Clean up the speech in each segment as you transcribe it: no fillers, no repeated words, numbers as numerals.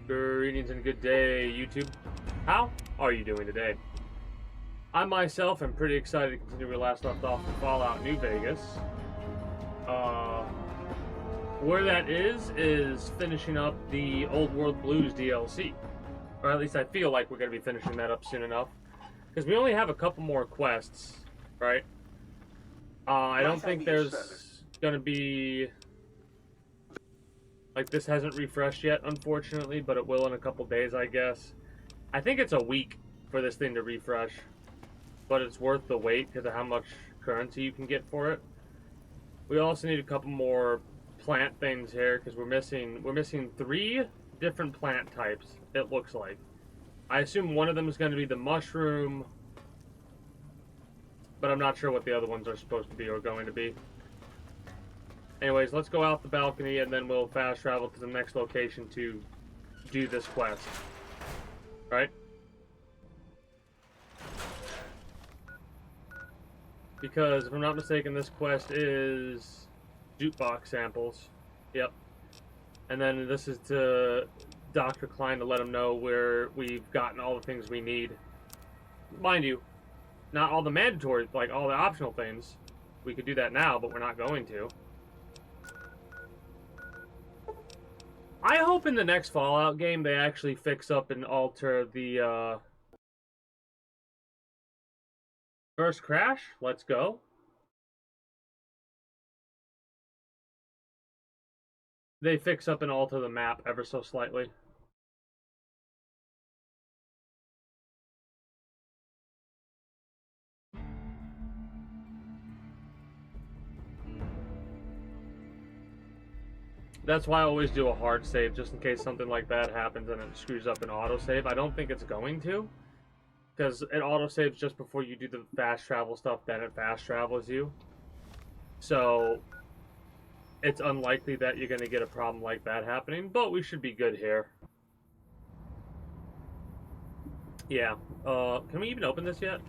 Greetings and good day, YouTube. How are you doing today? I myself am pretty excited to continue where we last left off in Fallout New Vegas. Where that is finishing up the Old World Blues DLC. Or at least I feel like we're going to be finishing that up soon enough. Because we only have a couple more quests, right? I don't think there's going to be... Like, this hasn't refreshed yet, unfortunately, but it will in a couple days, I guess. I think it's a week for this thing to refresh, but it's worth the wait because of how much currency you can get for it. We also need a couple more plant things here because we're missing 3 different plant types, it looks like. I assume one of them is going to be the mushroom, but I'm not sure what the other ones are supposed to be or going to be. Anyways, let's go out the balcony and then we'll fast travel to the next location to do this quest. Right? Because, if I'm not mistaken, this quest is jukebox samples. Yep. And then this is to Dr. Klein to let him know where we've gotten all the things we need. Mind you, not all the mandatory, like all the optional things. We could do that now, but we're not going to. I hope in the next Fallout game they actually fix up and alter the, First crash? Let's go. They fix up and alter the map ever so slightly. That's why I always do a hard save, just in case something like that happens and it screws up an autosave. I don't think it's going to, because it autosaves just before you do the fast travel stuff, then it fast travels you. So, it's unlikely that you're going to get a problem like that happening, but we should be good here. Yeah, can we even open this yet?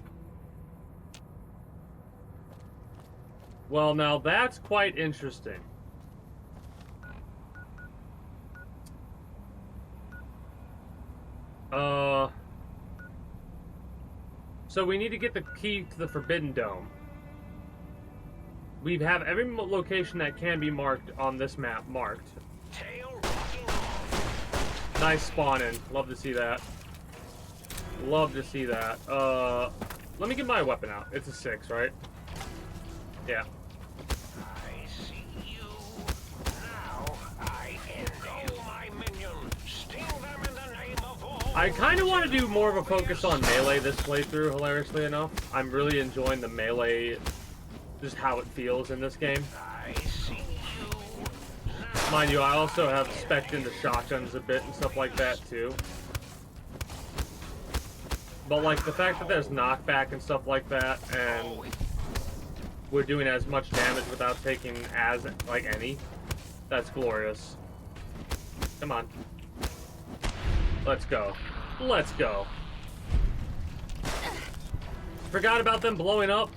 Well, now that's quite interesting. So we need to get the key to the Forbidden Dome. We have every location that can be marked on this map marked. Nice spawning. Love to see that. Love to see that. Let me get my weapon out. It's a 6, right? Yeah. I kind of want to do more of a focus on melee this playthrough, hilariously enough. I'm really enjoying the melee, just how it feels in this game. Mind you, I also have spec'd into shotguns a bit and stuff like that, too. But, like, the fact that there's knockback and stuff like that, and we're doing as much damage without taking any, that's glorious. Come on. Let's go. Let's go. Forgot about them blowing up.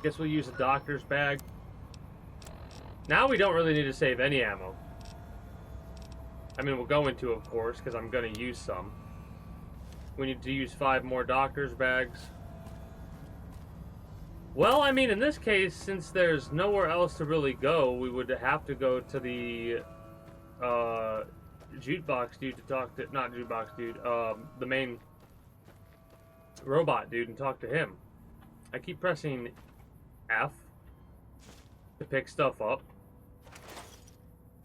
Guess we'll use a doctor's bag. Now we don't really need to save any ammo. I mean, we're going to, of course, because I'm going to use some. We need to use 5 more doctor's bags. Well, I mean, in this case, since there's nowhere else to really go, we would have to go to the, jukebox dude to talk to, not jukebox dude, the main robot dude and talk to him. I keep pressing F to pick stuff up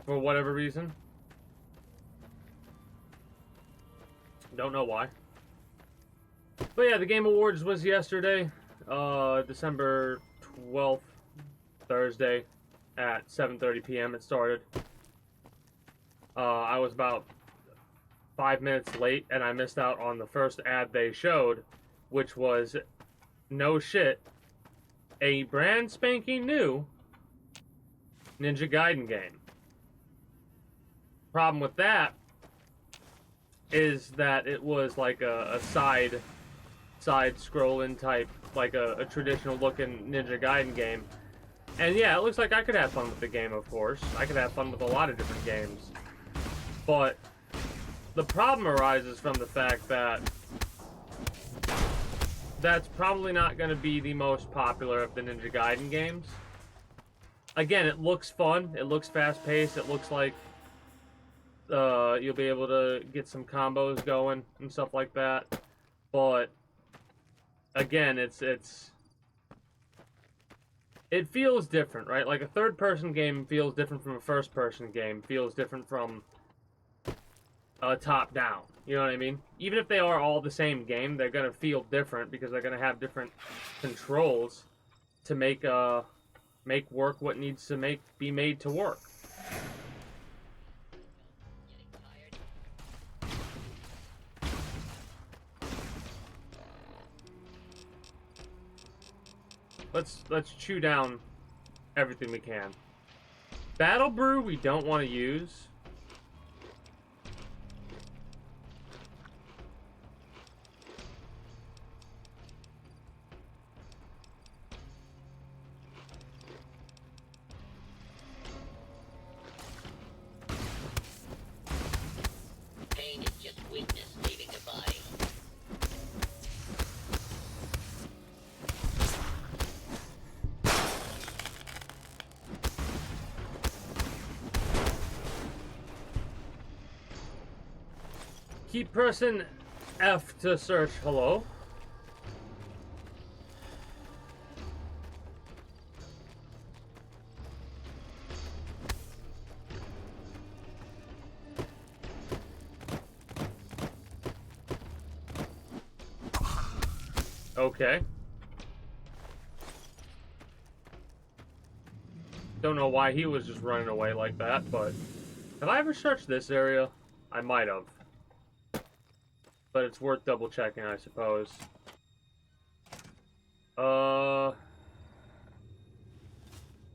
for whatever reason. Don't know why. But yeah, the Game Awards was yesterday. December 12th, Thursday at 7:30 p.m. it started. I was about 5 minutes late and I missed out on the first ad they showed, which was, no shit, a brand spanking new Ninja Gaiden game. Problem with that is that it was like a side scrolling type, like a traditional looking Ninja Gaiden game, And yeah, it looks like I could have fun with the game, of course. I could have fun with a lot of different games. But the problem arises from the fact that that's probably not going to be the most popular of the Ninja Gaiden games. Again, it looks fun. It looks fast-paced. It looks like you'll be able to get some combos going and stuff like that. But again, it feels different, right? Like a third-person game feels different from a first-person game. Feels different from top-down. You know what I mean? Even if they are all the same game, they're gonna feel different because they're gonna have different controls to make work what needs to be made to work. Let's chew down everything we can. Battle Brew we don't want to use. Pain is just weakness leaving the body. Keep pressing F to search. Hello? Okay. Don't know why he was just running away like that, but have I ever searched this area? I might have. But it's worth double checking, I suppose.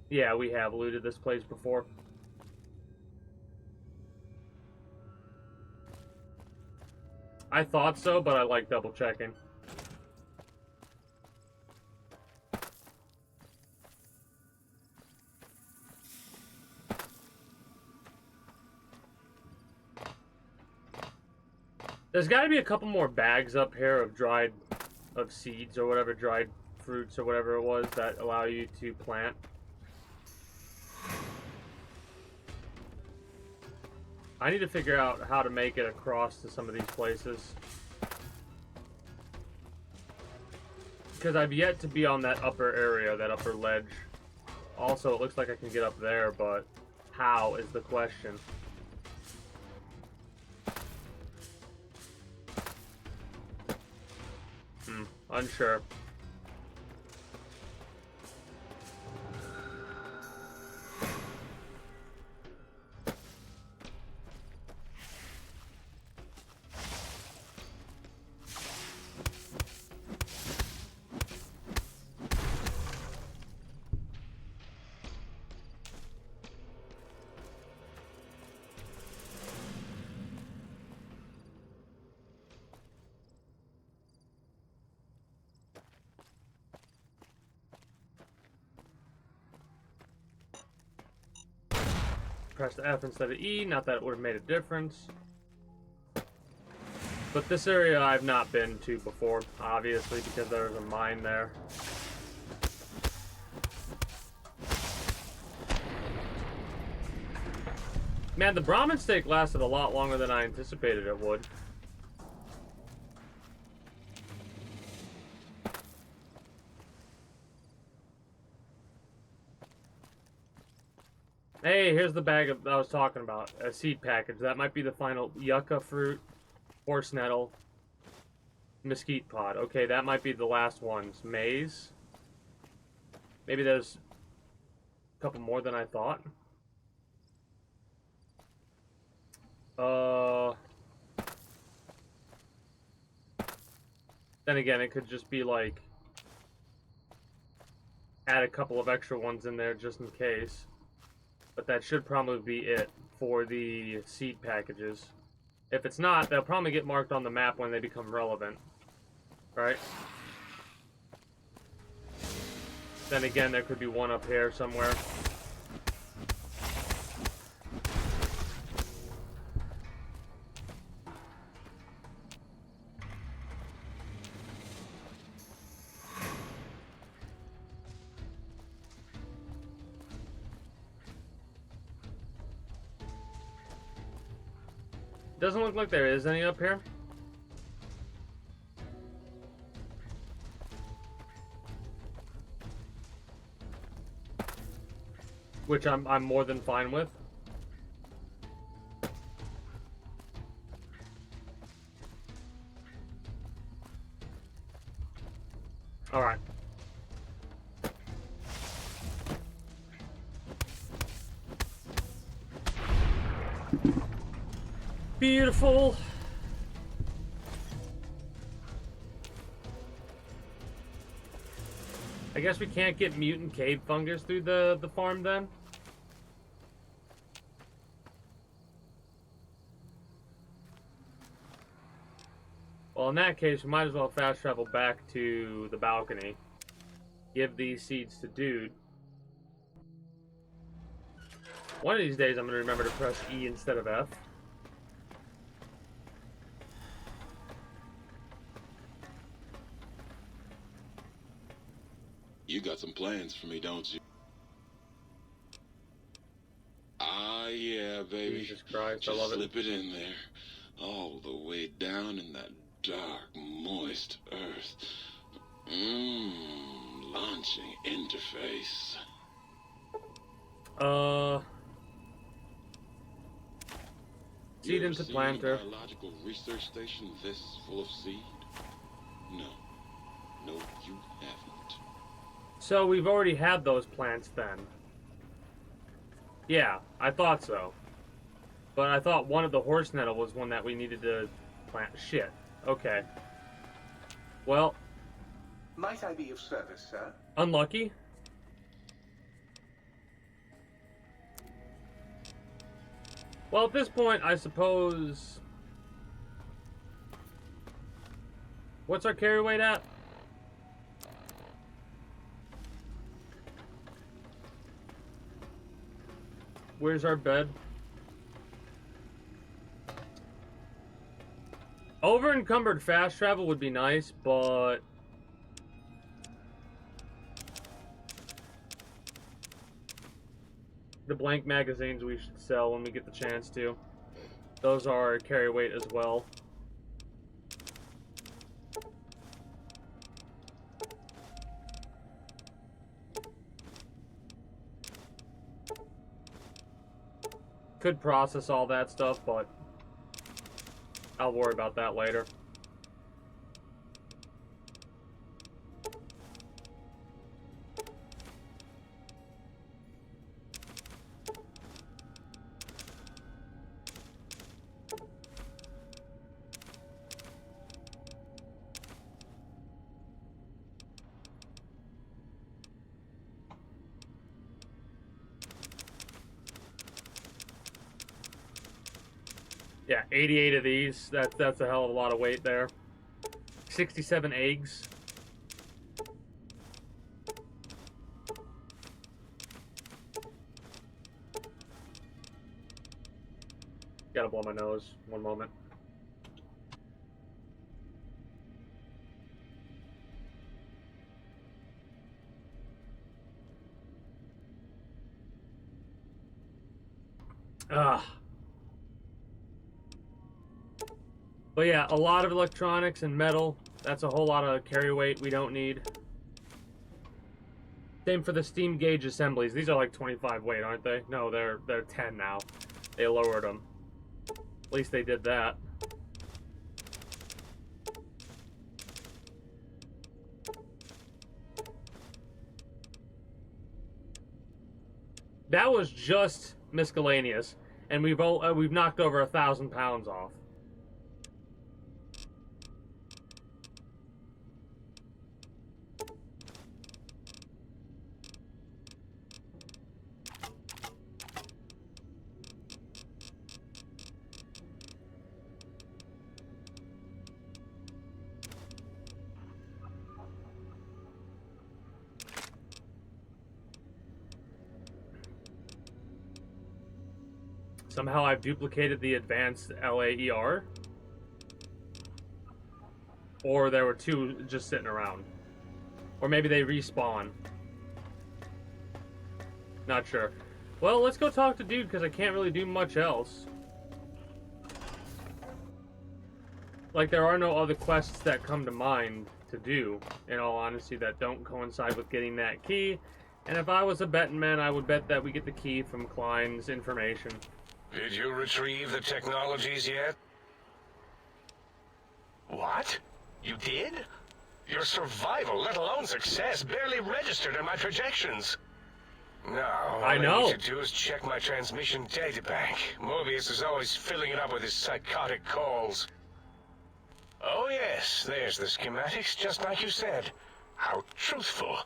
Yeah, we have looted this place before. I thought so, but I like double checking. There's got to be a couple more bags up here of seeds or whatever, dried fruits or whatever it was that allow you to plant. I need to figure out how to make it across to some of these places. Because I've yet to be on that upper area, that upper ledge. Also, it looks like I can get up there, but how is the question. Unsure. Press the F instead of E, not that it would have made a difference. But this area I've not been to before, obviously, because there's a mine there. Man, the Brahmin steak lasted a lot longer than I anticipated it would. Hey, here's the bag I was talking about. A seed package. That might be the final yucca fruit, horse nettle, mesquite pod. Okay, that might be the last ones. Maize. Maybe there's a couple more than I thought. Then again, it could just be like add a couple of extra ones in there just in case. But that should probably be it for the seed packages. If it's not, they'll probably get marked on the map when they become relevant. Right? Then again, there could be one up here somewhere. Doesn't look like there is any up here. Which I'm more than fine with. All right. Beautiful. I guess we can't get mutant cave fungus through the farm then. Well, in that case, we might as well fast travel back to the balcony. Give these seeds to Dude. One of these days, I'm going to remember to press E instead of F. You got some plans for me, don't you? Ah, yeah, baby. Jesus Christ, Just I love it. slip it in there. All the way down in that dark, moist earth. Launching interface. Seed You into ever seen planter. a biological research station this full of seed? No. No, you haven't. So we've already had those plants then. Yeah, I thought so. But I thought one of the horse nettle was one that we needed to plant. Shit. Okay. Well, Might I be of service, sir? unlucky. Well, at this point, I suppose... What's our carry weight at? Where's our bed? Over encumbered fast travel would be nice, but... The blank magazines we should sell when we get the chance to. Those are carry weight as well. Could process all that stuff, but I'll worry about that later. Yeah, 88 of these. That's a hell of a lot of weight there. 67 eggs. Gotta blow my nose. One moment. Ugh. But yeah, a lot of electronics and metal. That's a whole lot of carry weight we don't need. Same for the steam gauge assemblies. These are like 25 weight, aren't they? No, they're 10 now. They lowered them. At least they did that. That was just miscellaneous, and we've knocked over 1,000 pounds off. Somehow I've duplicated the advanced LAER. Or there were two just sitting around. Or maybe they respawn. Not sure. Well, let's go talk to dude, because I can't really do much else. Like, there are no other quests that come to mind to do, in all honesty, that don't coincide with getting that key. And if I was a betting man, I would bet that we get the key from Klein's information. Did you retrieve the technologies yet? What? You did? Your survival, let alone success, barely registered in my projections. Now, all I know. I need to do is check my transmission databank. Mobius is always filling it up with his psychotic calls. Oh yes, there's the schematics, just like you said. How truthful.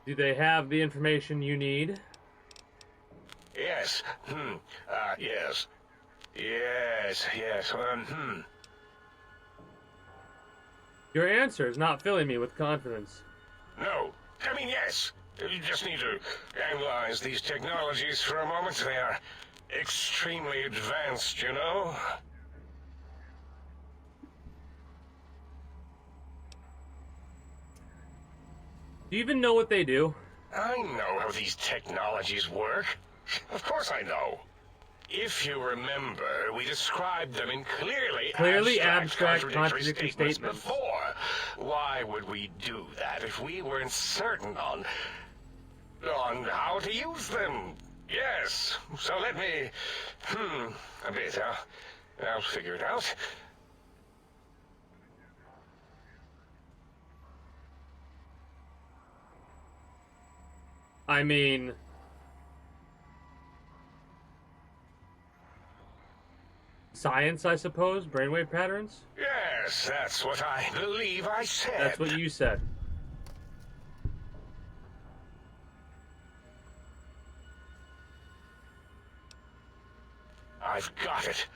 Do they have the information you need? Yes. Yes. Yes. Your answer is not filling me with confidence. No. I mean, yes. You just need to analyze these technologies for a moment. They are extremely advanced, you know? Do you even know what they do? I know how these technologies work. Of course I know. If you remember, we described them in clearly abstract contradictory statements before. Why would we do that if we weren't certain on how to use them? Yes. So let me... a bit, huh? I'll figure it out. I mean... science, I suppose? Brainwave patterns? Yes, that's what I believe I said. That's what you said. I've got it.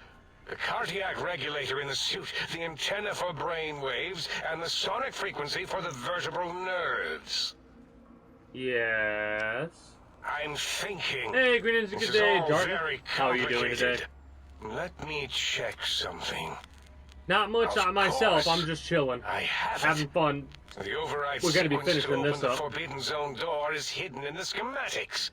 The cardiac regulator in the suit, the antenna for brain waves, and the sonic frequency for the vertebral nerves. Yes. I'm thinking... Hey, Green Ninja, This good is day. all Darton, very how are you doing today? complicated. Let me check something. Not much Of on myself, course. I'm just chilling. I have Having it. fun. The override We're gonna be sequence finishing to open this the up. Forbidden Zone door is hidden in the schematics.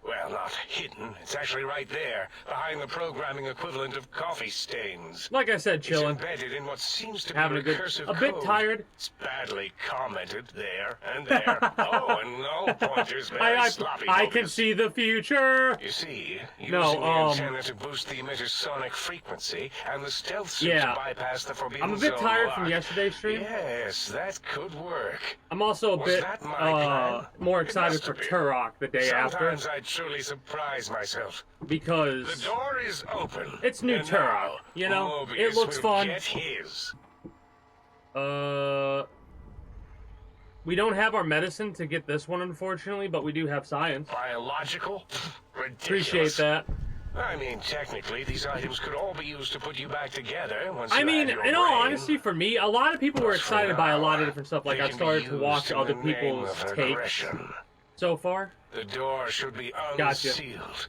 Well, not hidden. It's actually right there, behind the programming equivalent of coffee stains. Like I said, chilling. It's embedded in what seems to be Having a good... recursive a bit code. tired. It's badly commented there and there. Oh, and no pointers, very sloppy. I can Mobius. see the future! You see, using No, the antenna to boost the emitter's sonic frequency and the stealth suit Yeah. to bypass the forbidden I'm a bit zone tired lock. from yesterday's stream. Yes, that could work. I'm also a Was bit that my plan? more It excited must for have been. Turok the day after. Sometimes I truly surprise myself. Because The door is open. It's new and Turok, now you know? Mobius It looks will fun. Get his. we don't have our medicine to get this one, unfortunately, but we do have science. Biological? Ridiculous. Appreciate that. I mean, technically, these items could all be used to put you back together once I you mean, had your in all brain. honesty, for me, a lot of people were But for excited by a lot of now, different stuff. Like, they I can started be to watch used in other the name people's of takes aggression. so far. The door should be Gotcha. unsealed.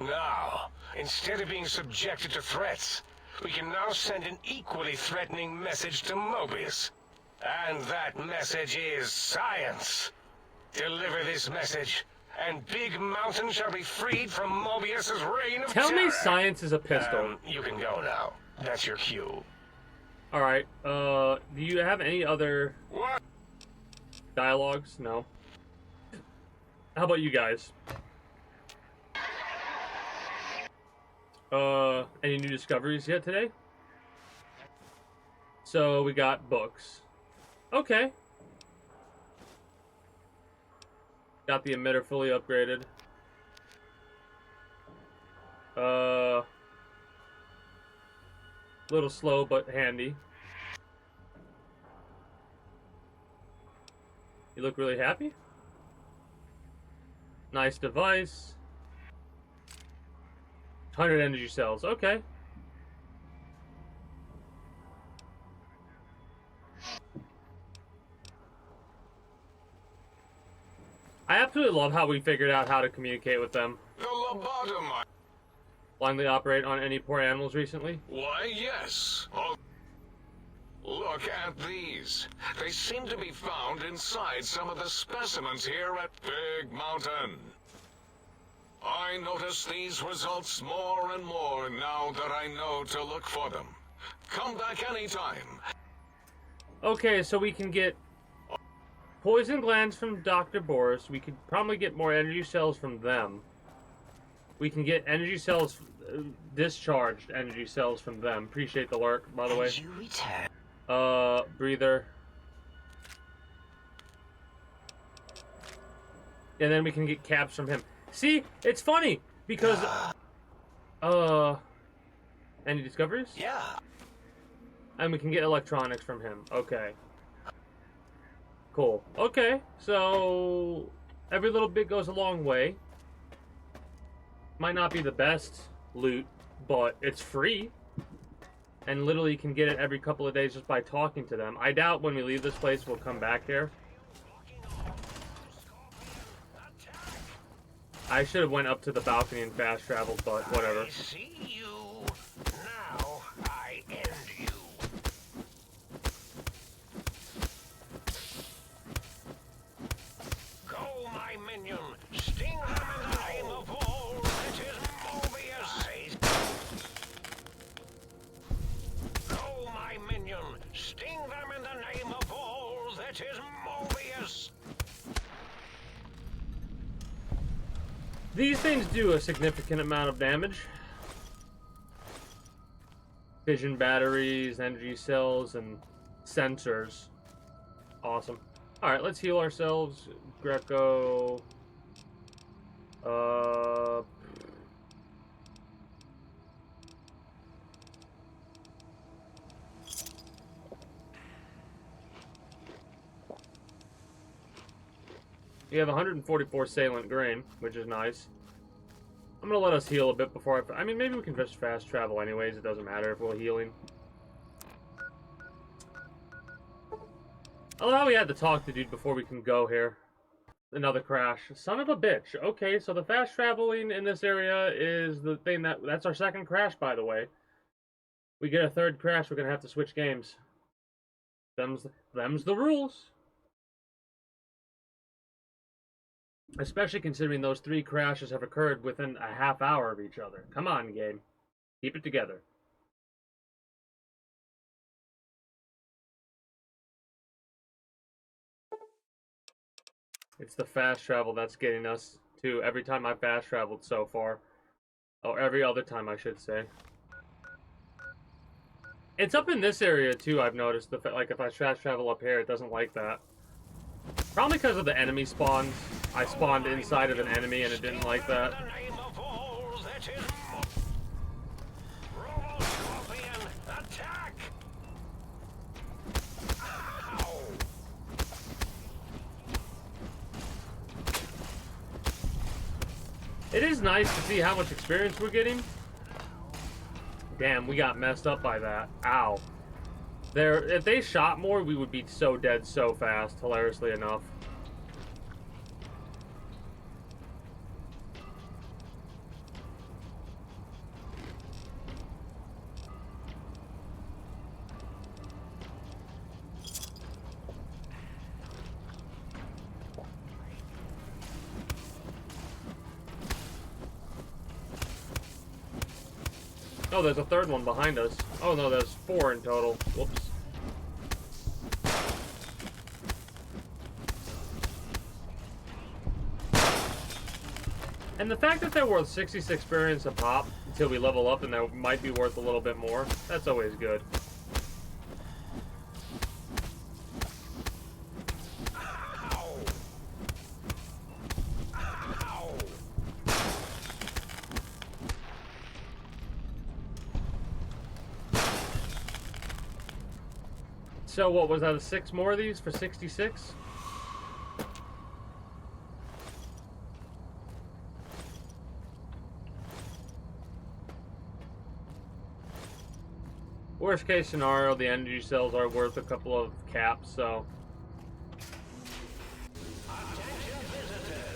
Now, instead of being subjected to threats, we can now send an equally threatening message to Mobius. And that message is science. Deliver this message, and Big Mountain shall be freed from Mobius's reign of Tell terror. me science is a pistol. You can go now. That's your cue. Alright, do you have any other What? dialogues? No. How about you guys? Any new discoveries yet today? So we got books. Okay. Got the emitter fully upgraded. Little slow but handy. You look really happy? Nice device. 100 energy cells. Okay. I absolutely love how we figured out how to communicate with them. The lobotomy. Blindly operate on any poor animals recently? Why, yes. Oh, look at these. They seem to be found inside some of the specimens here at Big Mountain. I notice these results more and more now that I know to look for them. Come back anytime. Okay, so we can get poison glands from Dr. Boris. We could probably get more energy cells from them. We can get energy cells, discharged energy cells from them. Appreciate the lurk, by the way. You return. Breather. And then we can get caps from him. See, it's funny because any discoveries? Yeah. And we can get electronics from him. Okay. Cool. Okay, so every little bit goes a long way. Might not be the best loot, but it's free. And literally you can get it every couple of days just by talking to them. I doubt when we leave this place we'll come back here. I should have went up to the balcony and fast traveled, but whatever. I see you. Now I end you. Go, my minion. Sting them in the name of all that is Mobius. Go, my minion. Sting them in the name of all that is Mobius. These things do a significant amount of damage. Fission batteries, energy cells, and sensors. Awesome. Alright, let's heal ourselves. Greco. We have 144 salient grain, which is nice. I'm gonna let us heal a bit before I mean, maybe we can just fast travel anyways. It doesn't matter if we're healing. I love how we had to talk to dude before we can go here. Another crash. Son of a bitch. Okay, so the fast traveling in this area is the thing that's our second crash, by the way. We get a third crash, we're gonna have to switch games. Them's the rules. Especially considering those 3 crashes have occurred within a half hour of each other. Come on, game. Keep it together. It's the fast travel that's getting us to every time I fast traveled so far. Or every other time, I should say. It's up in this area, too, I've noticed. Like, if I fast travel up here, it doesn't like that. Probably because of the enemy spawns. I spawned inside of an enemy and it didn't like that. It is nice to see how much experience we're getting. Damn, we got messed up by that. Ow. If they shot more, we would be so dead so fast, hilariously enough. Oh, there's a third one behind us. Oh no, there's 4 in total. Whoops. And the fact that they're worth 66 experience a pop until we level up and they might be worth a little bit more, that's always good. So what was that, 6 more of these for 66? Worst case scenario, the energy cells are worth a couple of caps, so. Attention visitors.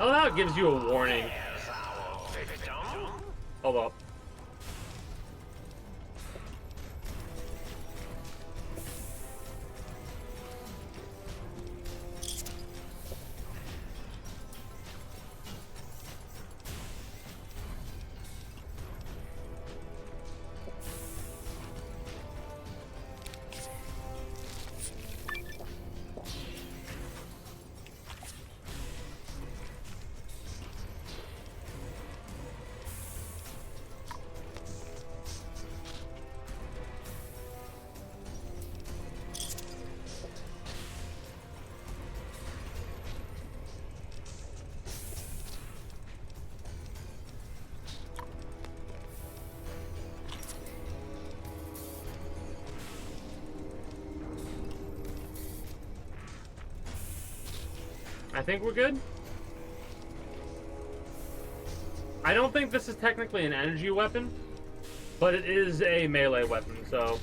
Oh, now it gives you a warning. There's our victim. Hold up. I think we're good. I don't think this is technically an energy weapon, but it is a melee weapon, so...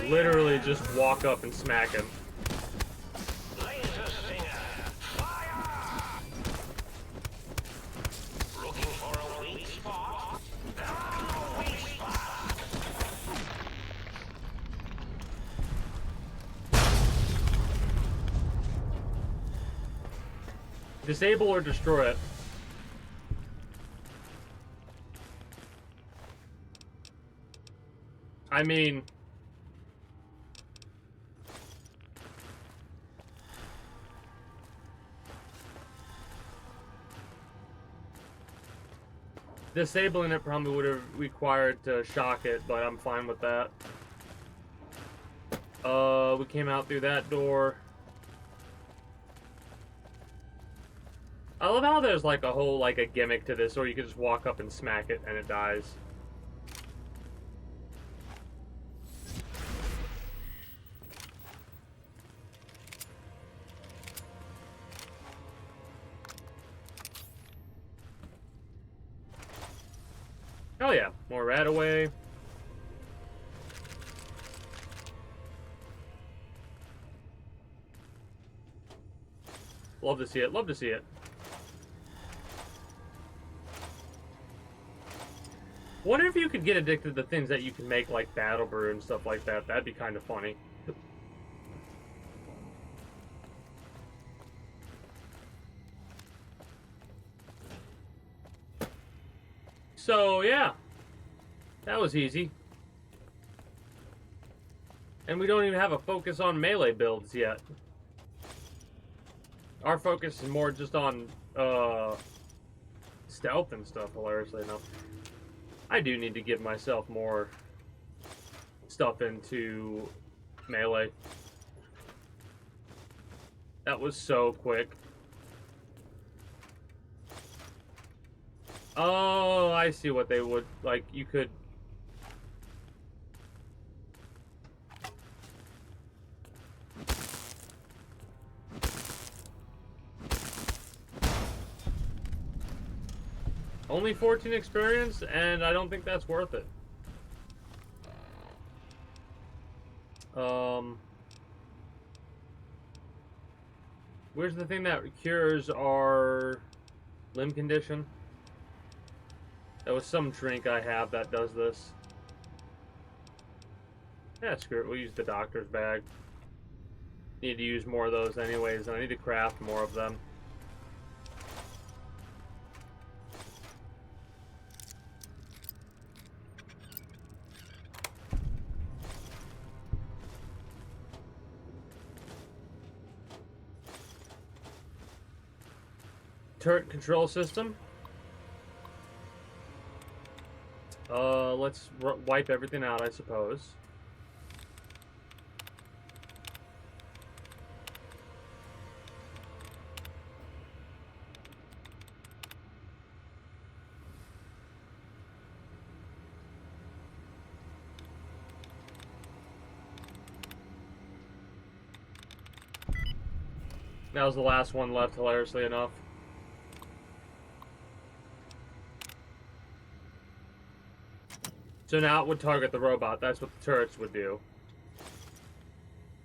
Literally just walk up and smack him. Laser Stinger, fire! Looking for a weak spot? No weak spot! Disable or destroy it. I mean... disabling it probably would have required to shock it, but I'm fine with that. We came out through that door. I love how there's like a whole like a gimmick to this, or you can just walk up and smack it and it dies. Hell yeah, more rat away. Love to see it, love to see it. Wonder if you could get addicted to things that you can make like battle brew and stuff like that. That'd be kind of funny. So, yeah. That was easy. And we don't even have a focus on melee builds yet. Our focus is more just on stealth and stuff, hilariously enough. I do need to give myself more stuff into melee. That was so quick. Oh, I see what they would, like, you could... Only 14 experience, and I don't think that's worth it. Where's the thing that cures our limb condition? There was some drink I have that does this. Yeah, screw it. We'll use the doctor's bag. Need to use more of those anyways, and I need to craft more of them. Turret control system. Let's wipe everything out, I suppose. That was the last one left, hilariously enough. So now it would target the robot. That's what the turrets would do.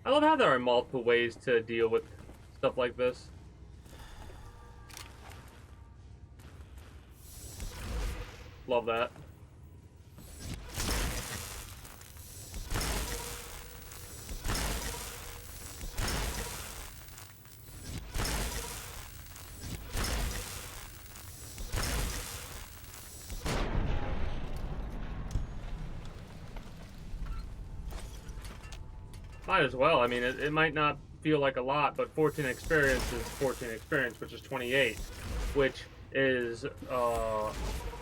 I love how there are multiple ways to deal with stuff like this. Love that. Might as well. I mean, it might not feel like a lot, but 14 experience is 14 experience, which is 28, which is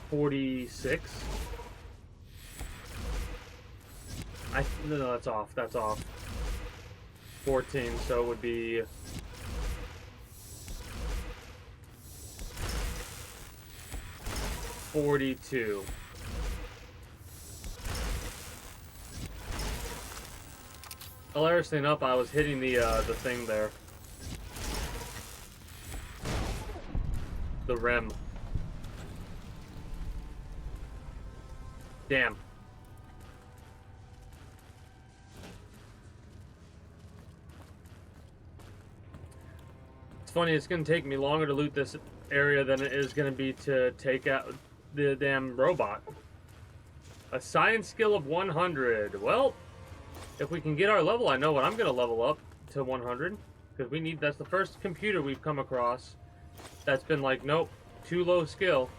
46. No, that's off. That's off. 14, so it would be 42. Hilariously enough, I was hitting the thing there. The rim. Damn. It's funny, it's gonna take me longer to loot this area than it is gonna be to take out the damn robot. A science skill of 100. Well, if we can get our level, I know what I'm gonna level up to 100. Because we need, that's the first computer we've come across that's been like, nope, too low skill.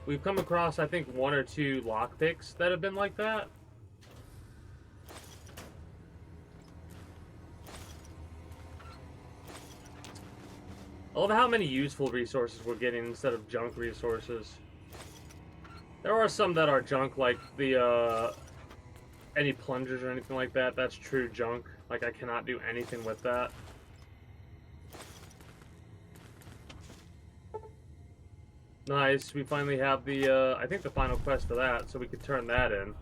We've come across, I think, 1 or 2 lockpicks that have been like that. I love how many useful resources we're getting instead of junk resources. There are some that are junk, like the, any plungers or anything like that. That's true junk. Like, I cannot do anything with that. Nice, we finally have the, I think the final quest for that, so we could turn that in.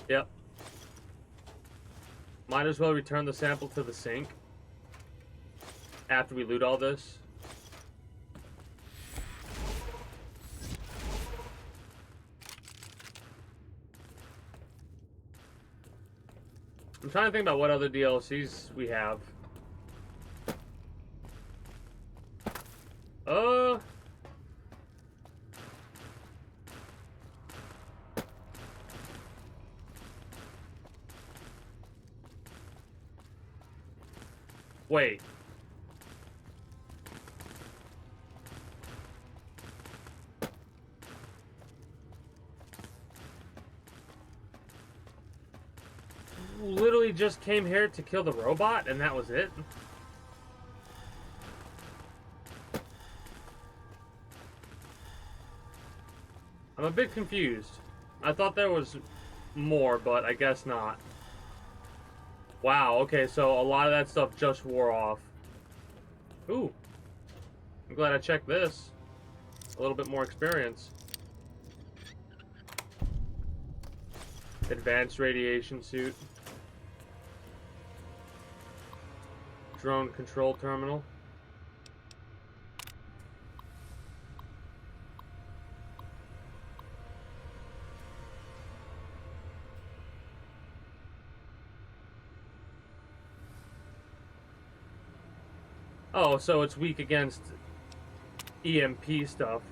Yep. Might as well return the sample to the sink after we loot all this. I'm trying to think about what other DLCs we have. Wait. Literally just came here to kill the robot, and that was it? I'm a bit confused. I thought there was more, but I guess not. Wow, okay, so a lot of that stuff just wore off. Ooh. I'm glad I checked this. A little bit more experience. Advanced radiation suit. Drone control terminal. Oh, so it's weak against EMP stuff.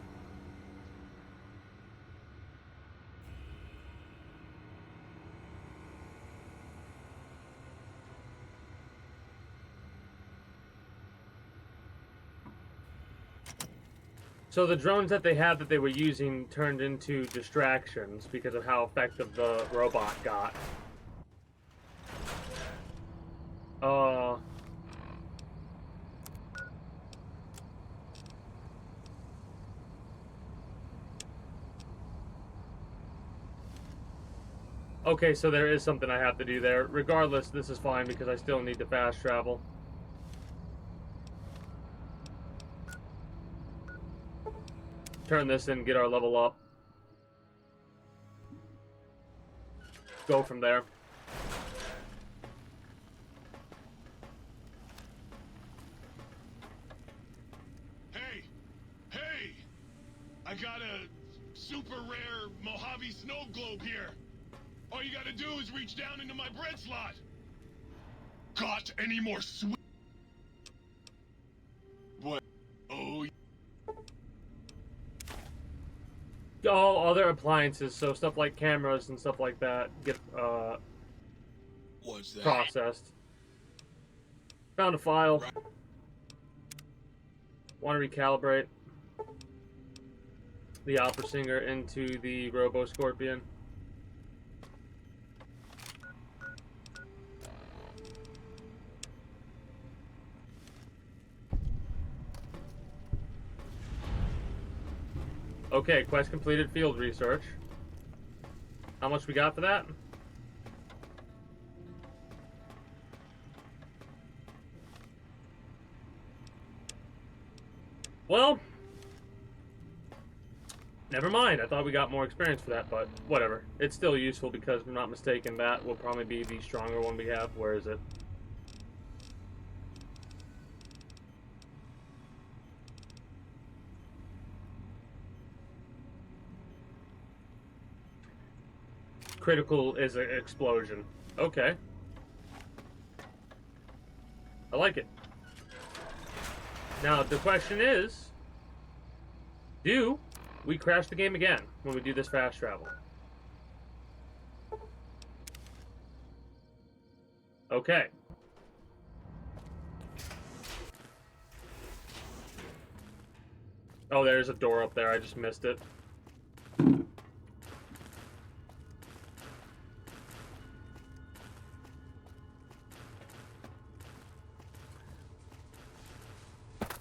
So the drones that they had that they were using turned into distractions because of how effective the robot got. Okay, so there is something I have to do there. Regardless, this is fine because I still need to fast travel. Turn this in, get our level up. Go from there. I got a super rare Mojave snow globe here. All you gotta do is reach down into my bread slot. Got any more sweet? What? Oh, All other appliances, so stuff like cameras and stuff like that, get what's that? processed. Found a file. Right. Want to recalibrate the opera singer into the Robo Scorpion. Okay, quest completed, field research. How much we got for that? Well, never mind. I thought we got more experience for that, but whatever. It's still useful because, if I'm not mistaken, that will probably be the stronger one we have. Where is it? Critical is an explosion. Okay. I like it. Now, the question is, do we crash the game again when we do this fast travel? Okay. Oh, there's a door up there. I just missed it.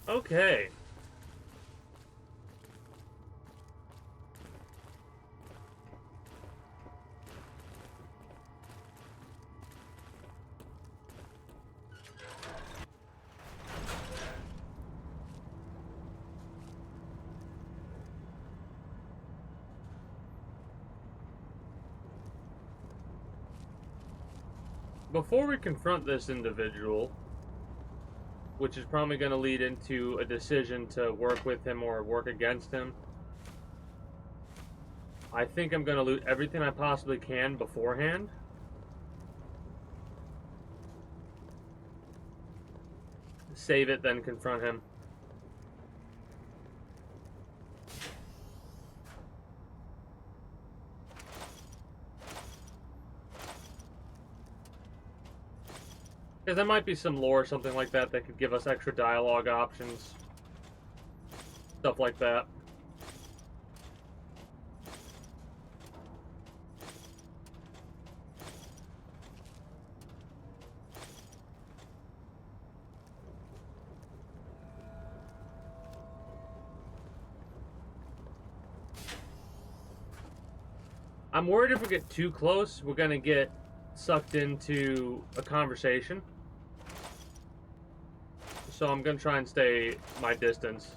Okay. Before we confront this individual, which is probably going to lead into a decision to work with him or work against him, I think I'm going to loot everything I possibly can beforehand. Save it, then confront him. Because there might be some lore or something like that that could give us extra dialogue options. Stuff like that. I'm worried if we get too close, we're going to get sucked into a conversation. So I'm going to try and stay my distance.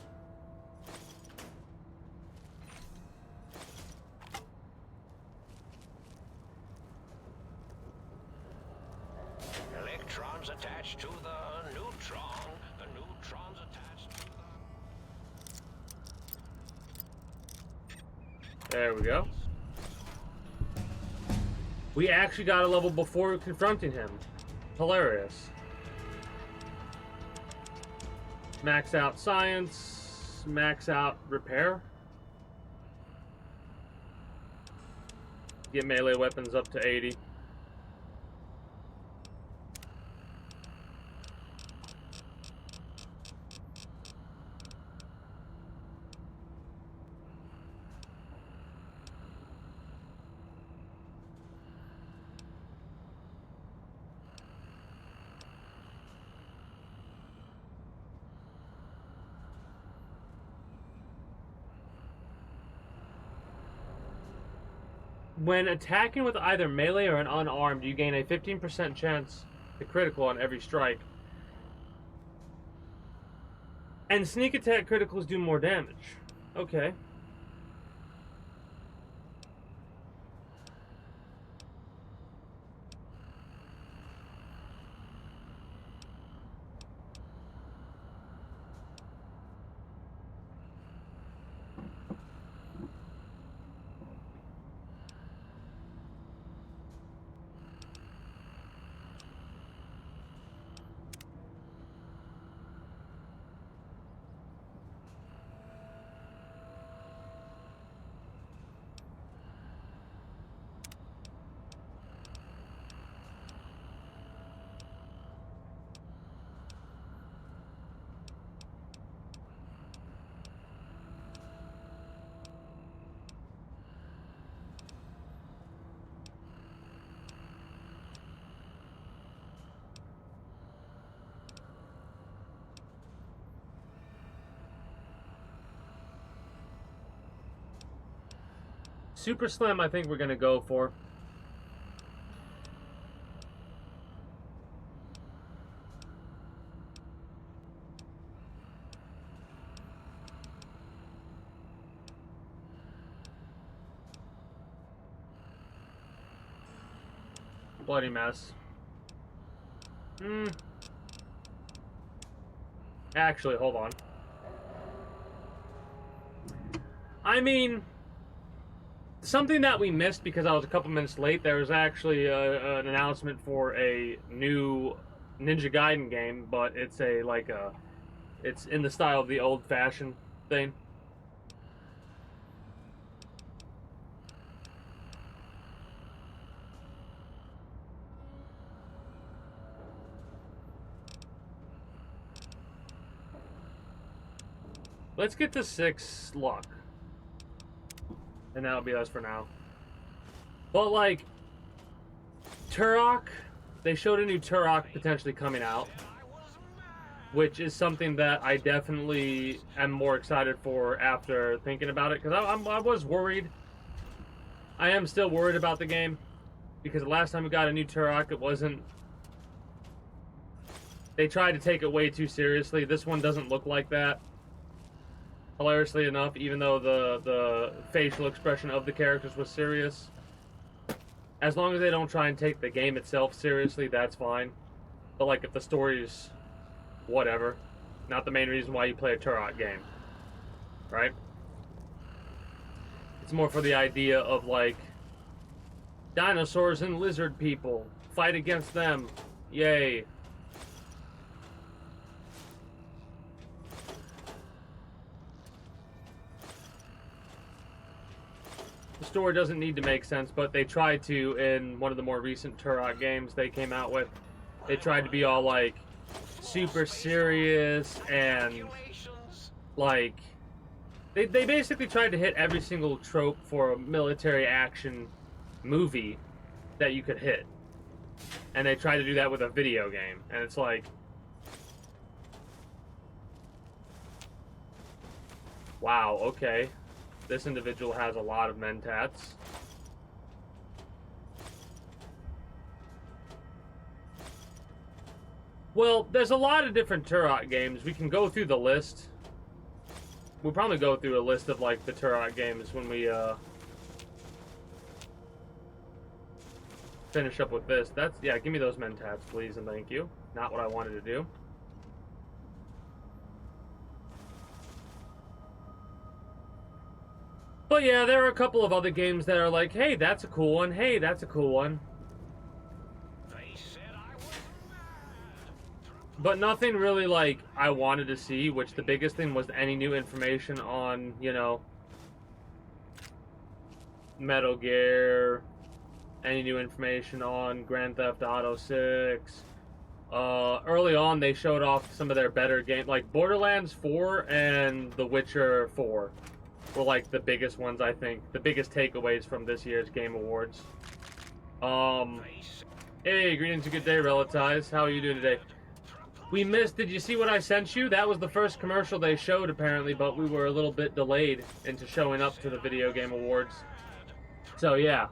Electrons attached to the neutron. The neutrons attached to the... There we go. We actually got a level before confronting him. Hilarious. Max out science. Max out repair. Get melee weapons up to 80. When attacking with either melee or an unarmed, you gain a 15% chance to critical on every strike. And sneak attack criticals do more damage. Okay. Super Slim, I think we're going to go for. Bloody mess. Actually, hold on. I mean, something that we missed because I was a couple minutes late, there was actually an announcement for a new Ninja Gaiden game, but it's it's in the style of the old-fashioned thing. Let's get to 6 luck. And that'll be us for now. But, like, Turok, they showed a new Turok potentially coming out, which is something that I definitely am more excited for after thinking about it, because I was worried. I am still worried about the game, because the last time we got a new Turok, it wasn't... They tried to take it way too seriously. This one doesn't look like that. Hilariously enough, even though the facial expression of the characters was serious. As long as they don't try and take the game itself seriously, that's fine. But, like, if the story's whatever, not the main reason why you play a Turok game, right? It's more for the idea of, like, dinosaurs and lizard people, fight against them, yay. The story doesn't need to make sense, but they tried to in one of the more recent Turok games they came out with. They tried to be all, like, super serious and, like, they basically tried to hit every single trope for a military action movie that you could hit. And they tried to do that with a video game. And it's like, wow, okay. This individual has a lot of mentats. Well, there's a lot of different Turok games. We can go through the list. We'll probably go through a list of, like, the Turok games when we, finish up with this. That's, yeah, give me those mentats, please, and thank you. Not what I wanted to do. But yeah, there are a couple of other games that are like, hey, that's a cool one. Hey, that's a cool one. But nothing really, like, I wanted to see, which the biggest thing was any new information on, you know, Metal Gear, any new information on Grand Theft Auto 6. Early on, they showed off some of their better games, like Borderlands 4 and The Witcher 4 were, like, the biggest ones, I think. The biggest takeaways from this year's Game Awards. Hey, greetings, a good day, Relatives. How are you doing today? We missed, did you see what I sent you? That was the first commercial they showed, apparently, but we were a little bit delayed into showing up to the Video Game Awards. So, yeah.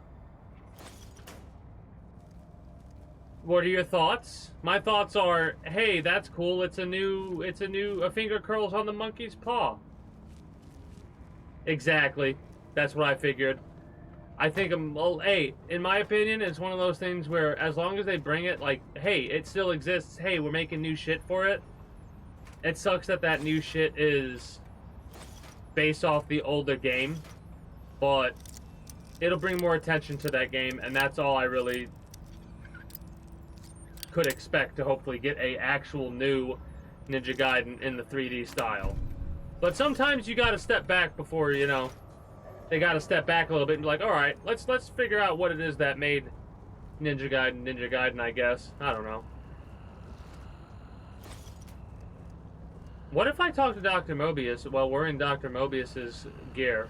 What are your thoughts? My thoughts are, hey, that's cool. It's a finger curls on the monkey's paw. Exactly. That's what I figured. I think, well, hey, in my opinion, it's one of those things where as long as they bring it, like, hey, it still exists. Hey, we're making new shit for it. It sucks that that new shit is based off the older game, but it'll bring more attention to that game, and that's all I really could expect to hopefully get a actual new Ninja Gaiden in the 3D style. But sometimes you gotta step back before, you know, they gotta step back a little bit and be like, alright, let's figure out what it is that made Ninja Gaiden, I guess. I don't know. What if I talk to Dr. Mobius while wearing Dr. Mobius's gear?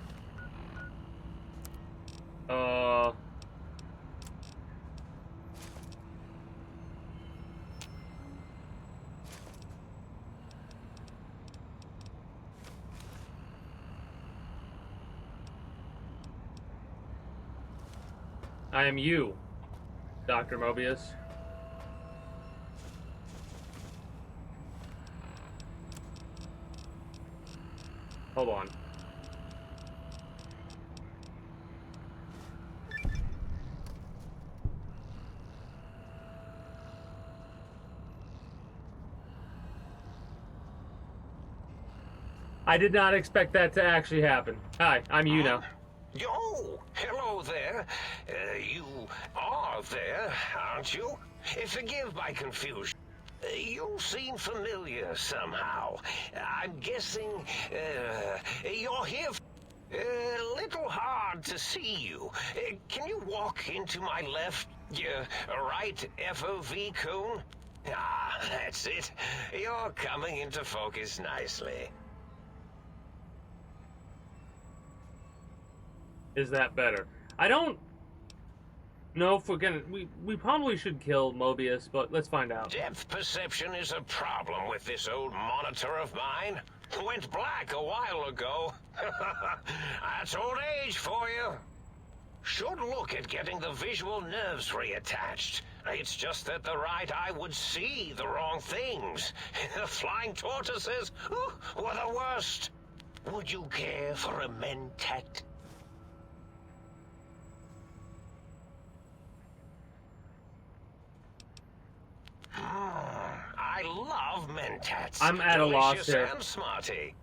I am you, Dr. Mobius. Hold on. I did not expect that to actually happen. Hi, I'm you now. Oh, hello there. You are there, aren't you? Forgive my confusion. You seem familiar somehow. I'm guessing you're here. A little hard to see you. Can you walk into my left, right FOV cone? Ah, that's it. You're coming into focus nicely. Is that better? I don't know if we're gonna... We probably should kill Mobius, but let's find out. Depth perception is a problem with this old monitor of mine. Went black a while ago. That's old age for you. Should look at getting the visual nerves reattached. It's just that the right eye would see the wrong things. Flying tortoises were the worst. Would you care for a mentat? I love mentats. I'm at a loss here. And smarty.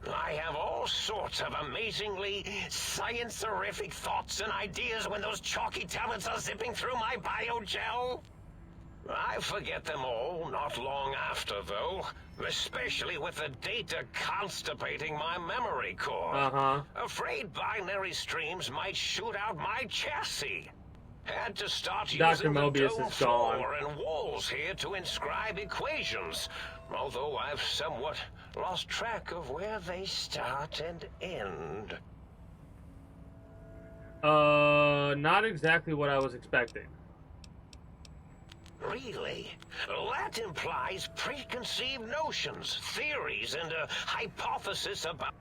I have all sorts of amazingly science-erific thoughts and ideas when those chalky tablets are zipping through my biogel. I forget them all not long after, though. Especially with the data constipating my memory core. Afraid binary streams might shoot out my chassis. Had to start Dr. using the Mobius dome is gone. floor and walls here to inscribe equations. Although I've somewhat lost track of where they start and end. Not exactly what I was expecting. Really? That implies preconceived notions, theories, and a hypothesis about...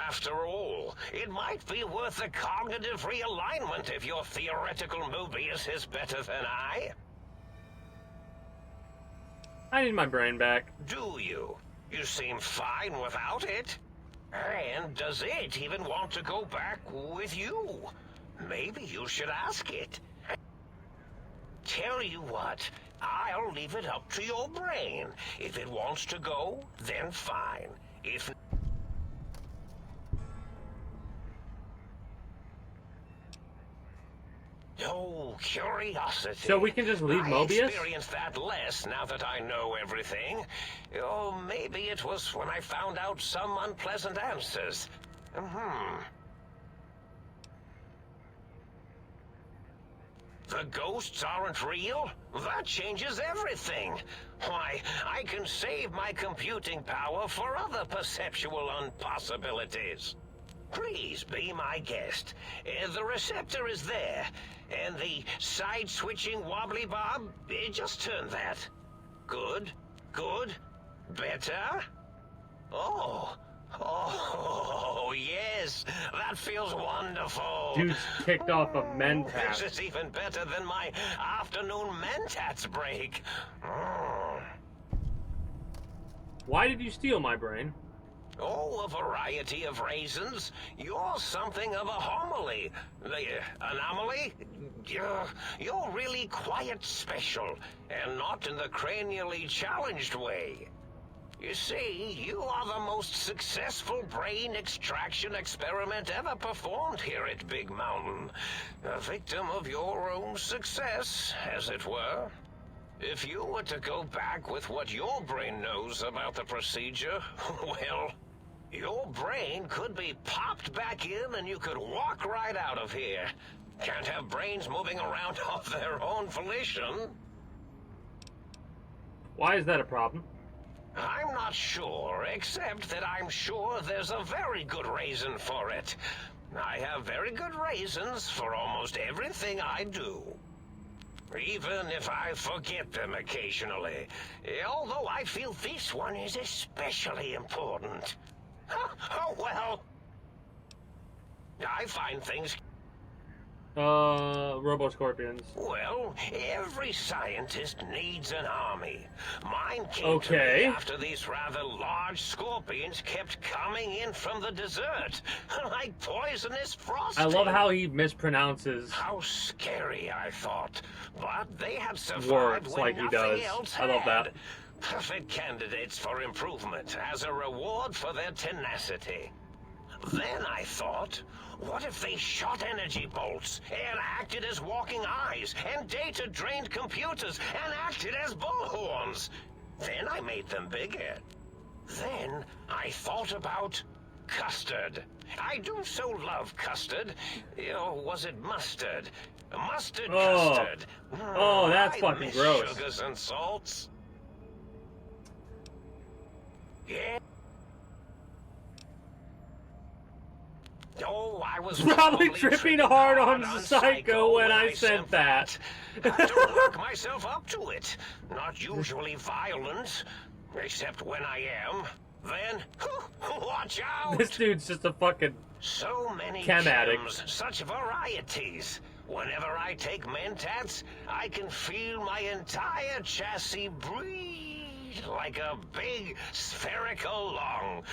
After all, it might be worth a cognitive realignment if your theoretical Mobius is better than I. I need my brain back. Do you? You seem fine without it. And does it even want to go back with you? Maybe you should ask it. Tell you what, I'll leave it up to your brain. If it wants to go, then fine. If... Oh, curiosity. So we can just leave Mobius? I experience that less now that I know everything. Oh, maybe it was when I found out some unpleasant answers. The ghosts aren't real? That changes everything. Why, I can save my computing power for other perceptual impossibilities. Please be my guest. The receptor is there, and the side-switching wobbly bob, just turn that. Good, good, better. Oh, yes, that feels wonderful. Dude's kicked off a mentat. This is even better than my afternoon mentats break. Why did you steal my brain? Oh, a variety of reasons. You're something of a homily. Anomaly? You're really quite special, and not in the cranially challenged way. You see, you are the most successful brain extraction experiment ever performed here at Big Mountain. A victim of your own success, as it were. If you were to go back with what your brain knows about the procedure, well, your brain could be popped back in and you could walk right out of here. Can't have brains moving around of their own volition. Why is that a problem? I'm not sure, except that I'm sure there's a very good reason for it. I have very good reasons for almost everything I do. Even if I forget them occasionally. Although I feel this one is especially important. Oh, well. I find things... Robo Scorpions. Well, every scientist needs an army. Mine came to Okay. me after these rather large scorpions kept coming in from the desert, like poisonous frost. I love how he mispronounces How scary, I thought. But they had survived words when like he nothing does. else I love had. that. Perfect candidates for improvement as a reward for their tenacity. Then I thought, what if they shot energy bolts and acted as walking eyes and data-drained computers and acted as bullhorns? Then I made them bigger. Then I thought about custard. I do so love custard. Or was it mustard? Mustard custard. Oh, that's I fucking miss gross. Sugars and salts. Yeah. Oh, I was Probably tripping hard on Psycho when I sent that. Got to work myself up to it. Not usually violent, except when I am. Then, watch out! This dude's just a fucking So many chem addict. chems, such varieties. Whenever I take Mentats, I can feel my entire chassis breathe like a big spherical lung.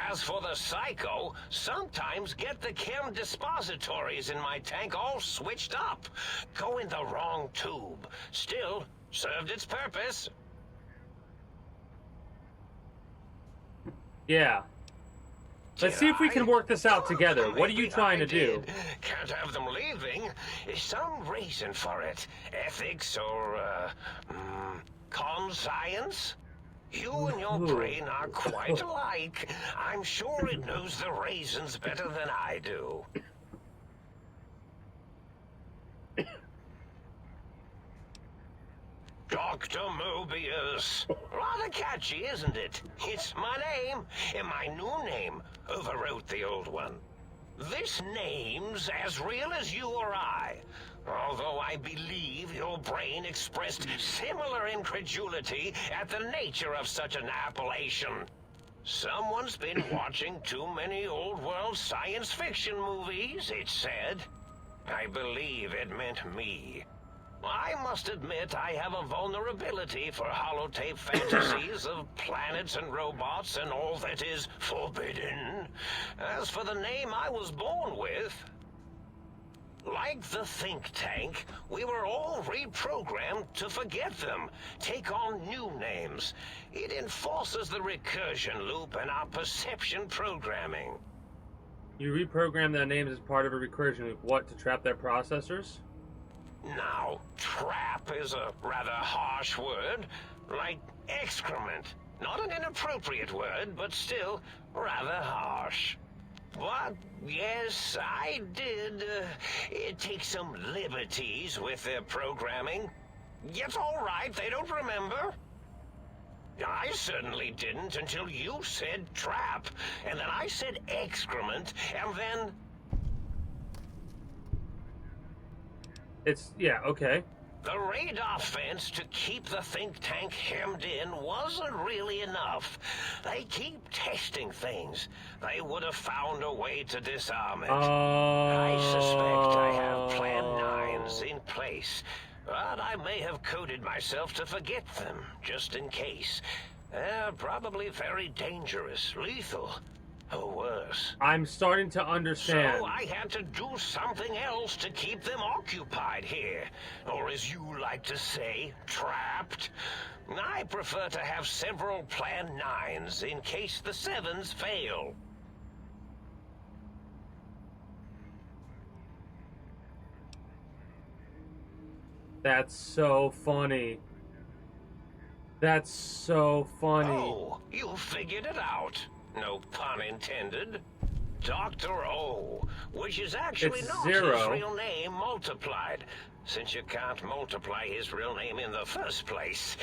As for the Psycho, sometimes get the chem dispositories in my tank all switched up. Go in the wrong tube. Still, served its purpose. yeah. Let's see if we can work this out together. What are you Maybe trying I to do? did. Can't have them leaving. Some reason for it. Ethics or, conscience? You and your Ooh. brain are quite alike. I'm sure it knows the reasons better than I do. Dr. Mobius. Rather catchy, isn't it? It's my name, and my new name overwrote the old one. This name's as real as you or I. Although I believe your brain expressed similar incredulity at the nature of such an appellation. Someone's been watching too many old-world science fiction movies, it said. I believe it meant me. I must admit I have a vulnerability for holotape fantasies of planets and robots and all that is forbidden. As for the name I was born with, like the think tank, we were all reprogrammed to forget them, take on new names. It enforces the recursion loop in our perception programming. You reprogram their names as part of a recursion loop. What, to trap their processors? Now, trap is a rather harsh word, like excrement. Not an inappropriate word, but still rather harsh. But, yes, I did take some liberties with their programming. It's all right, they don't remember. I certainly didn't until you said trap, and then I said excrement, and then... Yeah, okay. The radar fence to keep the think tank hemmed in wasn't really enough. They keep testing things. They would have found a way to disarm it. I suspect I have Plan 9s in place, but I may have coded myself to forget them, just in case. They're probably very dangerous, lethal, or worse. I'm starting to understand. So I had to do something else to keep them occupied here. Or as you like to say, trapped. I prefer to have several Plan 9s in case the 7s fail. That's so funny. That's so funny. Oh, you figured it out. No pun intended. Dr. O, which is actually It's not 0. his real name multiplied, since you can't multiply his real name in the first place.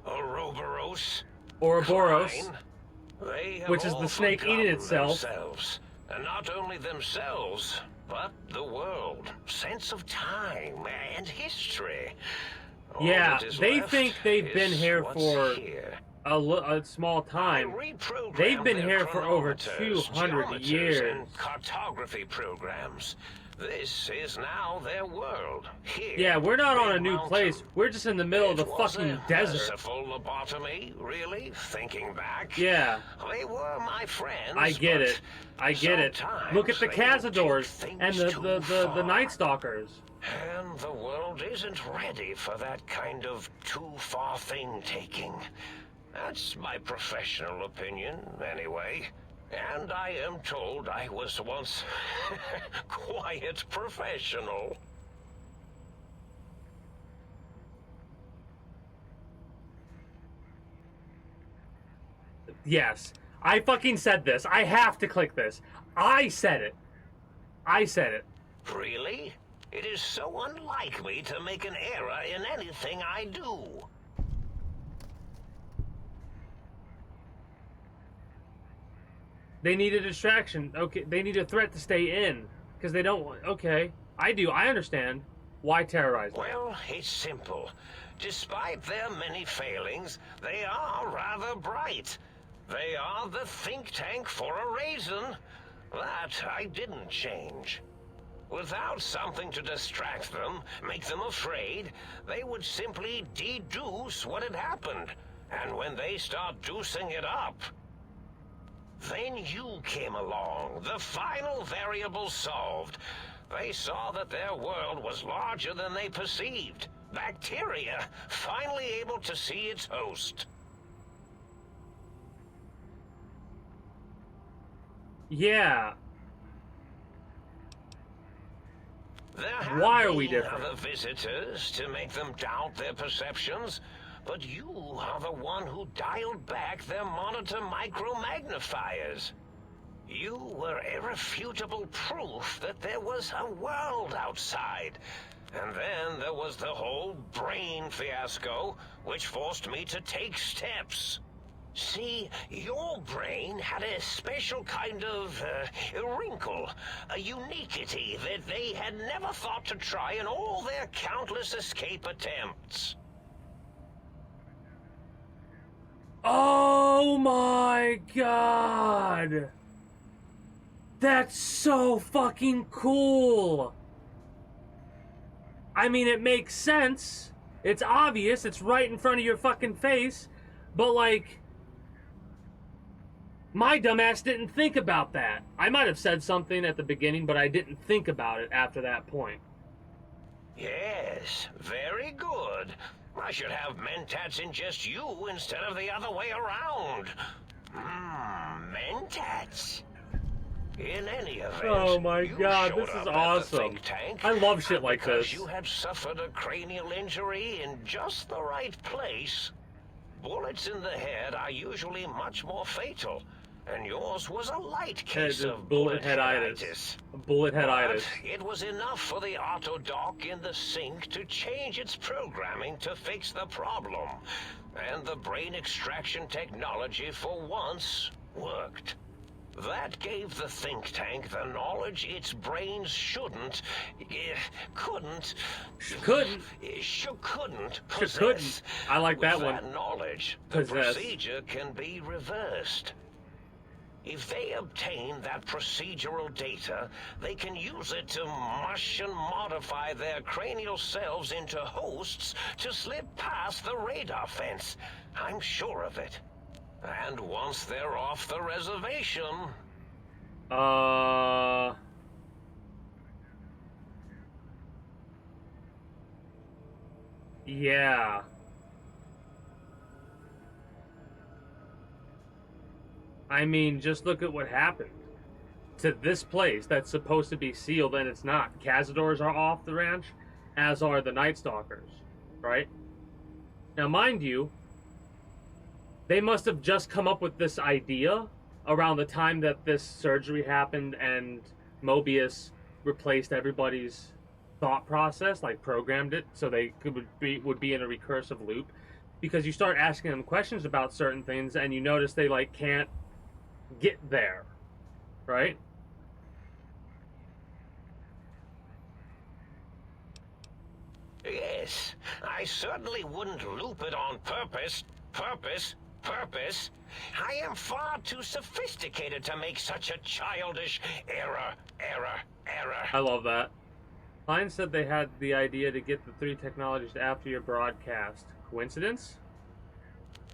Ouroboros. Ouroboros, Klein, they have which is all the snake eating forgotten itself. themselves. And not only themselves, but the world, sense of time and history. All Yeah, that is they left think they've been is here what's for here. a small time. They've been here for over 200 years. And cartography programs. This is now their world. Here, Yeah, we're not on a new mountain. place. We're just in the middle of the fucking desert. Merciful lobotomy, really? Thinking back. Yeah. They were my friends. I get but it. I get it. sometimes Look at the they Cazadors take and things the too Night far. Stalkers. And the world isn't ready for that kind of too-far thing-taking. That's my professional opinion, anyway. And I am told I was once quiet professional. Yes. I fucking said this. I have to click this. I said it. I said it. Really? It is so unlike me to make an error in anything I do. They need a distraction. Okay, they need a threat to stay in. Because they don't want... Okay. I do. I understand. Why terrorize them? Well, it's simple. Despite their many failings, they are rather bright. They are the think tank for a reason. That I didn't change. Without something to distract them, make them afraid, they would simply deduce what had happened. And when they start deucing it up, then you came along, the final variable solved. They saw that their world was larger than they perceived. Bacteria, finally able to see its host. Yeah. There have Why are we been different? other visitors to make them doubt their perceptions, but you are the one who dialed back their monitor micromagnifiers. You were irrefutable proof that there was a world outside. And then there was the whole brain fiasco, which forced me to take steps. See, your brain had a special kind of wrinkle, a uniquity that they had never thought to try in all their countless escape attempts. Oh my god! That's so fucking cool! I mean, it makes sense. It's obvious. It's right in front of your fucking face. But, like... My dumbass didn't think about that. I might have said something at the beginning, but I didn't think about it after that point. Yes, very good. I should have mentats ingest you instead of the other way around. Mentats. In any event, Oh my you god, showed this is up at the awesome. think tank, I love shit and like because this. you had suffered a cranial injury in just the right place. Bullets in the head are usually much more fatal, and yours was a light case of bullet headitis. Bullet headitis. But it was enough for the auto dock in the sink to change its programming to fix the problem. And the brain extraction technology for once worked. That gave the think tank the knowledge its brains couldn't possess. I like that With one. that knowledge, the Possess. procedure can be reversed. If they obtain that procedural data, they can use it to mush and modify their cranial selves into hosts to slip past the radar fence. I'm sure of it. And once they're off the reservation... Yeah. I mean, just look at what happened to this place that's supposed to be sealed and it's not. Cazadors are off the ranch, as are the Night Stalkers, right? Now, mind you, they must have just come up with this idea around the time that this surgery happened and Mobius replaced everybody's thought process, like programmed it so they would be in a recursive loop. Because you start asking them questions about certain things and you notice they like can't get there, right? Yes, I certainly wouldn't loop it on purpose. purpose. I am far too sophisticated to make such a childish error. I love that. Klein said they had the idea to get the 3 technologies after your broadcast. Coincidence?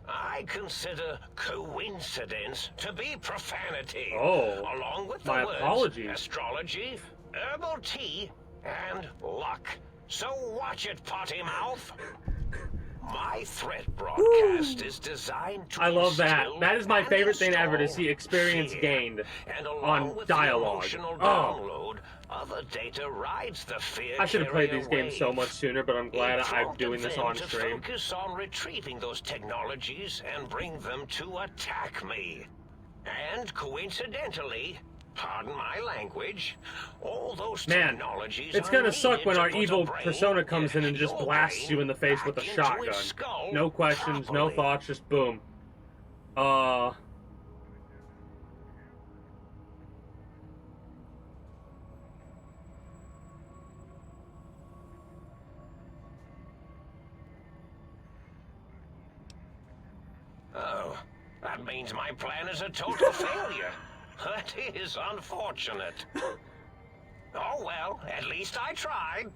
I consider coincidence to be profanity. Oh, along with the my words apologies. astrology, herbal tea, and luck. So watch it, potty mouth. My threat broadcast is designed to I love that. instill That is my and favorite thing ever, to install see experience fear. gained And along on with dialogue. The emotional Oh. download, other data rides the fear I should have played these carrier games so wave. much sooner, but I'm glad It I'm prompted doing this them on to stream. focus on retrieving those technologies and bring them to attack me. And coincidentally, pardon my language, all those Man, technologies it's are gonna suck needed when to our put a evil brain, persona comes in and just your blasts brain, you in the face with a back into shotgun. its skull No questions, no properly. thoughts, just boom. Oh, that means my plan is a total failure. That is unfortunate. Oh well, at least I tried.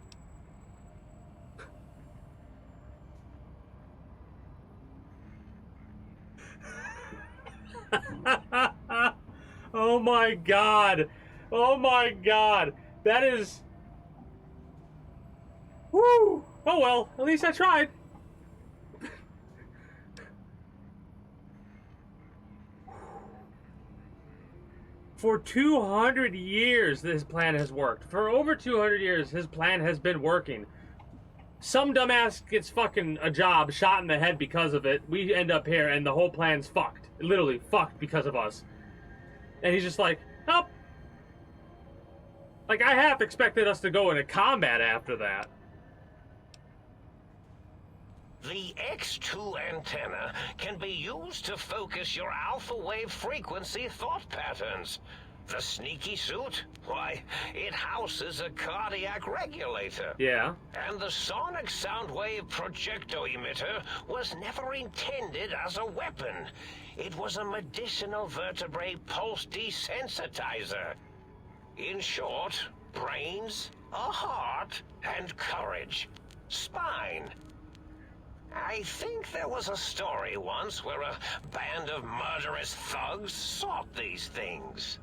Oh my god. Oh my god. That is... Woo! Oh well, at least I tried. For 200 years, this plan has worked. For over 200 years, his plan has been working. Some dumbass gets fucking a job, shot in the head because of it. We end up here, and the whole plan's fucked. Literally fucked because of us. And he's just like, nope. Like, I half expected us to go into combat after that. The X2 antenna can be used to focus your alpha wave frequency thought patterns. The sneaky suit? Why, it houses a cardiac regulator. Yeah. And the sonic sound wave projecto emitter was never intended as a weapon. It was a medicinal vertebrae pulse desensitizer. In short, brains, a heart, and courage. Spine. I think there was a story once where a band of murderous thugs sought these things.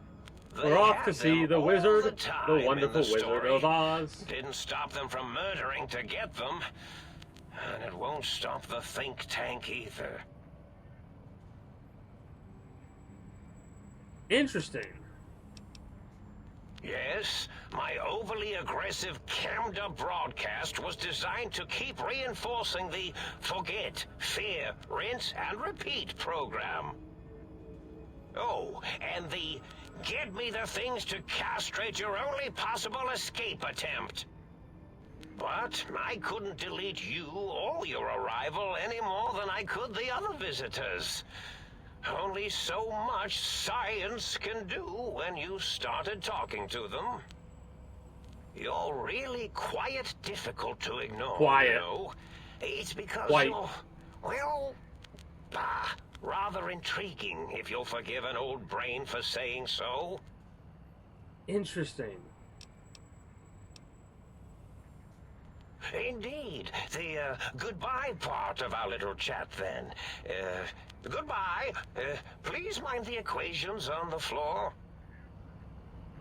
They We're off had to see them the all wizard, time the in wonderful Wizard story. of Oz. Didn't stop them from murdering to get them. And it won't stop the think tank either. Interesting. Yes, my overly aggressive cammed-up broadcast was designed to keep reinforcing the forget, fear, rinse, and repeat program. Oh, and the get me the things to castrate your only possible escape attempt. But I couldn't delete you or your arrival any more than I could the other visitors. Only so much science can do when you started talking to them. You're really quite difficult to ignore, Quiet. you know. It's because White. you're, well, rather intriguing, if you'll forgive an old brain for saying so. Interesting. Indeed. The goodbye part of our little chat, then. Goodbye. Please mind the equations on the floor.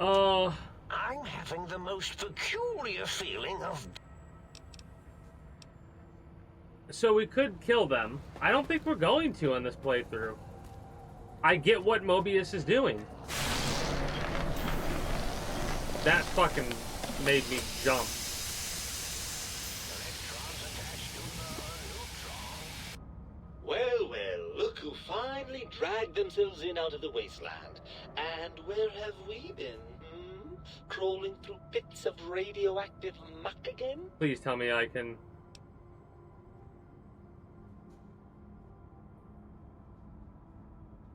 I'm having the most peculiar feeling of... So we could kill them. I don't think we're going to on this playthrough. I get what Mobius is doing. That fucking made me jump. Well, well, look who finally dragged themselves in out of the wasteland. And where have we been, hmm? Crawling through pits of radioactive muck again? Please tell me I can...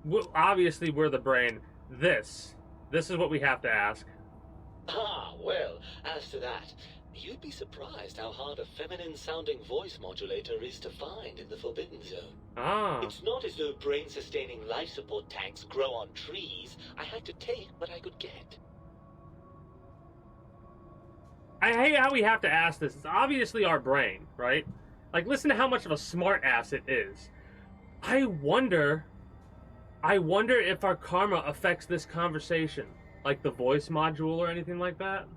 Well, obviously, we're the brain. This is what we have to ask. Ah, well, as to that, You'd be surprised how hard a feminine-sounding voice modulator is to find in the Forbidden Zone. Ah. It's not as though brain-sustaining life support tanks grow on trees. I had to take what I could get. I hate how we have to ask this. It's obviously our brain, right? Like, listen to how much of a smart ass it is. I wonder if our karma affects this conversation. Like the voice module or anything like that.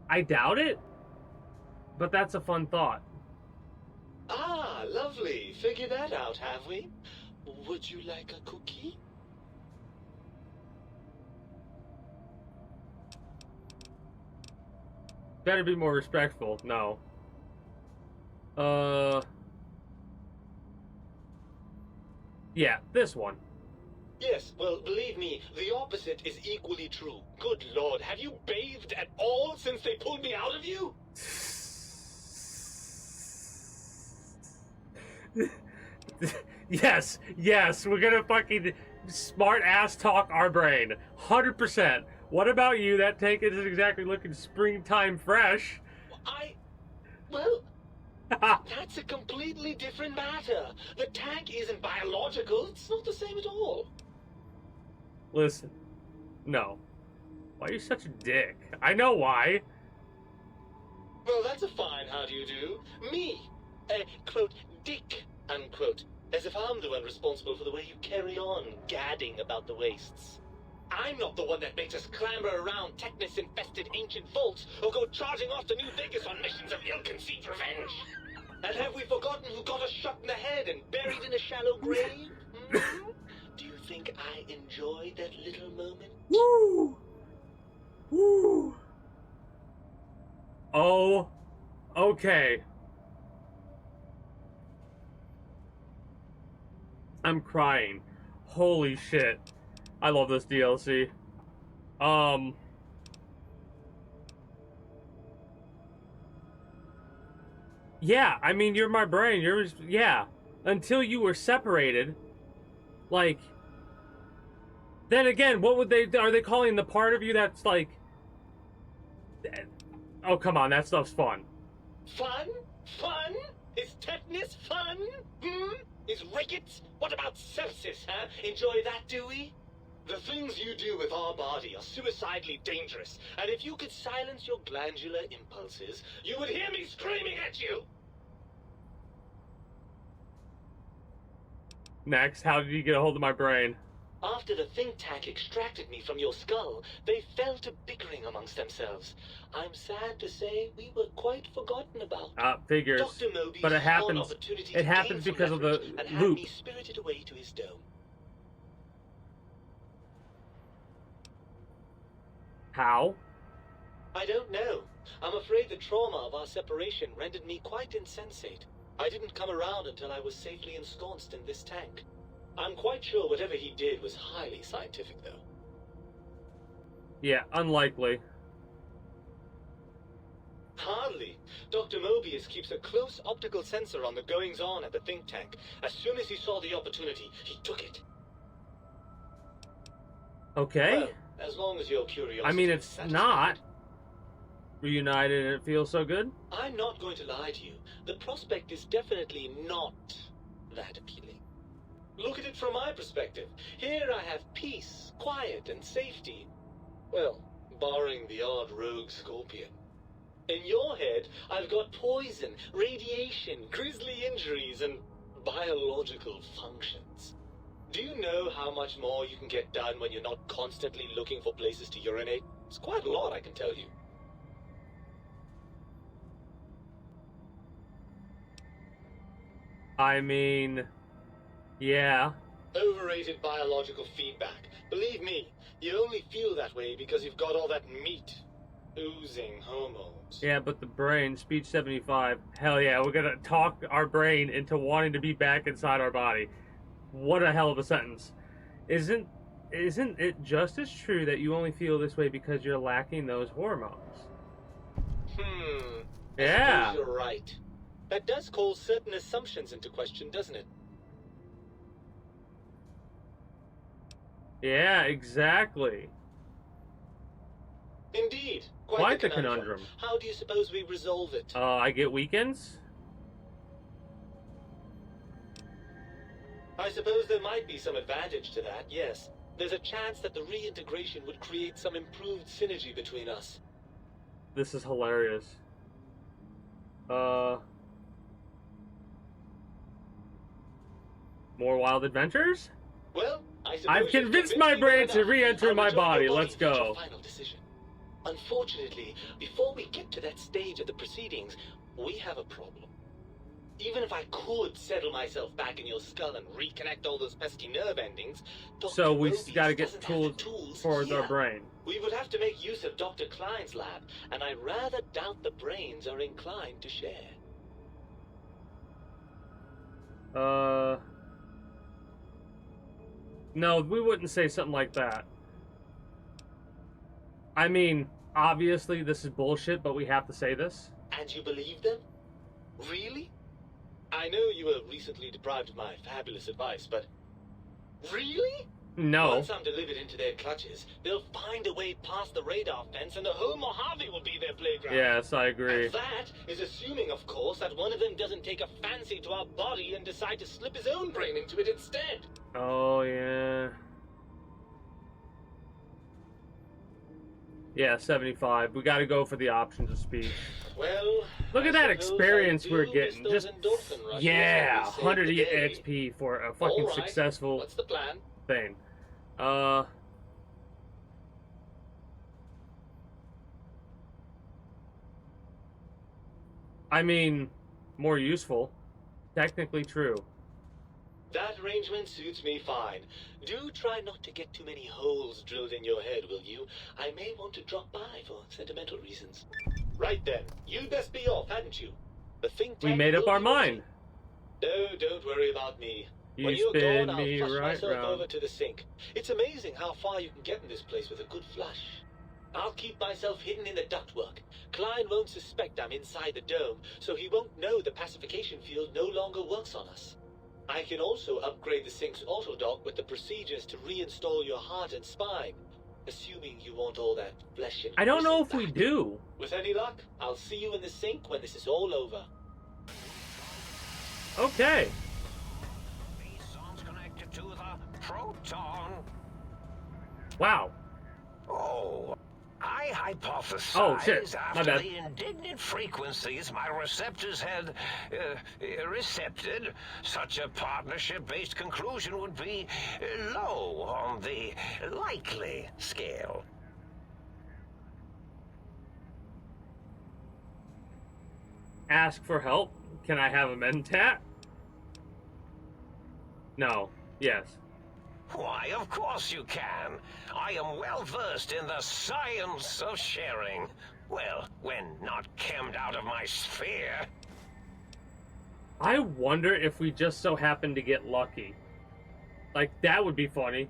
I doubt it. But that's a fun thought. Ah, lovely. Figured that out, have we? Would you like a cookie? Better be more respectful. No. Yeah, this one. Yes, well, believe me, the opposite is equally true. Good Lord, have you bathed at all since they pulled me out of you? Yes, we're gonna fucking smart ass talk our brain. 100%. What about you? That tank isn't exactly looking springtime fresh. Well, that's a completely different matter. The tank isn't biological. It's not the same at all. Listen. No. Why are you such a dick? I know why. Well, that's a fine how do you do. Me, quote, dick, unquote. As if I'm the one responsible for the way you carry on gadding about the wastes. I'm not the one that makes us clamber around Technus-infested ancient vaults or go charging off to New Vegas on missions of ill-conceived revenge. And have we forgotten who got us shot in the head and buried in a shallow grave? Hmm? Do you think I enjoyed that little moment? Woo! Woo! Oh, okay. I'm crying. Holy shit. I love this DLC. Yeah, I mean, you're my brain. Yeah. Until you were separated, like, then again, what would are they calling the part of you that's like, oh, come on, that stuff's fun. Fun? Fun? Is tetanus fun? Is rickets? What about sepsis, huh? Enjoy that, do we? The things you do with our body are suicidally dangerous, and if you could silence your glandular impulses, you would hear me screaming at you! Next, how did you get a hold of my brain? After the think tank extracted me from your skull, they fell to bickering amongst themselves. I'm sad to say we were quite forgotten about. Figures. Dr. Moby But it saw an happens. opportunity It to happens gain because some of the leverage and had loop. me spirited away to his dome. How? I don't know. I'm afraid the trauma of our separation rendered me quite insensate. I didn't come around until I was safely ensconced in this tank. I'm quite sure whatever he did was highly scientific, though. Yeah, unlikely. Hardly. Dr. Mobius keeps a close optical sensor on the goings-on at the think tank. As soon as he saw the opportunity, he took it. Okay. Well, as long as your curiosity I mean, is it's satisfied. not. Reunited and it feels so good? I'm not going to lie to you. The prospect is definitely not that appealing. Look at it from my perspective. Here I have peace, quiet, and safety. Well, barring the odd rogue scorpion. In your head, I've got poison, radiation, grisly injuries, and biological functions. Do you know how much more you can get done when you're not constantly looking for places to urinate? It's quite a lot, I can tell you. I mean, yeah. Overrated biological feedback. Believe me, you only feel that way because you've got all that meat. Oozing hormones. Yeah, but the brain, speech 75. Hell yeah, we're gonna talk our brain into wanting to be back inside our body. What a hell of a sentence. Isn't it just as true that you only feel this way because you're lacking those hormones? Yeah. I suppose you're right. That does call certain assumptions into question, doesn't it? Yeah, exactly. Indeed. Quite the conundrum. How do you suppose we resolve it? I get weekends? I suppose there might be some advantage to that, yes. There's a chance that the reintegration would create some improved synergy between us. This is hilarious. More wild adventures? Well, I suppose I've convinced my brain to re-enter my body. Let's go. Final decision. Unfortunately, before we get to that stage of the proceedings, we have a problem. Even if I could settle myself back in your skull and reconnect all those pesky nerve endings, So we Dr. gotta Roby's get doesn't have the tools for our here. brain. We would have to make use of Dr. Klein's lab, and I rather doubt the brains are inclined to share. No, we wouldn't say something like that. I mean, obviously this is bullshit, but we have to say this. And you believe them? Really? I know you were recently deprived of my fabulous advice, but... Really? No. Once I'm delivered into their clutches, they'll find a way past the radar fence and the whole Mojave will be their playground. Yes, I agree. And that is assuming, of course, that one of them doesn't take a fancy to our body and decide to slip his own brain into it instead. Oh, yeah. Yeah, 75. We gotta go for the options of speech. Well, Look at that I suppose experience I we're do getting. miss Just, those endorphin rushes yeah, that we saved 100 the day. XP for a fucking All right, successful what's the plan? thing. I mean, more useful. Technically true. That arrangement suits me fine. Do try not to get too many holes drilled in your head, will you? I may want to drop by for sentimental reasons. Right then, you'd best be off, hadn't you? The think We tank made up will our be mind. waiting. No, don't worry about me. You When you're spin gone, me I'll flush right myself round. over to the sink. It's amazing how far you can get in this place with a good flush. I'll keep myself hidden in the ductwork. Klein won't suspect I'm inside the dome, so he won't know the pacification field no longer works on us. I can also upgrade the sink's autodock with the procedures to reinstall your heart and spine, assuming you want all that flesh and I don't know if gristle we back. do. With any luck, I'll see you in the sink when this is all over. Okay. Meson's connected to the proton. Wow. Oh, I hypothesize Oh, shit. My after bad. the indignant frequencies my receptors had recepted, such a partnership-based conclusion would be low on the likely scale. Ask for help. Can I have a mentat? No. Yes. Why, of course you can. I am well versed in the science of sharing. Well, when not chemmed out of my sphere. I wonder if we just so happen to get lucky. Like, that would be funny.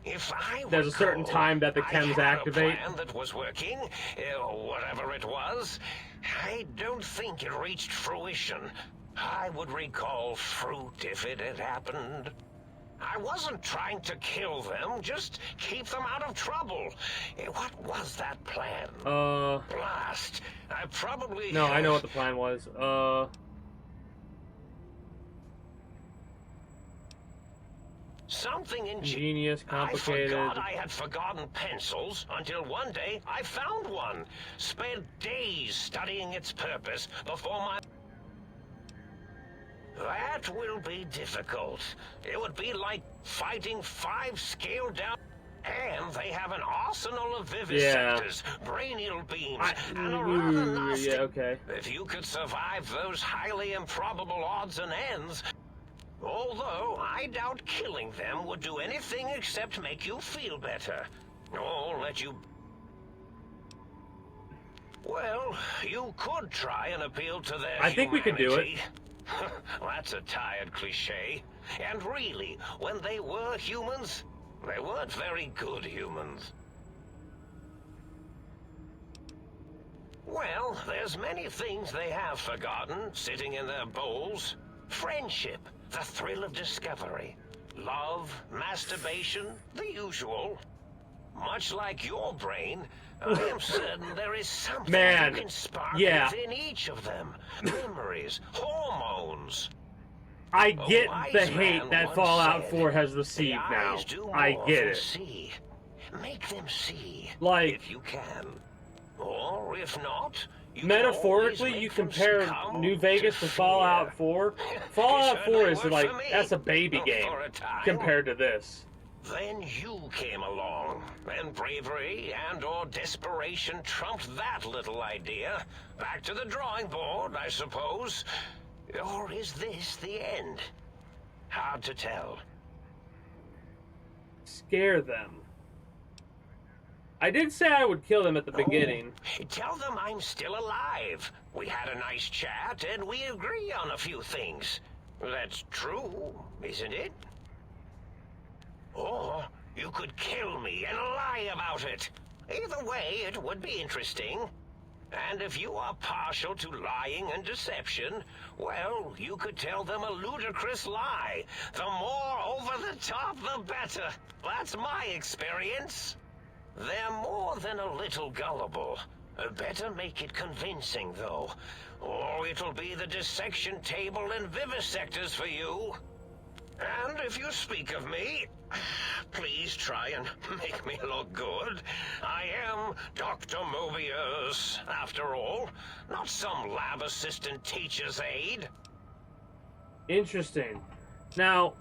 If I There's a certain recall, time that the I chems had activate. a plan that was working, whatever it was. I don't think it reached fruition. I would recall fruit if it had happened. I wasn't trying to kill them, just keep them out of trouble. What was that plan? Blast. I probably... No, I know what the plan was. Something Ingenious, complicated. I forgot I had forgotten pencils until one day I found one. Spent days studying its purpose before my... That will be difficult. It would be like fighting 5 scaled down... And they have an arsenal of vivisectors, brainial beams, and a rather nasty... Yeah, okay. If you could survive those highly improbable odds and ends... Although, I doubt killing them would do anything except make you feel better. Or let you... Well, you could try and appeal to their I think we could do it. humanity. That's a tired cliche. And really, when they were humans, they weren't very good humans. Well, there's many things they have forgotten, sitting in their bowls. Friendship, the thrill of discovery, love, masturbation, the usual. much like your brain, I am certain there is something Man, you can spark yeah. within each of them. Memories, hormones. I A get wise the man hate that once Fallout said, 4 has "The received now. eyes do I more get than it. see. Make them see, Like, if you can. Or if not, you metaphorically, can you always make them compare succumb New Vegas to Fallout fear. 4. It Fallout 4 certainly is worked like, for me. that's a baby game For a time. compared to this. Then you came along, and bravery and/or desperation trumped that little idea. Back to the drawing board, I suppose. Or is this the end? Hard to tell. Scare them. I did say I would kill them at the beginning. Tell them I'm still alive. We had a nice chat, and we agree on a few things. That's true, isn't it? Or you could kill me and lie about it. Either way, it would be interesting. And if you are partial to lying and deception, well, you could tell them a ludicrous lie. The more over the top, the better. That's my experience. They're more than a little gullible. Better make it convincing, though. Or it'll be the dissection table and vivisectors for you. And if you speak of me, please try and make me look good. I am Dr. Mobius, after all. Not some lab assistant teacher's aide. Interesting. Now,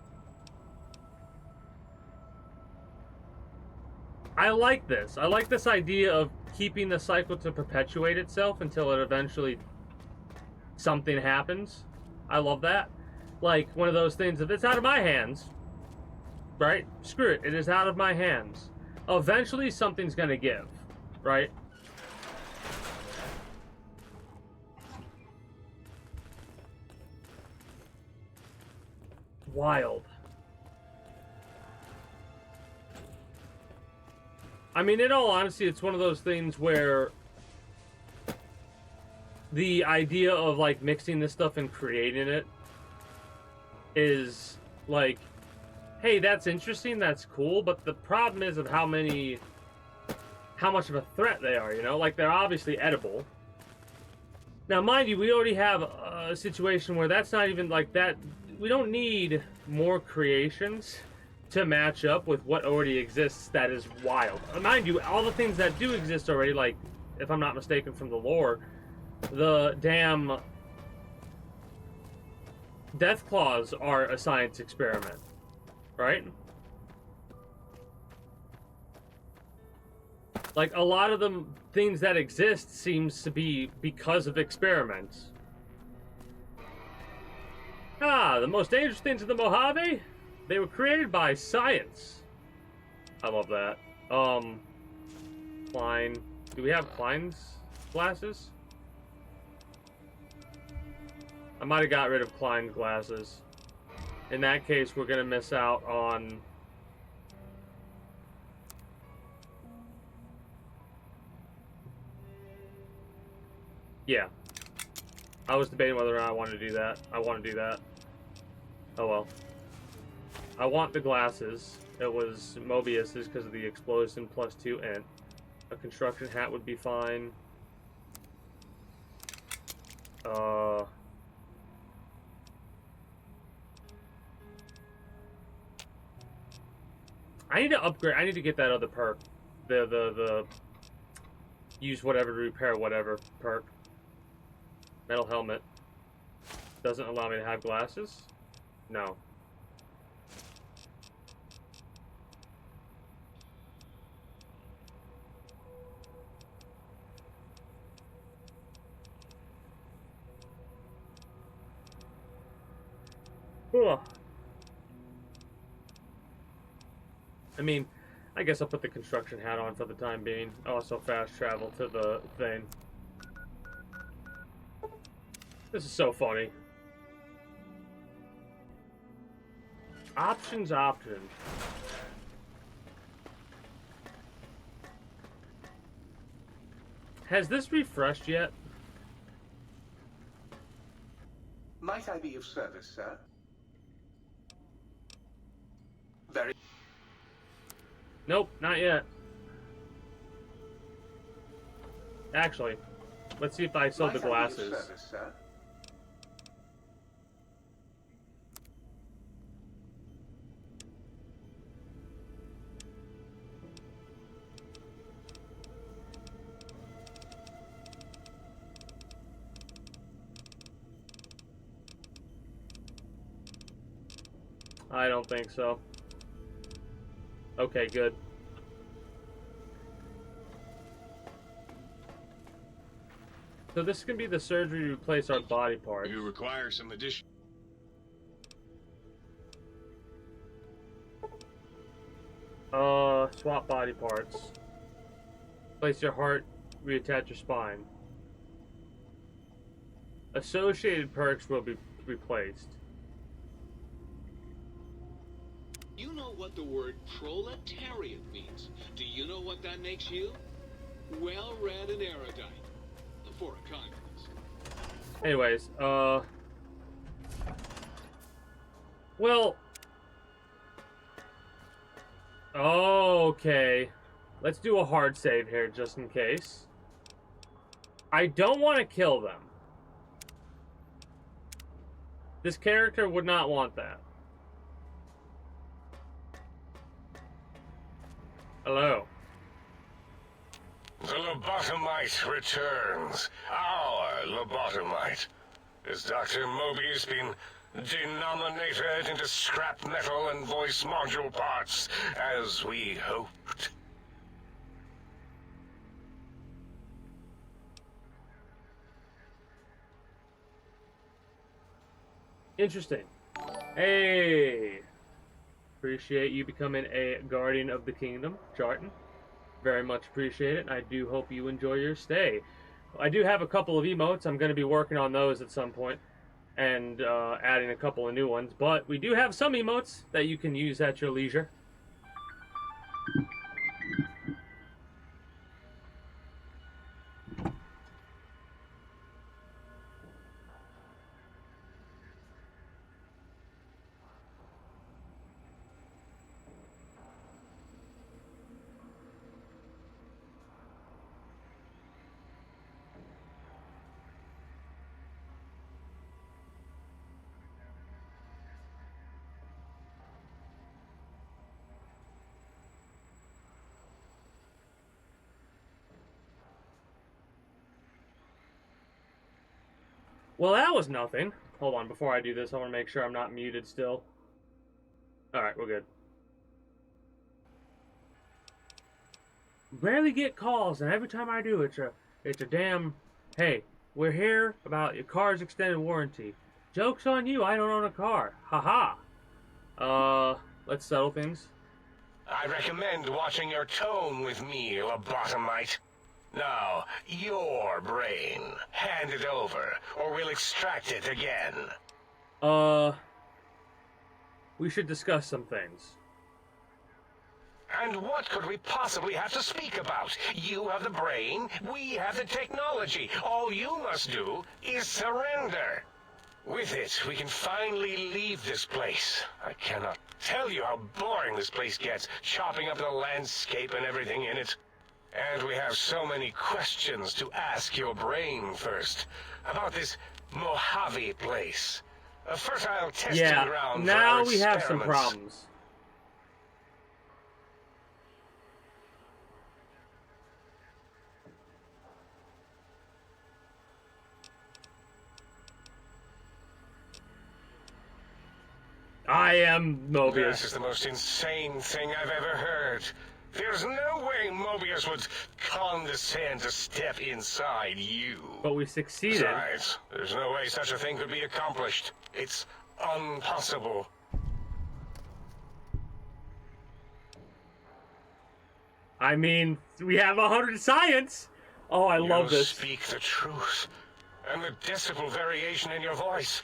I like this. I like this idea of keeping the cycle to perpetuate itself until it eventually something happens. I love that. Like one of those things, if it's out of my hands, right? Screw it. It is out of my hands. Eventually something's going to give, right? Wild. I mean, in all honesty, it's one of those things where the idea of, like, mixing this stuff and creating it is, like, hey, that's interesting, that's cool, but the problem is of how much of a threat they are, you know? Like, they're obviously edible. Now, mind you, we already have a situation where that's not even, like, that... We don't need more creations to match up with what already exists that is wild. Mind you, all the things that do exist already, like, if I'm not mistaken from the lore, the damn death claws are a science experiment, right? Like, a lot of them things that exist seems to be because of experiments. Ah, the most dangerous things in the Mojave? They were created by science. I love that. Klein. Do we have Klein's glasses? I might have got rid of Klein's glasses. In that case, we're gonna miss out on... Yeah. I was debating whether or not I wanted to do that. I want to do that. Oh well. I want the glasses. It was Mobius's because of the explosion +2 int. A construction hat would be fine. I need to upgrade. I need to get that other perk. The use whatever to repair whatever perk. Metal helmet. Doesn't allow me to have glasses? No. Ugh. I mean, I guess I'll put the construction hat on for the time being. Also fast travel to the thing. This is so funny. Options. Has this refreshed yet? Might I be of service, sir? Very... Nope, not yet. Actually, let's see if I still have the Might I be of glasses. service, sir? I don't think so. Okay, good. So this can be the surgery to replace our body parts. You require some addition. Swap body parts. Place your heart, reattach your spine. Associated perks will be replaced. You know what the word proletariat means. Do you know what that makes you? Well-read and erudite. For a communist. Anyways, well... Okay. Let's do a hard save here, just in case. I don't want to kill them. This character would not want that. Hello. The lobotomite returns. Our lobotomite. Has Dr. Mobius been denominated into scrap metal and voice module parts, as we hoped? Interesting. Hey! Appreciate you becoming a guardian of the kingdom, Jarton. Very much appreciate it. I do hope you enjoy your stay. I do have a couple of emotes. I'm going to be working on those at some point and adding a couple of new ones. But we do have some emotes that you can use at your leisure. Well, that was nothing. Hold on, before I do this, I want to make sure I'm not muted still. Alright, we're good. Rarely get calls, and every time I do, it's a damn, hey, we're here about your car's extended warranty. Joke's on you, I don't own a car. Haha. Let's settle things. I recommend watching your tone with me, lobotomite. Now, your brain. Hand it over, or we'll extract it again. We should discuss some things. And what could we possibly have to speak about? You have the brain, we have the technology. All you must do is surrender. With it, we can finally leave this place. I cannot tell you how boring this place gets, chopping up the landscape and everything in it. And we have so many questions to ask your brain first. About this Mojave place. A fertile testing ground for now our we have some experiments. problems. I am Mobius. This is the most insane thing I've ever heard. There's no way Mobius would condescend to step inside you. But we succeeded. Besides, there's no way such a thing could be accomplished. It's impossible. I mean, we have 100 science. Oh, I love You this. speak the truth. And the decibel variation in your voice.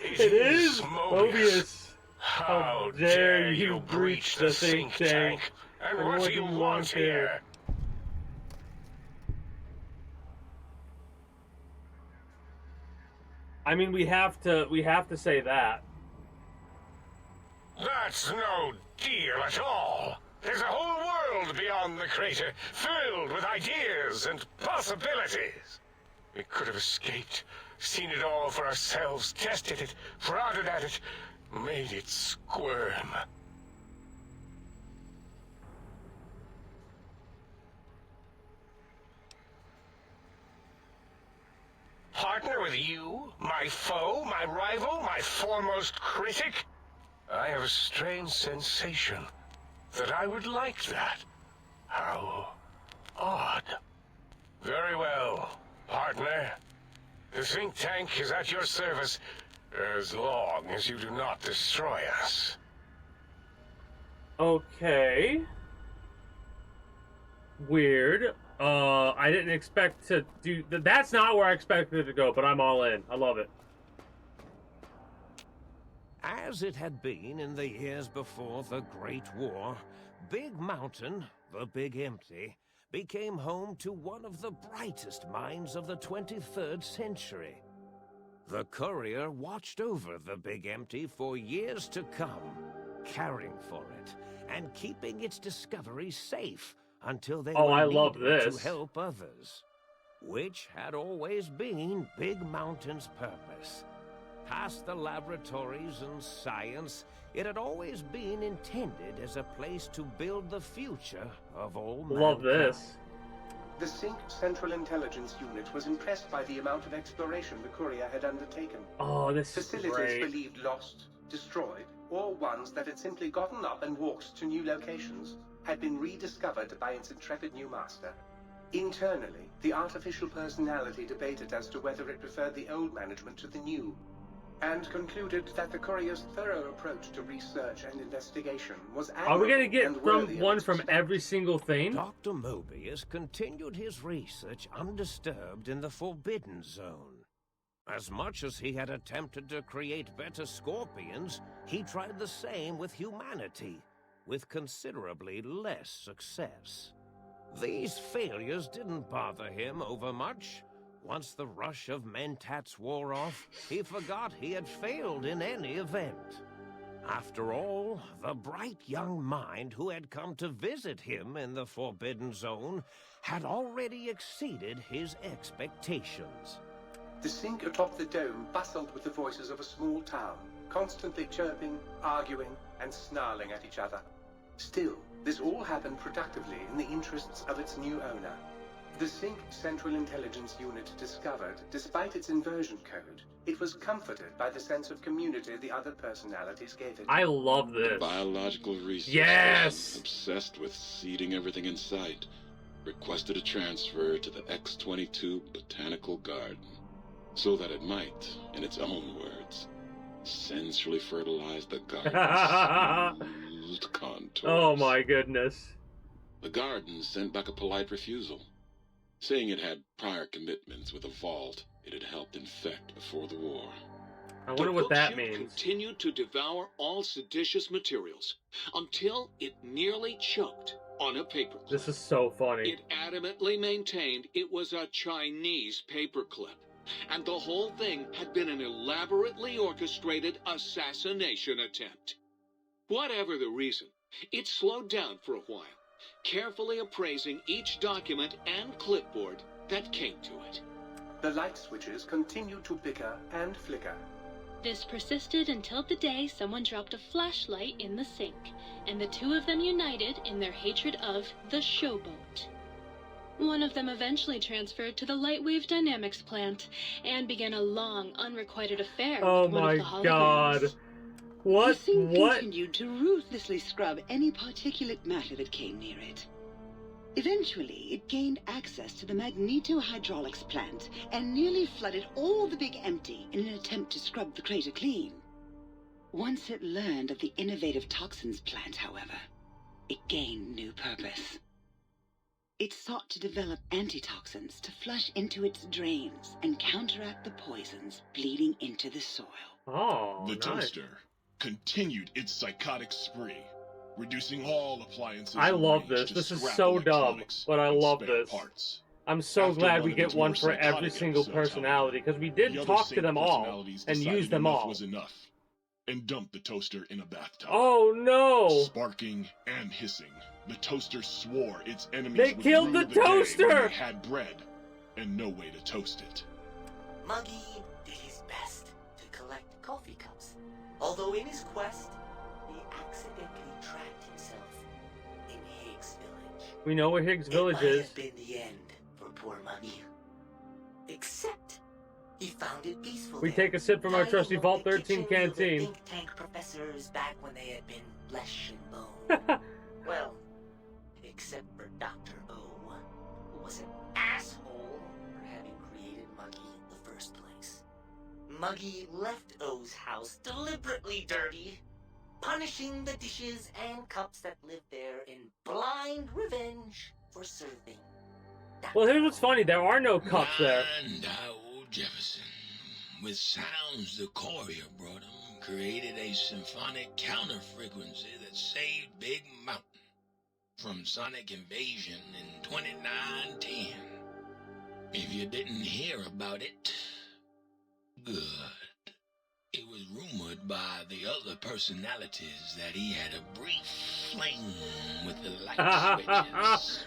It is Mobius. How dare you breach the think tank? And what do you want here? I mean, we have to say that. That's no deal at all. There's a whole world beyond beyond the crater, filled with ideas and possibilities. We could have escaped, seen it all for ourselves, tested it, prodded at it, made it squirm. Partner with you, my foe, my rival, my foremost critic? I have a strange sensation that I would like that. How odd. Very well, partner. The think tank is at your service as long as you do not destroy us. Okay. Weird. I didn't expect to do... That's not where I expected it to go, but I'm all in. I love it. As it had been in the years before the Great War, Big Mountain, the Big Empty, became home to one of the brightest minds of the 23rd century. The courier watched over the Big Empty for years to come, caring for it and keeping its discovery safe until they were needed to help others, which had always been Big Mountain's purpose. Past the laboratories and science, it had always been intended as a place to build the future of all mankind. Love this. The Sync Central Intelligence Unit was impressed by the amount of exploration the courier had undertaken. Oh, this is Facilities great. believed lost, destroyed, or ones that had simply gotten up and walked to new locations had been rediscovered by its intrepid new master. Internally, the artificial personality debated as to whether it preferred the old management to the new, and concluded that the courier's thorough approach to research and investigation was admirable. Are we gonna get and from worthy of one its from respect. every single thing? Dr. Mobius continued his research undisturbed in the Forbidden Zone. As much as he had attempted to create better scorpions, he tried the same with humanity, with considerably less success. These failures didn't bother him overmuch. Once the rush of mentats wore off, he forgot he had failed in any event. After all, the bright young mind who had come to visit him in the Forbidden Zone had already exceeded his expectations. The Sync atop the dome bustled with the voices of a small town, constantly chirping, arguing, and snarling at each other. Still, this all happened productively in the interests of its new owner. The Sync Central Intelligence Unit discovered, despite its inversion code, it was comforted by the sense of community the other personalities gave it. I love this. The biological research Yes! station, obsessed with seeding everything in sight, requested a transfer to the X-22 Botanical Garden, so that it might, in its own words, sensually fertilize the garden's smooth contours. Oh my goodness. The garden sent back a polite refusal, saying it had prior commitments with a vault it had helped infect before the war. I wonder what that book means. chute continued to devour all seditious materials until it nearly choked on a paperclip. This is so funny. It adamantly maintained it was a Chinese paperclip, and the whole thing had been an elaborately orchestrated assassination attempt. Whatever the reason, it slowed down for a while, carefully appraising each document and clipboard that came to it. The light switches continued to bicker and flicker. This persisted until the day someone dropped a flashlight in the sink, and the two of them united in their hatred of the showboat. One of them eventually transferred to the Lightwave Dynamics plant, and began a long, unrequited affair Oh with one my of the holograms. god. What? The Sync What? continued to ruthlessly scrub any particulate matter that came near it. Eventually, it gained access to the magnetohydraulics plant and nearly flooded all the Big Empty in an attempt to scrub the crater clean. Once it learned of the innovative toxins plant, however, it gained new purpose. It sought to develop antitoxins to flush into its drains and counteract the poisons bleeding into the soil. Oh, The nice. toaster continued its psychotic spree, reducing all appliances. I in love range this. to This is scrap so dumb, electronics but I and love spare this. parts. I'm so After glad one we of get its one more for every psychotic single episodes, personality, because we did the other talk to Sync them all personalities and decided use them enough all. was enough, and dumped the toaster in a bathtub. Oh no! Sparking and hissing, The toaster swore its enemies They would killed rue the day when toaster! they had bread and no way to toast it. Muggy did his best to collect coffee cups, although in his quest, he accidentally trapped himself in Higgs Village. We know where Higgs Village It might is. have been the end for poor Muggy. Except, he found it peaceful We there, take a sip from our dining trusty on Vault the 13 kitchens of the canteen. think tank professors back when they had been flesh and bone. Well, except for Dr. O, who was an asshole for having created Muggy in the first place. Muggy left O's house deliberately dirty, punishing the dishes and cups that lived there in blind revenge for serving. Well, here's what's funny. There are no cups there. And old Jefferson, with sounds the courier brought him, created a symphonic counter-frequency that saved Big Mountain from sonic invasion in 2910. If you didn't hear about it, good. It was rumored by the other personalities that he had a brief fling with the light switches.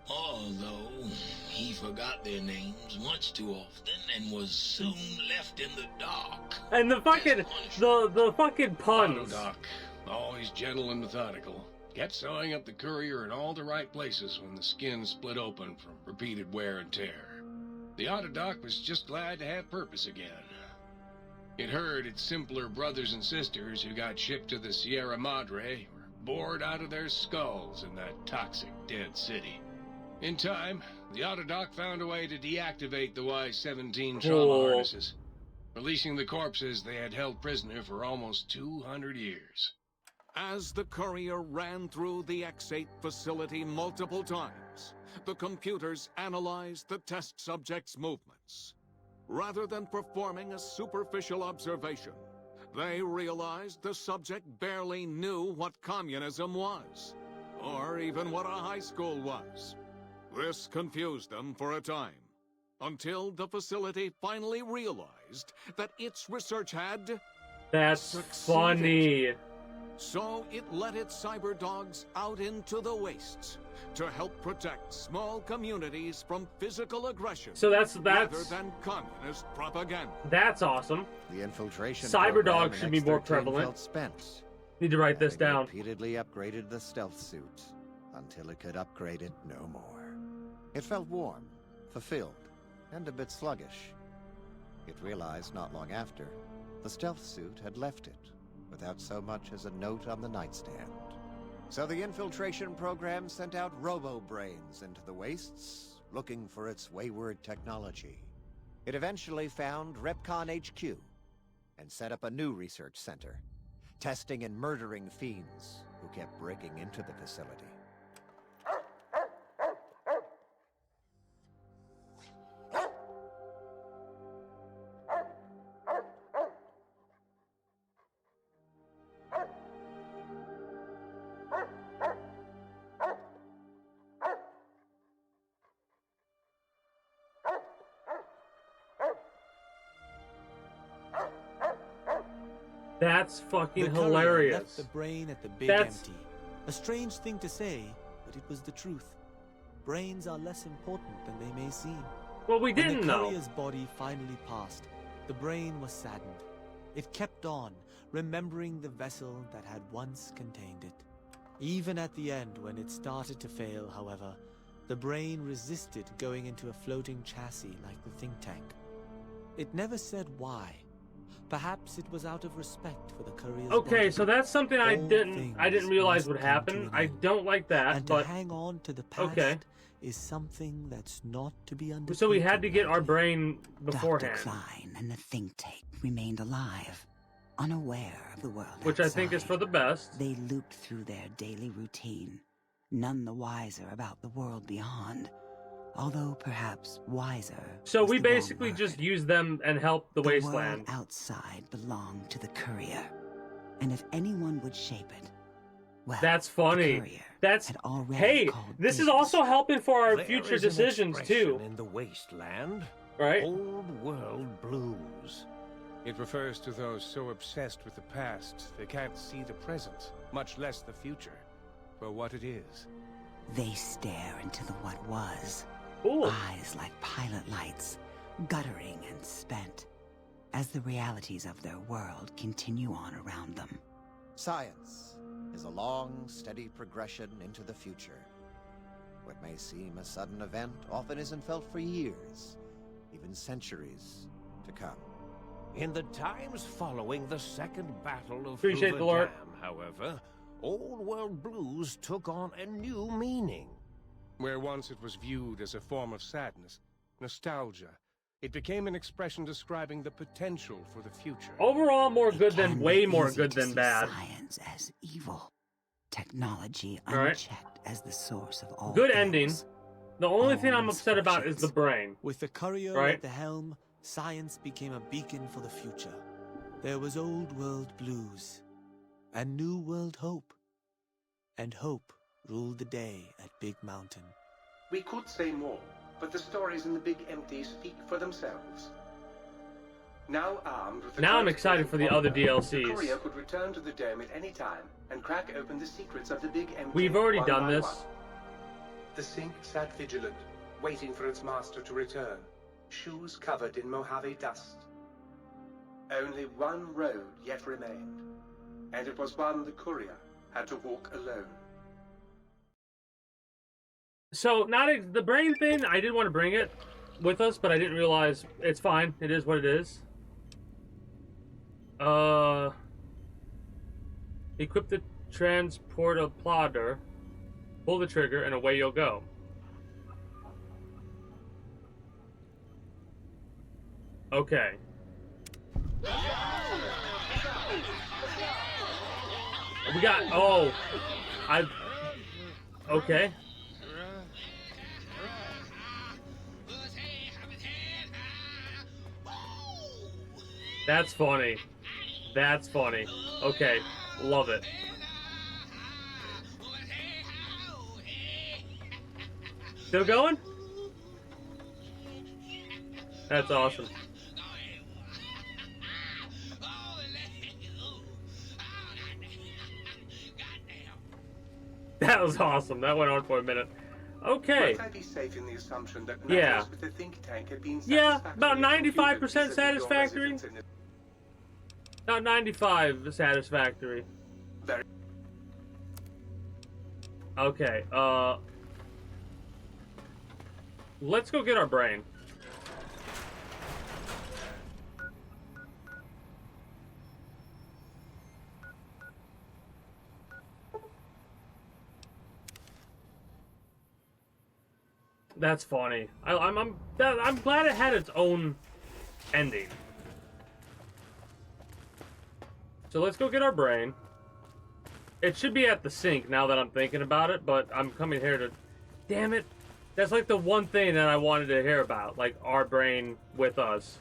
Although he forgot their names much too often and was soon left in the dark. And the fucking puns. Doc, always gentle and methodical, kept sewing up the courier in all the right places when the skin split open from repeated wear and tear. The Autodoc was just glad to have purpose again. It heard its simpler brothers and sisters who got shipped to the Sierra Madre were bored out of their skulls in that toxic dead city. In time, the Autodoc found a way to deactivate the Y-17 trauma harnesses, releasing the corpses they had held prisoner for almost 200 years. As the courier ran through the X8 facility multiple times, the computers analyzed the test subject's movements. Rather than performing a superficial observation, they realized the subject barely knew what communism was, or even what a high school was. This confused them for a time, until the facility finally realized that its research had... That's succeeded. funny. So it let its cyber dogs out into the wastes to help protect small communities from physical aggression. So that's rather than communist propaganda. That's awesome. The infiltration cyber program dogs should be in more X-13 prevalent. felt spent. Need to write this Having down. Repeatedly upgraded the stealth suit until it could upgrade it no more. It felt warm, fulfilled, and a bit sluggish. It realized not long after, the stealth suit had left it, without so much as a note on the nightstand. So the infiltration program sent out robo-brains into the wastes, looking for its wayward technology. It eventually found Repcon HQ, and set up a new research center, testing and murdering fiends who kept breaking into the facility. That's fucking The courier hilarious. left the brain at the big That's- empty. A strange thing to say, but it was the truth. Brains are less important than they may seem. Well, we When didn't the know. courier's body finally passed, the brain was saddened. It kept on, remembering the vessel that had once contained it. Even at the end, when it started to fail, however, the brain resisted going into a floating chassis like the think tank. It never said why. Perhaps it was out of respect for the courier's Okay, body. so that's something I All didn't things realize must would come to happen. an I end. don't like that, And but to hang on to the past okay. is something that's not to be undertaken. So we had to get our brain beforehand, Dr. Klein and the think tank remained alive, unaware of the world which I think is outside. for the best. They looped through their daily routine, none the wiser about the world beyond, although perhaps wiser. So was we the wrong basically word. just use them and help the wasteland. world outside belonged to the courier, and if anyone would shape it, well, That's the funny. courier That's had already hey, called this is dibs. also helping for our There future is an decisions expression too, in the wasteland, right? old world blues. It refers to those so obsessed with the past they can't see the present, much less the future. for what it is. They stare into the what was. Ooh. Eyes like pilot lights, guttering and spent, as the realities of their world continue on around them. Science is a long, steady progression into the future. What may seem a sudden event often isn't felt for years, even centuries to come. In the times following the Second Battle of Appreciate Hoover the Lord. Dam, however, Old World blues took on a new meaning. Where once it was viewed as a form of sadness, nostalgia, it became an expression describing the potential for the future. Overall, more good It than can way be more easy good to than see bad. Science as evil, technology All right. unchecked as the source of all Good ills. ending. The only All thing I'm upset about is the misfortunes. brain. With the courier Right. at the helm, science became a beacon for the future. There was old world blues and new world hope. And hope ruled the day at Big Mountain. We could say more, but the stories in the Big Empty speak for themselves. Now armed with the Now I'm excited for the other the DLCs. courier could return to the dome at any time and crack open the secrets of the Big Empty. We've already one done by this. one. The sink sat vigilant, waiting for its master to return, shoes covered in Mojave dust. Only one road yet remained, and it was one the courier had to walk alone. So, the brain thing, I did want to bring it with us, but I didn't realize it's fine. It is what it is. Equip the transporter plodder, pull the trigger, and away you'll go. Okay. We got, okay. That's funny. That's funny. Okay, love it. Still going? That's awesome. That was awesome. That went on for a minute. Okay. Might I be safe in the assumption that Yeah. matters with the think tank had been Yeah, about satisfactorily 95% concluded vis-à-vis your satisfactory. residence in the- About 95 satisfactory. Very. Okay, let's go get our brain. That's funny. I'm glad it had its own ending. So let's go get our brain. It should be at the sink now that I'm thinking about it, but I'm coming here to... Damn it. That's like the one thing that I wanted to hear about. Like, our brain with us.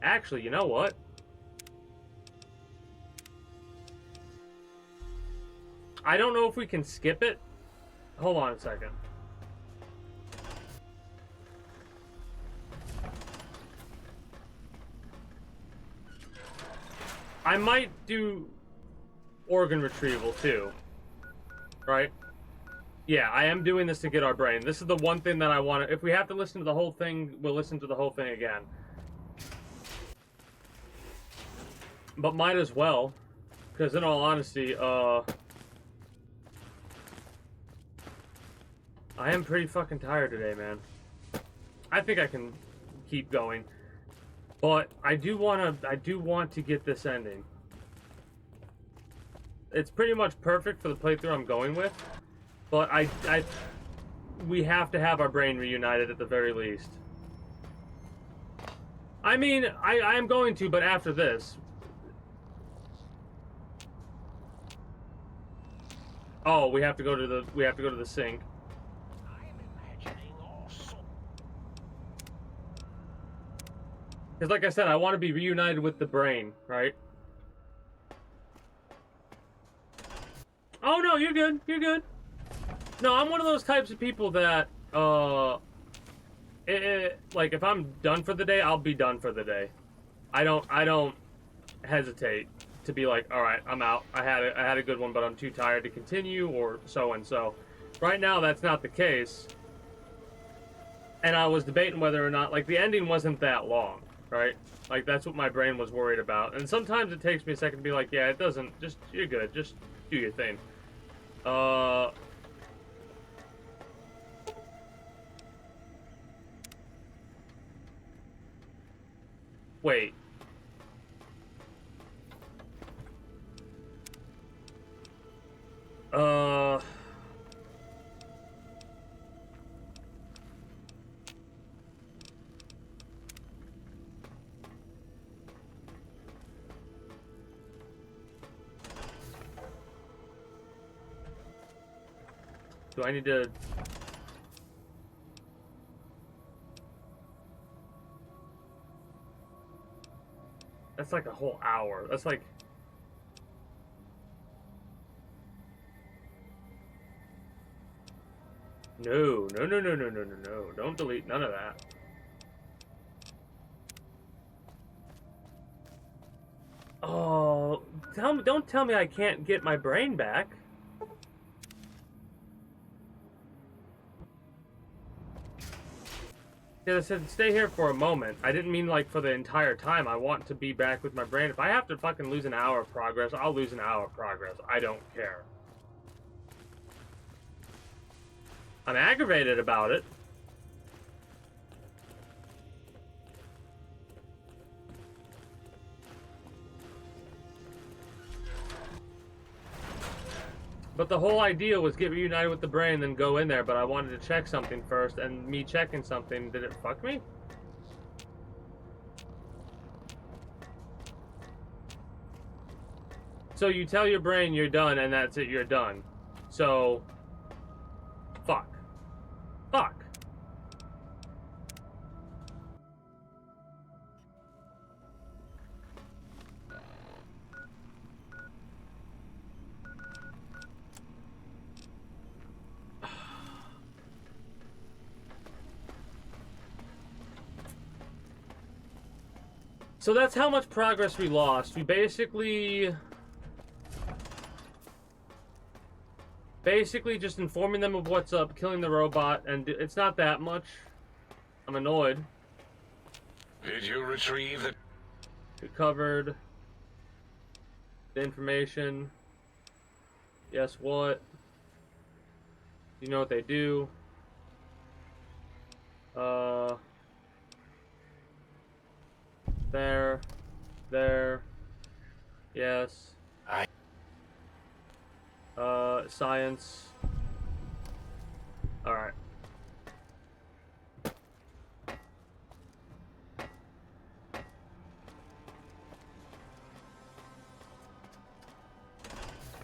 Actually, you know what? I don't know if we can skip it. Hold on a second. I might do organ retrieval too, right? Yeah, I am doing this to get our brain. This is the one thing that I want to... If we have to listen to the whole thing, we'll listen to the whole thing again. But might as well, because in all honesty, I am pretty fucking tired today, man. I think I can keep going. But I do want to get this ending. It's pretty much perfect for the playthrough I'm going with, but we have to have our brain reunited at the very least. I mean, I am going to, but after this. Oh, we have to go to the sink. Because like I said, I want to be reunited with the brain, right? Oh no, you're good. You're good. No, I'm one of those types of people that, like if I'm done for the day, I'll be done for the day. I don't hesitate to be like, all right, I'm out. I had a good one, but I'm too tired to continue, or so and so. Right now, that's not the case. And I was debating whether or not, like, the ending wasn't that long, right? Like, that's what my brain was worried about. And sometimes it takes me a second to be like, yeah, it doesn't, just, you're good, just do your thing. Wait. Do I need to... That's like a whole hour. That's like... No. Don't delete none of that. Oh, don't tell me I can't get my brain back. Yeah, I said stay here for a moment. I didn't mean like for the entire time. I want to be back with my brain. If I have to fucking lose an hour of progress, I'll lose an hour of progress. I don't care. I'm aggravated about it. But the whole idea was get reunited with the brain, then go in there, but I wanted to check something first, and me checking something, did it fuck me? So you tell your brain you're done, and that's it, you're done. So, fuck. Fuck. So that's how much progress we lost. We basically just informing them of what's up, killing the robot, and it's not that much. I'm annoyed. Did you retrieve the... Recovered the information. Guess what? You know what they do. There. Yes. Science. Alright.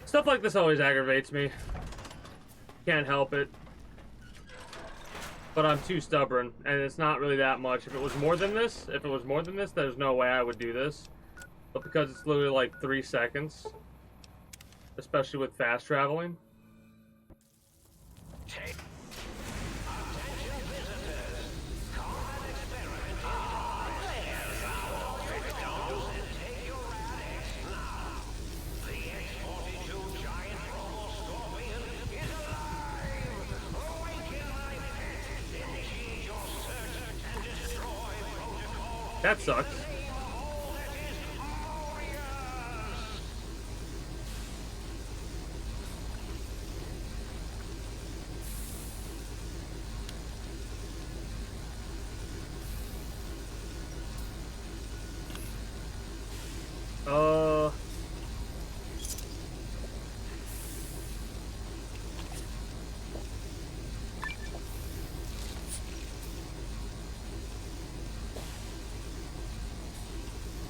Stuff like this always aggravates me. Can't help it. But I'm too stubborn, and it's not really that much. If it was more than this, there's no way I would do this. But because it's literally like 3 seconds, especially with fast traveling. That sucks.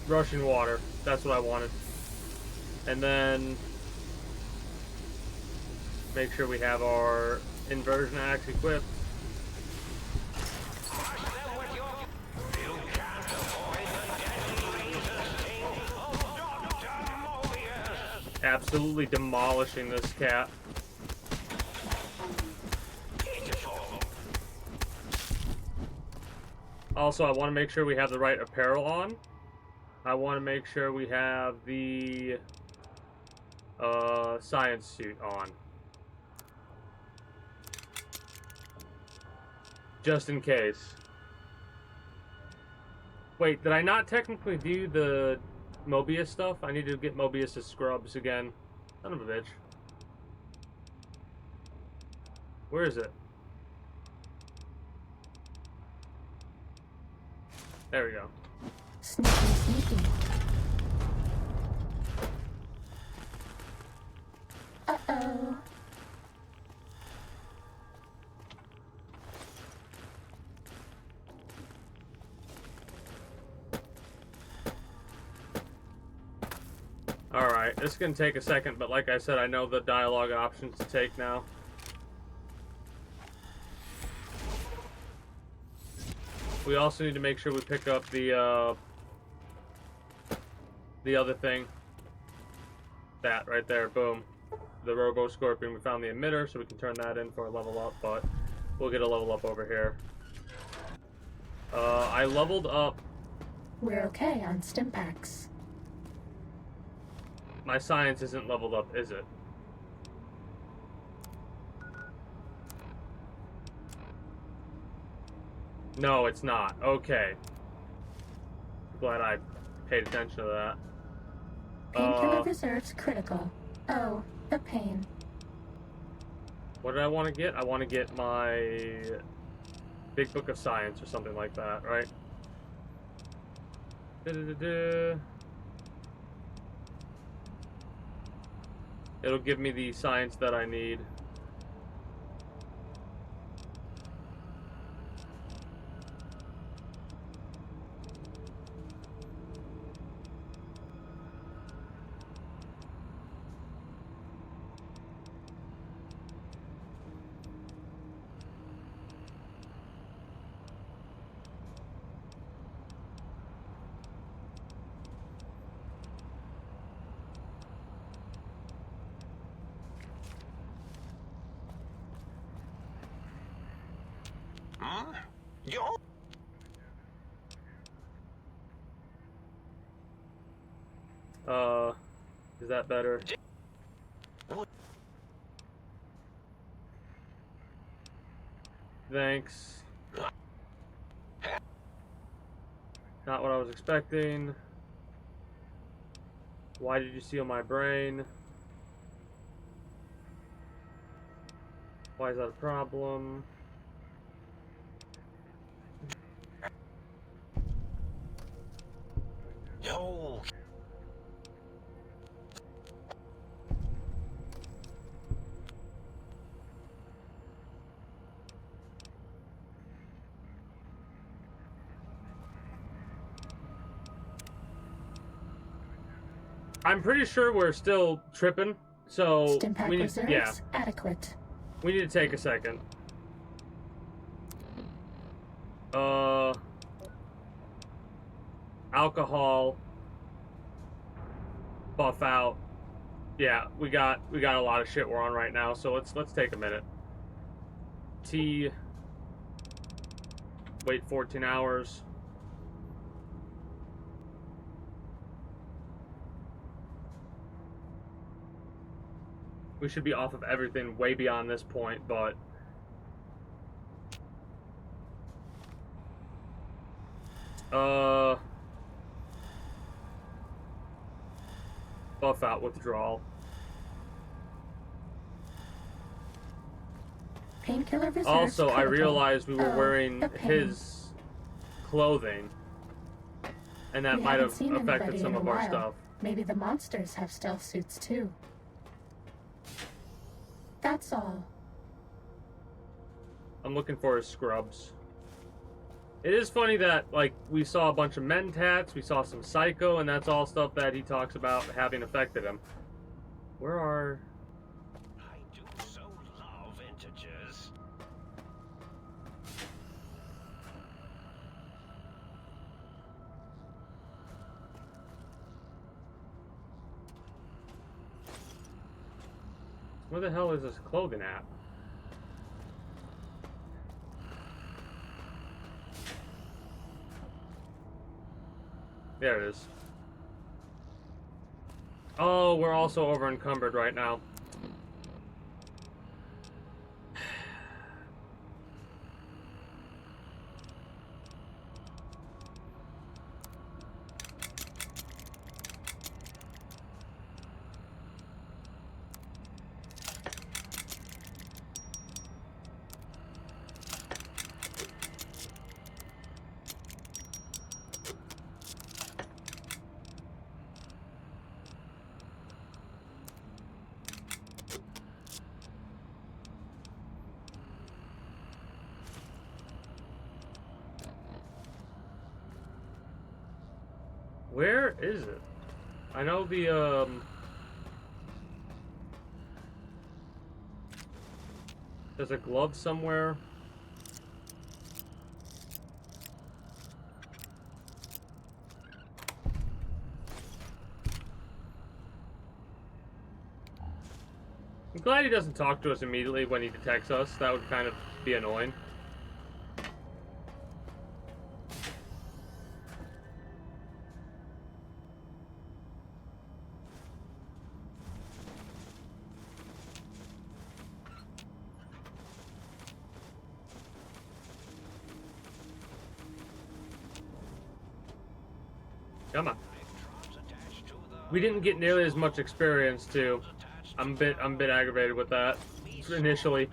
Rushing water. That's what I wanted. And then make sure we have our inversion axe equipped. Absolutely demolishing this cat. Also, I want to make sure we have the right apparel on. I want to make sure we have the science suit on. Just in case. Wait, did I not technically do the Mobius stuff? I need to get Mobius' scrubs again. Son of a bitch. Where is it? There we go. Sneaky, sneaky. Uh-oh. Alright, this is gonna take a second, but like I said, I know the dialogue options to take now. We also need to make sure we pick up the other thing. That right there, boom. The Robo Scorpion. We found the emitter, so we can turn that in for a level up, but we'll get a level up over here. I leveled up. We're okay on Stimpaks. My science isn't leveled up, is it? No, it's not. Okay. Glad I paid attention to that. Painkiller reserves critical. Oh, a pain. What did I want to get? I want to get my Big Book of Science or something like that, right? Da-da-da-da. It'll give me the science that I need. Yo. Is that better? Thanks. Not what I was expecting. Why did you steal my brain? Why is that a problem? Yo. I'm pretty sure we're still tripping, so Stimpak we need, reserves yeah, adequate. we need to take a second. Alcohol, buff out. Yeah, we got a lot of shit we're on right now, so let's take a minute. Tea. Wait 14 hours. We should be off of everything way beyond this point, but buff out withdrawal. Painkiller reserves Also, I critical. realized we were Oh, wearing a pain. his clothing, and that We might haven't have seen affected anybody some in a of our while. stuff. Maybe the monsters have stealth suits too. That's all. I'm looking for his scrubs. It is funny that, like, we saw a bunch of mentats, we saw some psycho, and that's all stuff that he talks about having affected him. Where are... I do so love integers. Where the hell is this clothing at? There it is. Oh, we're also over encumbered right now. Where is it? I know the, there's a glove somewhere. I'm glad he doesn't talk to us immediately when he detects us. That would kind of be annoying. Come on. We didn't get nearly as much experience too. I'm a bit aggravated with that initially.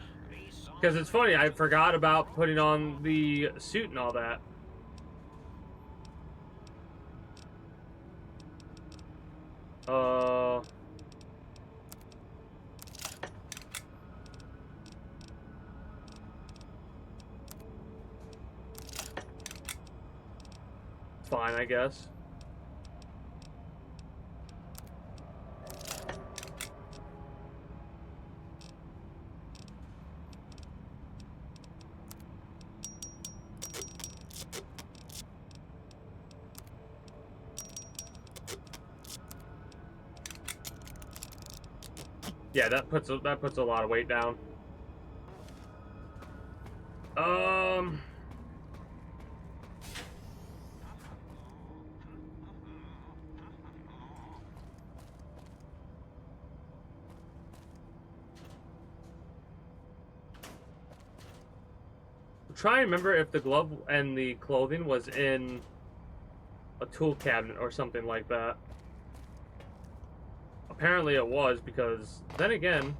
Because it's funny, I forgot about putting on the suit and all that. Fine, I guess. Yeah, that puts a lot of weight down. Try and remember if the glove and the clothing was in a tool cabinet or something like that. Apparently it was, because then again,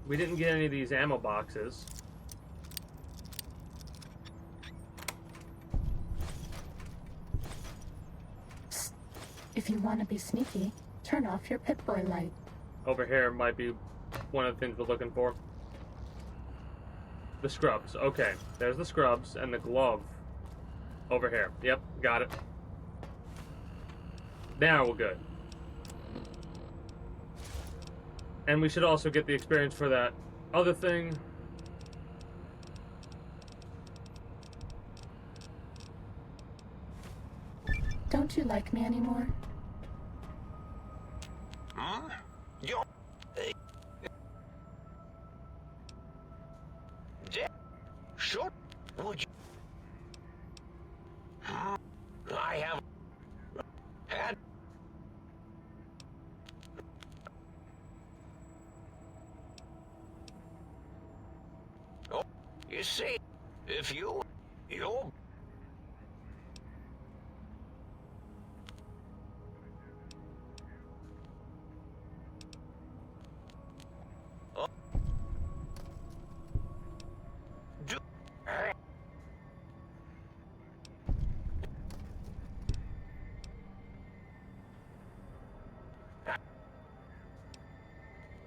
we didn't get any of these ammo boxes. If you want to be sneaky, turn off your Pip-Boy light. Over here might be one of the things we're looking for. The scrubs. Okay, there's the scrubs and the glove. Over here. Yep, got it. Now we're good. And we should also get the experience for that other thing. Don't you like me anymore? Huh? Yo. Sure. Would you? I have had. Oh, you see, if you.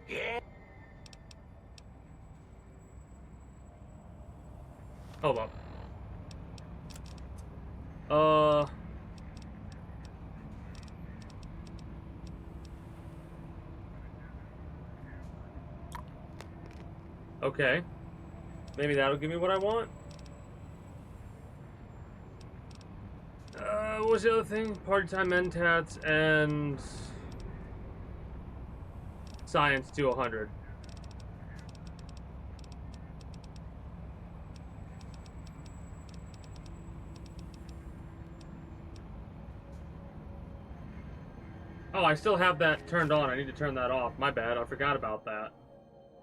Yeah. Hold up. Okay. Maybe that'll give me what I want. What was the other thing? Party time mentats and science to 100. Oh, I still have that turned on. I need to turn that off. My bad. I forgot about that.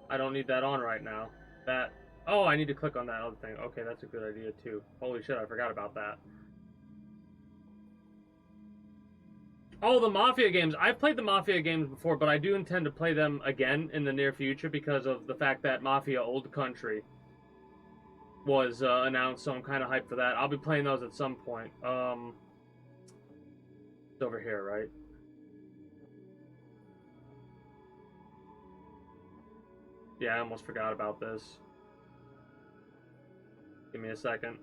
I don't need that on right now. That... Oh, I need to click on that other thing. Okay, that's a good idea, too. Holy shit, I forgot about that. Oh, the Mafia games. I've played the Mafia games before, but I do intend to play them again in the near future because of the fact that Mafia Old Country was announced, so I'm kind of hyped for that. I'll be playing those at some point. It's over here, right? Yeah, I almost forgot about this. Give me a second.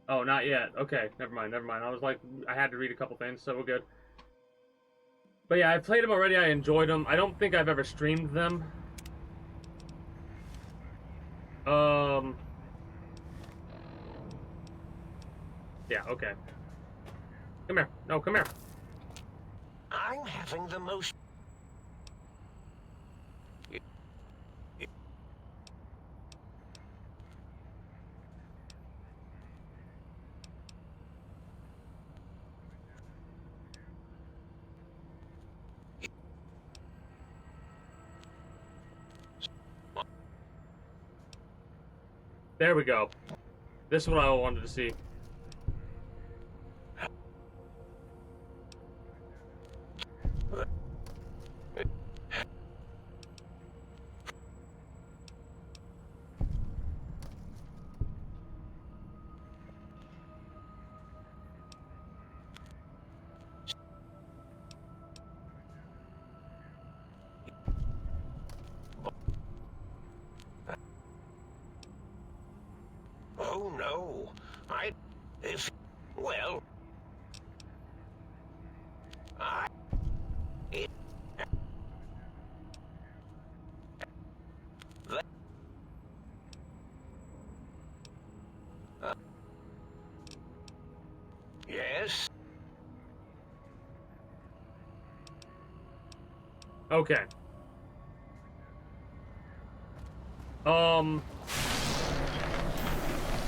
Oh, not yet. Okay, never mind, never mind. I was like, I had to read a couple things, so we're good. But yeah, I played them already. I enjoyed them. I don't think I've ever streamed them. Yeah, okay. Come here. No, come here. I'm having the most... There we go. This is what I wanted to see. Oh no, well, yes. Okay.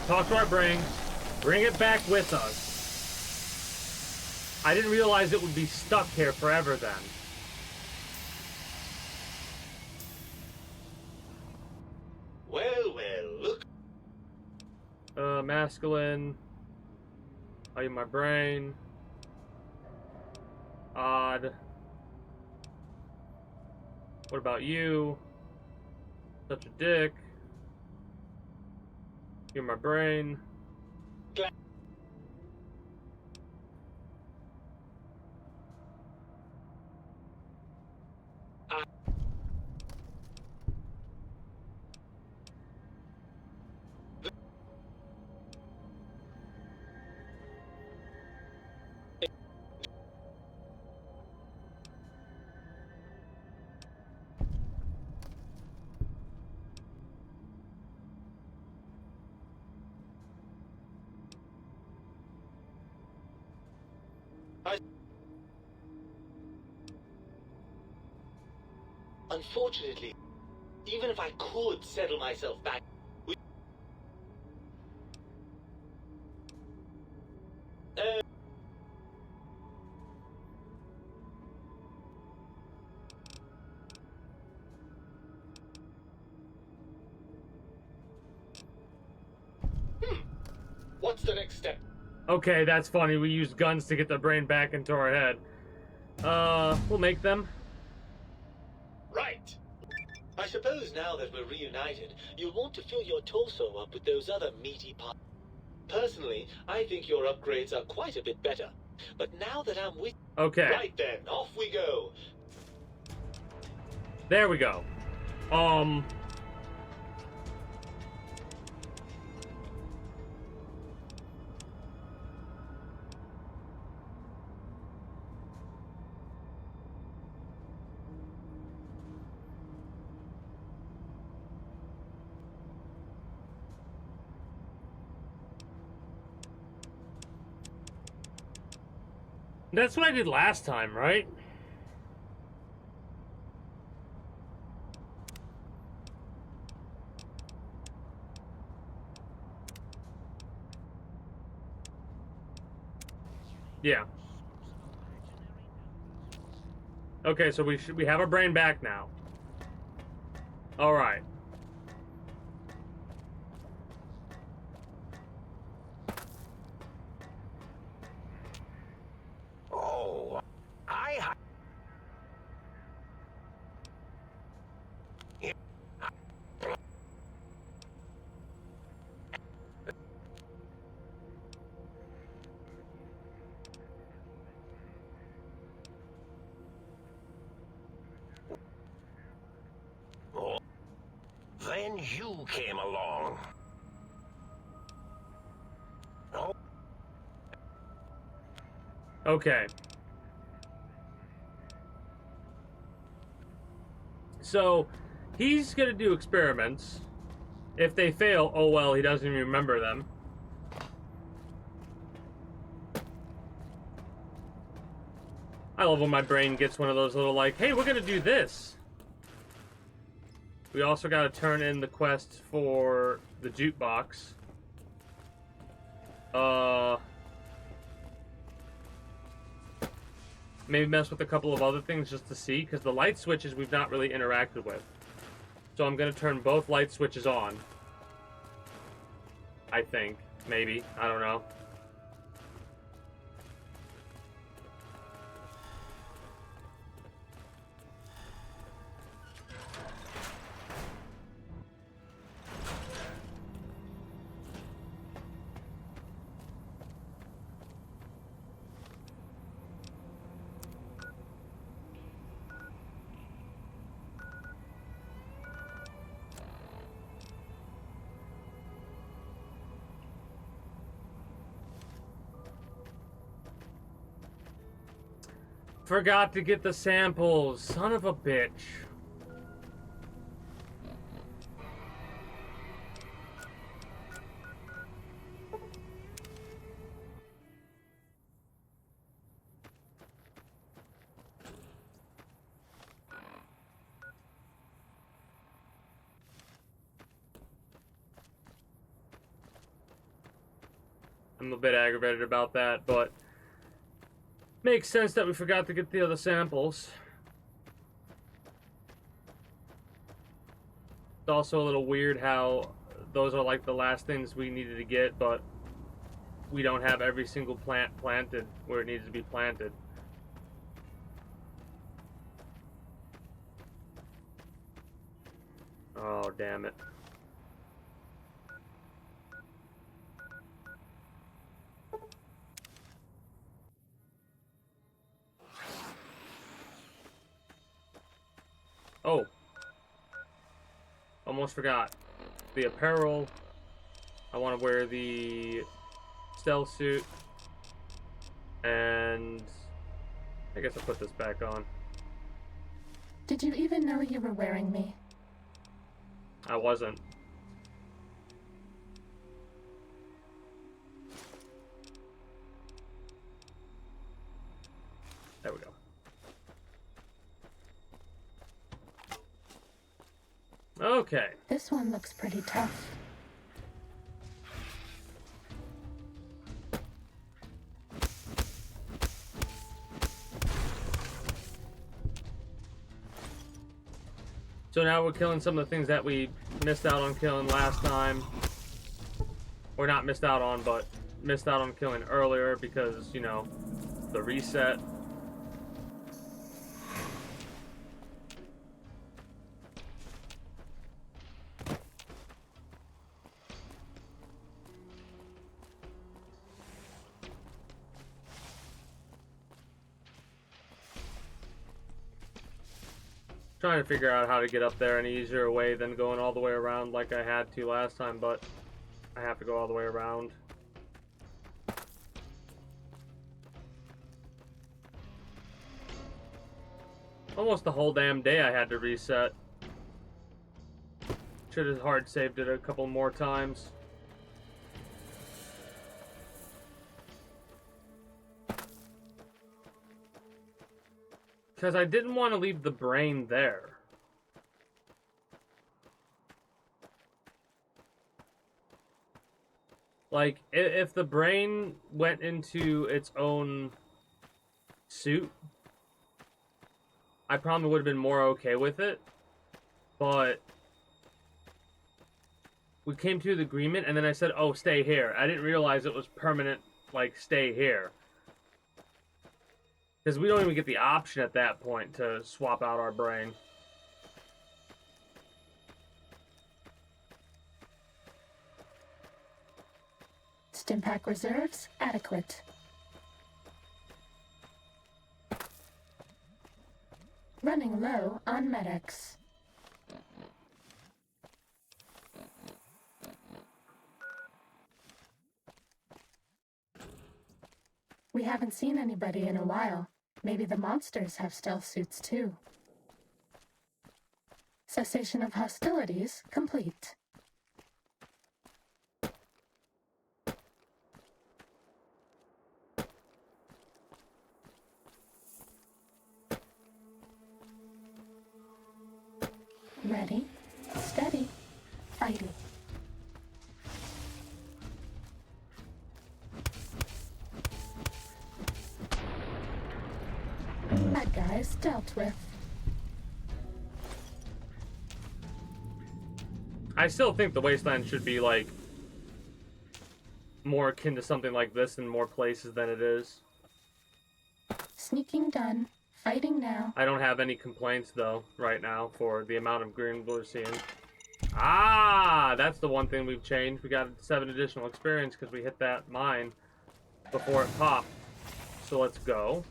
Talk to our brain. Bring it back with us. I didn't realize it would be stuck here forever then. Well, look. Masculine. Are you my brain? Odd. What about you? Such a dick. You're my brain. Unfortunately, even if I could settle myself back, what's the next step? Okay, that's funny. We used guns to get the brain back into our head. We'll make them. Right. I suppose now that we're reunited, you'll want to fill your torso up with those other meaty parts. Personally, I think your upgrades are quite a bit better. But now that I'm with... Okay. Right then, off we go. There we go. That's what I did last time, right? Yeah. Okay, so we have our brain back now. All right. Oh, Oh, then you came along. Oh. Okay. So, he's gonna do experiments. If they fail, oh well, he doesn't even remember them. I love when my brain gets one of those little like, hey, we're gonna do this. We also gotta turn in the quest for the jukebox. Maybe mess with a couple of other things just to see, because the light switches we've not really interacted with. So I'm gonna turn both light switches on. I think. Maybe. I don't know. Forgot to get the samples. Son of a bitch. I'm a bit aggravated about that, but makes sense that we forgot to get the other samples. It's also a little weird how those are like the last things we needed to get, but we don't have every single plant planted where it needs to be planted. Oh, damn it. Oh. Almost forgot. The apparel. I want to wear the stealth suit. And I guess I'll put this back on. Did you even know you were wearing me? I wasn't. There we go. Okay. This one looks pretty tough. So now we're killing some of the things that we missed out on killing last time. Or not missed out on, but missed out on killing earlier because, you know, the reset. Trying to figure out how to get up there an easier way than going all the way around like I had to last time, but I have to go all the way around. Almost the whole damn day I had to reset. Should have hard saved it a couple more times. Because I didn't want to leave the brain there. Like, if the brain went into its own suit, I probably would have been more okay with it. But we came to the agreement, and then I said, oh, stay here. I didn't realize it was permanent, like, stay here. Because we don't even get the option at that point to swap out our brain. Stimpack reserves adequate. Running low on medics. We haven't seen anybody in a while. Maybe the monsters have stealth suits too. Cessation of hostilities complete. Ready, steady, fighting. Bad guys dealt with. I still think the Wasteland should be, like, more akin to something like this in more places than it is. Sneaking done. Fighting now. I don't have any complaints, though, right now, for the amount of green we're seeing. Ah! That's the one thing we've changed. We got 7 additional experience because we hit that mine before it popped. So let's go.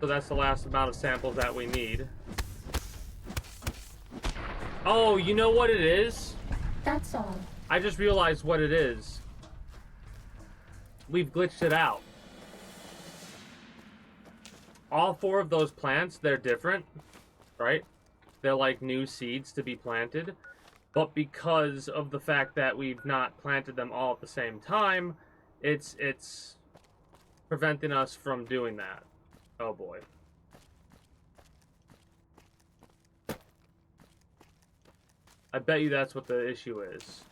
So that's the last amount of samples that we need. Oh, you know what it is? That's all. I just realized what it is. We've glitched it out. All 4 of those plants, they're different, right? They're like new seeds to be planted. But because of the fact that we've not planted them all at the same time, it's preventing us from doing that. Oh boy. I bet you that's what the issue is.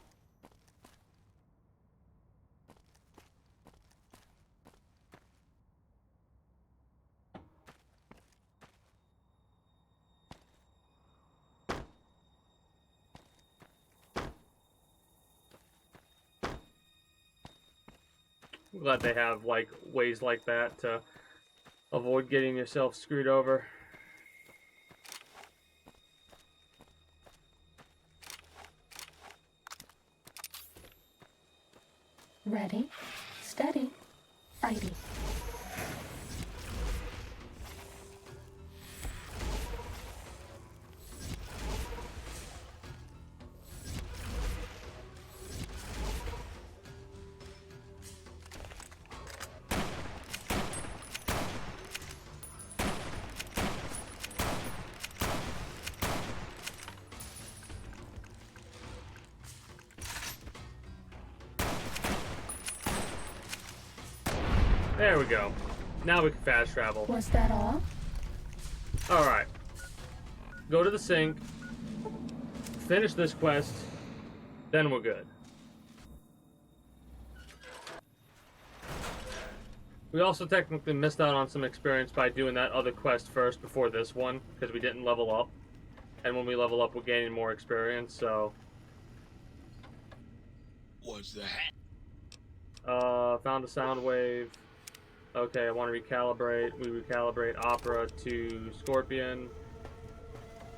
I'm glad they have, like, ways like that to avoid getting yourself screwed over. Ready, steady, fighting. There we go. Now we can fast travel. Was that all? Alright. Go to the sink. Finish this quest. Then we're good. We also technically missed out on some experience by doing that other quest first before this one, because we didn't level up. And when we level up, we're gaining more experience, so... What's that? Found a sound wave. Okay, I want to recalibrate. We recalibrate Opera to Scorpion.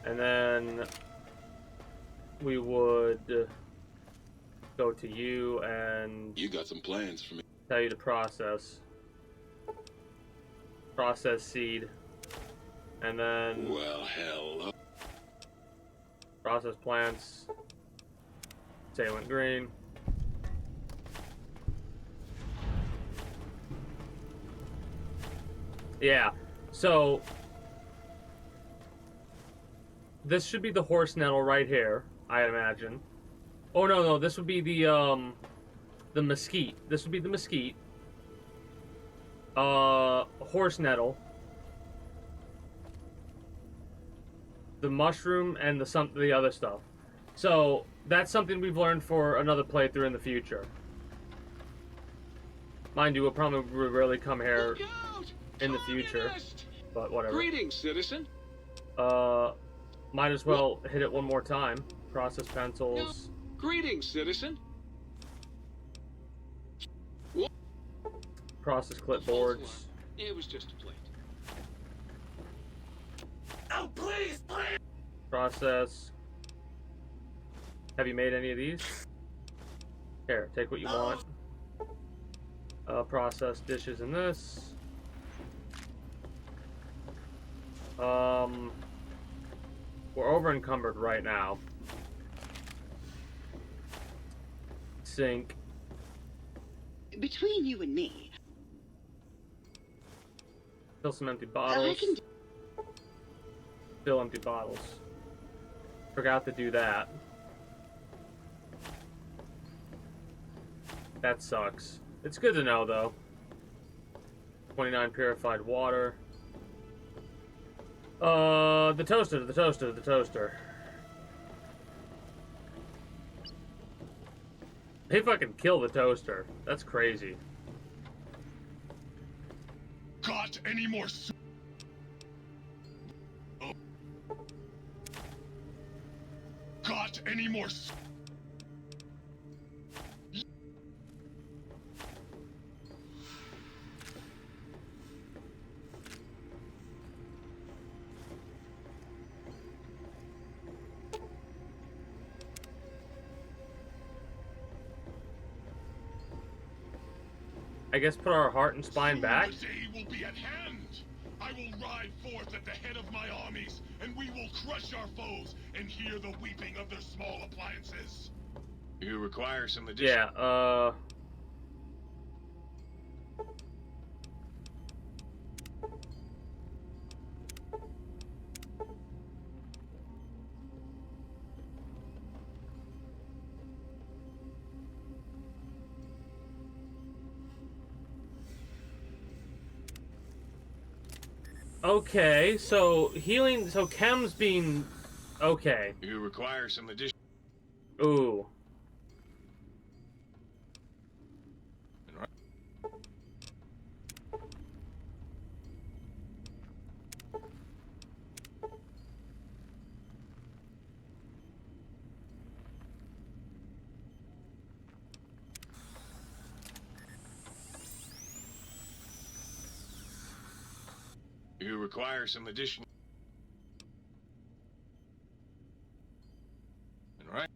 And then we would go to you and... You got some plans for me. Tell you to process. Process seed. And then... Well, hell. Process plants. Salient green. Yeah, so... This should be the horse nettle right here, I imagine. Oh, no, this would be the mesquite. This would be the mesquite. Horse nettle. The mushroom and the other stuff. So, that's something we've learned for another playthrough in the future. Mind you, we'll probably really come here in the future. But whatever. Greetings, citizen. Might as well hit it one more time. Process pencils. No. Greetings, citizen. Process clipboards. It was just a plate. Oh, please, please! Process. Have you made any of these? Here, take what you want. Process dishes in this. We're over encumbered right now. Sink. Between you and me, Fill some empty bottles. Fill empty bottles. Forgot to do that. That sucks. It's good to know, though. 29 purified water. The toaster. They fucking kill the toaster. That's crazy. Got any more Got any more I guess put our heart and spine back. The day will be at hand. I will ride forth at the head of my armies, and we will crush our foes and hear the weeping of their small appliances. You require some additional... Yeah, okay, so healing, so Chem's being... Okay. You require some additional... Ooh. You require some additional... Right.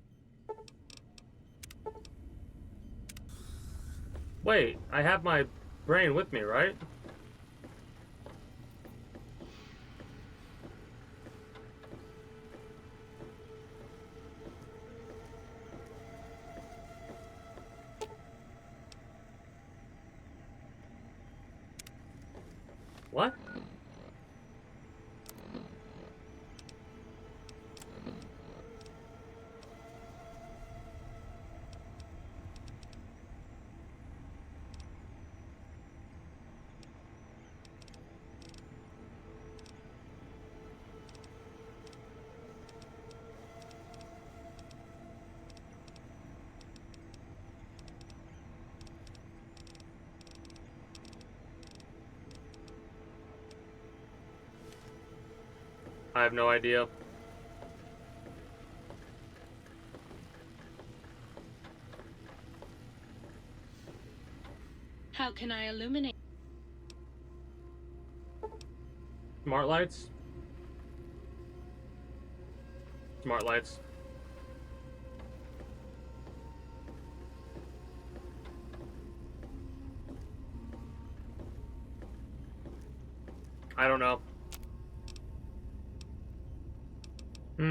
Wait, I have my brain with me, right? What? I have no idea. How can I illuminate? Smart lights? Smart lights. I don't know. I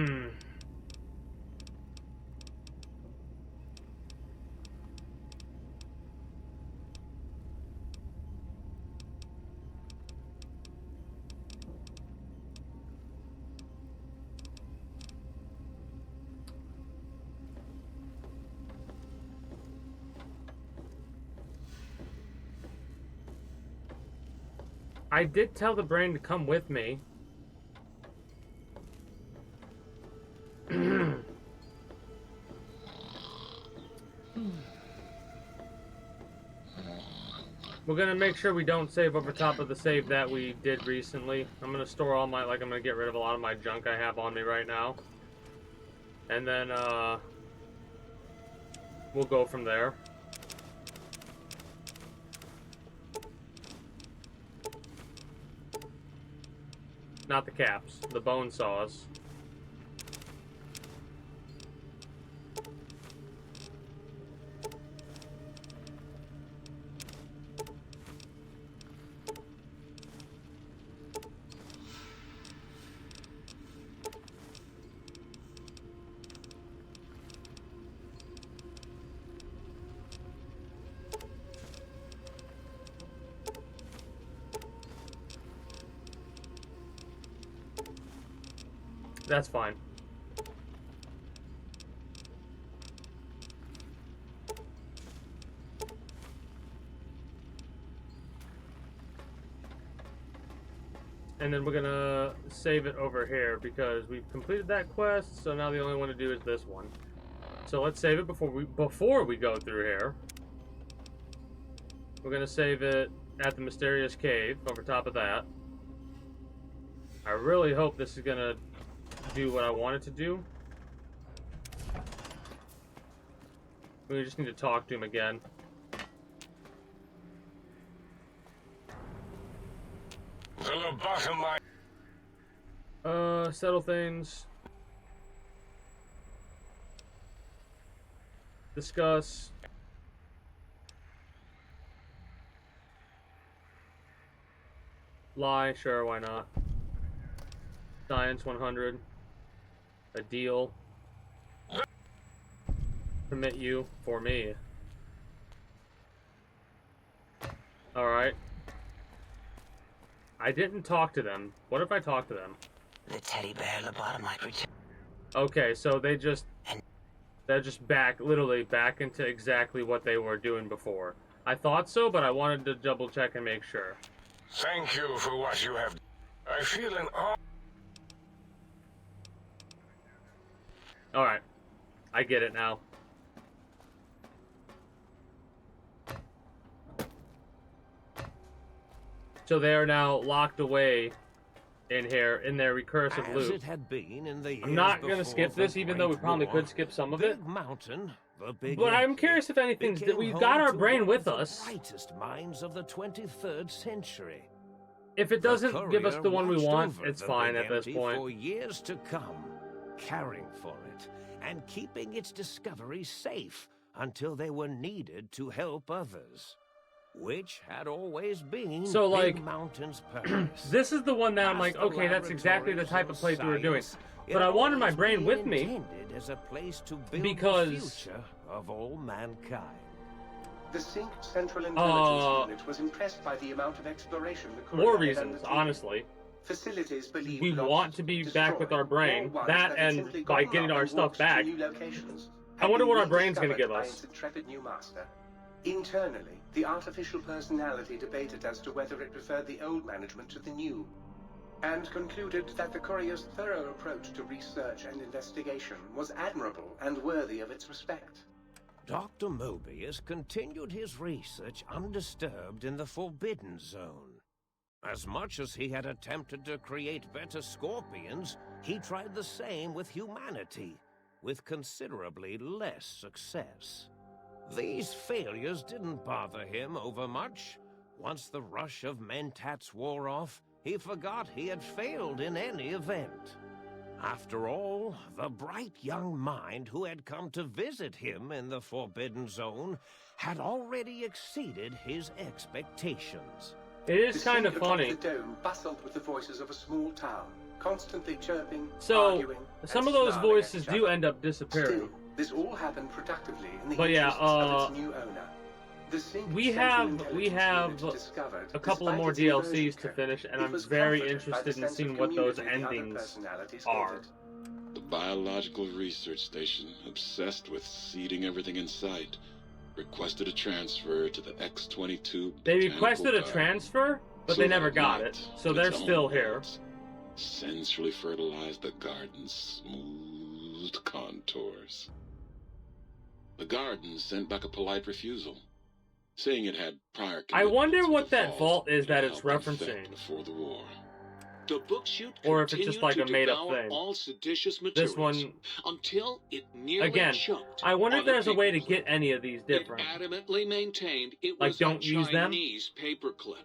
did tell the brain to come with me. We're gonna make sure we don't save over top of the save that we did recently. I'm gonna store all my, I'm gonna get rid of a lot of my junk I have on me right now. And then, we'll go from there. Not the caps, the bone saws. That's fine. And then we're gonna save it over here because we've completed that quest, so now the only one to do is this one. So let's save it before we go through here. We're gonna save it at the mysterious cave over top of that. I really hope this is gonna do what I want it to do. We just need to talk to him again. Settle things. Discuss. Lie, sure, why not? Science 100. A deal. Permit you for me. Alright. I didn't talk to them. What if I talk to them? The teddy bear lobotomite return. Okay, so they're just back, literally back into exactly what they were doing before. I thought so, but I wanted to double check and make sure. Thank you for what you have. I feel an awe. Alright. I get it now. So they are now locked away in here in their recursive loop. It had been in the I'm not going to skip this, even though we probably could skip some of it. Mountain, the big but I'm curious if anything, we've got our brain with us. Brightest minds of the 23rd century. If it doesn't give us the one we want, it's fine at this point. For years to come, caring for it and keeping its discoveries safe until they were needed to help others. Which had always been so, like, Big Mountain's purpose. This is the one that I'm like, okay, that's exactly the type of playthrough we're doing. But I wanted my brain with me as a place to build because the future of all mankind. The Sync Central Intelligence Unit was impressed by the amount of exploration the courier more had reasons, undertaken. honestly. Facilities believed we want to be back with our brain. That and by getting our stuff back. I wonder what our brain's going to give us. Intrepid new master. Internally, the artificial personality debated as to whether it preferred the old management to the new, and concluded that the courier's thorough approach to research and investigation was admirable and worthy of its respect. Dr. Mobius continued his research undisturbed in the Forbidden Zone. As much as he had attempted to create better scorpions, he tried the same with humanity, with considerably less success. These failures didn't bother him overmuch. Once the rush of mentats wore off, he forgot he had failed in any event. After all, the bright young mind who had come to visit him in the Forbidden Zone had already exceeded his expectations. It is The kind of scene atop funny. The dome bustled with the voices of a small town, constantly chirping, So, arguing, some and of those snarling at voices each do other. end up disappearing. Still, this all happened productively in the But yeah, interests of its new owner. The sync we Central have Intelligence Unit discovered, a couple of despite more its inversion DLCs to code, finish, and it I'm was very comforted by the interested in sense of seeing what those community the other endings personalities are. gave it. The biological research station, obsessed with seeding everything in sight, requested a transfer to the X-22 They Botanical requested a Garden, transfer, but so they that never it got might, it, so in they're its own still here. words, sensually fertilize the garden's smooth contours. The garden sent back a polite refusal, saying it had prior I wonder commitments what with the that vault vault is that it's held in effect referencing. before the war. The book shoot Or if it's just like a made-up devour thing. all seditious materials This one, until it nearly again, choked I wonder if on a there's a way to paperclip. get any of these different. It adamantly maintained it Like, was don't a use them? Chinese paperclip,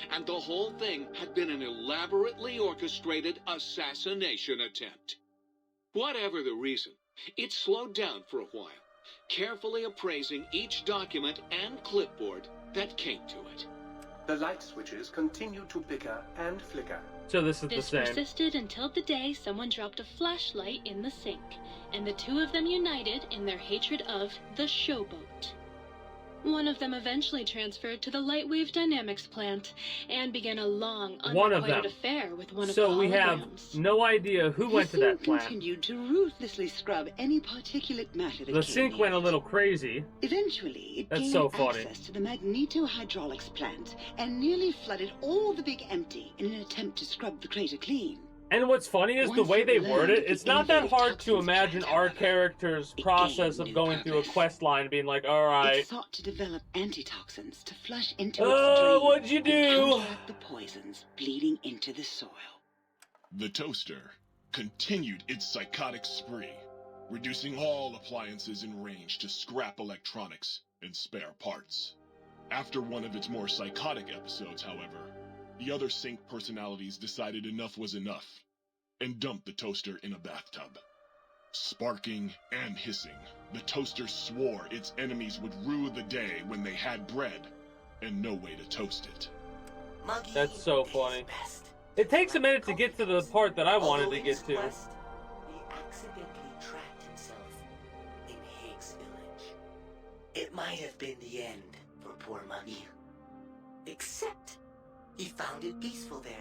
and the whole thing had been an elaborately orchestrated assassination attempt. Whatever the reason, it slowed down for a while, carefully appraising each document and clipboard that came to it. The light switches continued to bicker and flicker. So this is the This same. persisted until the day someone dropped a flashlight in the sink, and the two of them united in their hatred of the showboat. One of them eventually transferred to the Lightwave Dynamics plant and began a long, One of unrequited them. affair with one of the So we have holograms. no idea who went to the that sink plant. continued to ruthlessly scrub any particulate matter that The came sink near went a it. little crazy. Eventually, it That's gained so funny. access to the magneto-hydraulics plant and nearly flooded all the big empty in an attempt to scrub the crater clean. And what's funny is the Once way it they learned word it, the it's not that innovative hard to toxins imagine plant, our however, character's it process gained of new going through a purpose. quest line and being like, It alright, sought to develop antitoxins to flush into oh, its drain what'd you and do? counteract the poisons bleeding into the soil. The toaster continued its psychotic spree, reducing all appliances in range to scrap electronics and spare parts. After one of its more psychotic episodes, however, the other sink personalities decided enough was enough and dumped the toaster in a bathtub. Sparking and hissing, the toaster swore its enemies would rue the day when they had bread and no way to toast it. Muggy That's so did his funny. best. It takes a minute to get to the part that I wanted Although to in get his to. quest, he accidentally trapped himself in Higgs Village. It might have been the end for poor Muggy. Except he found it peaceful there,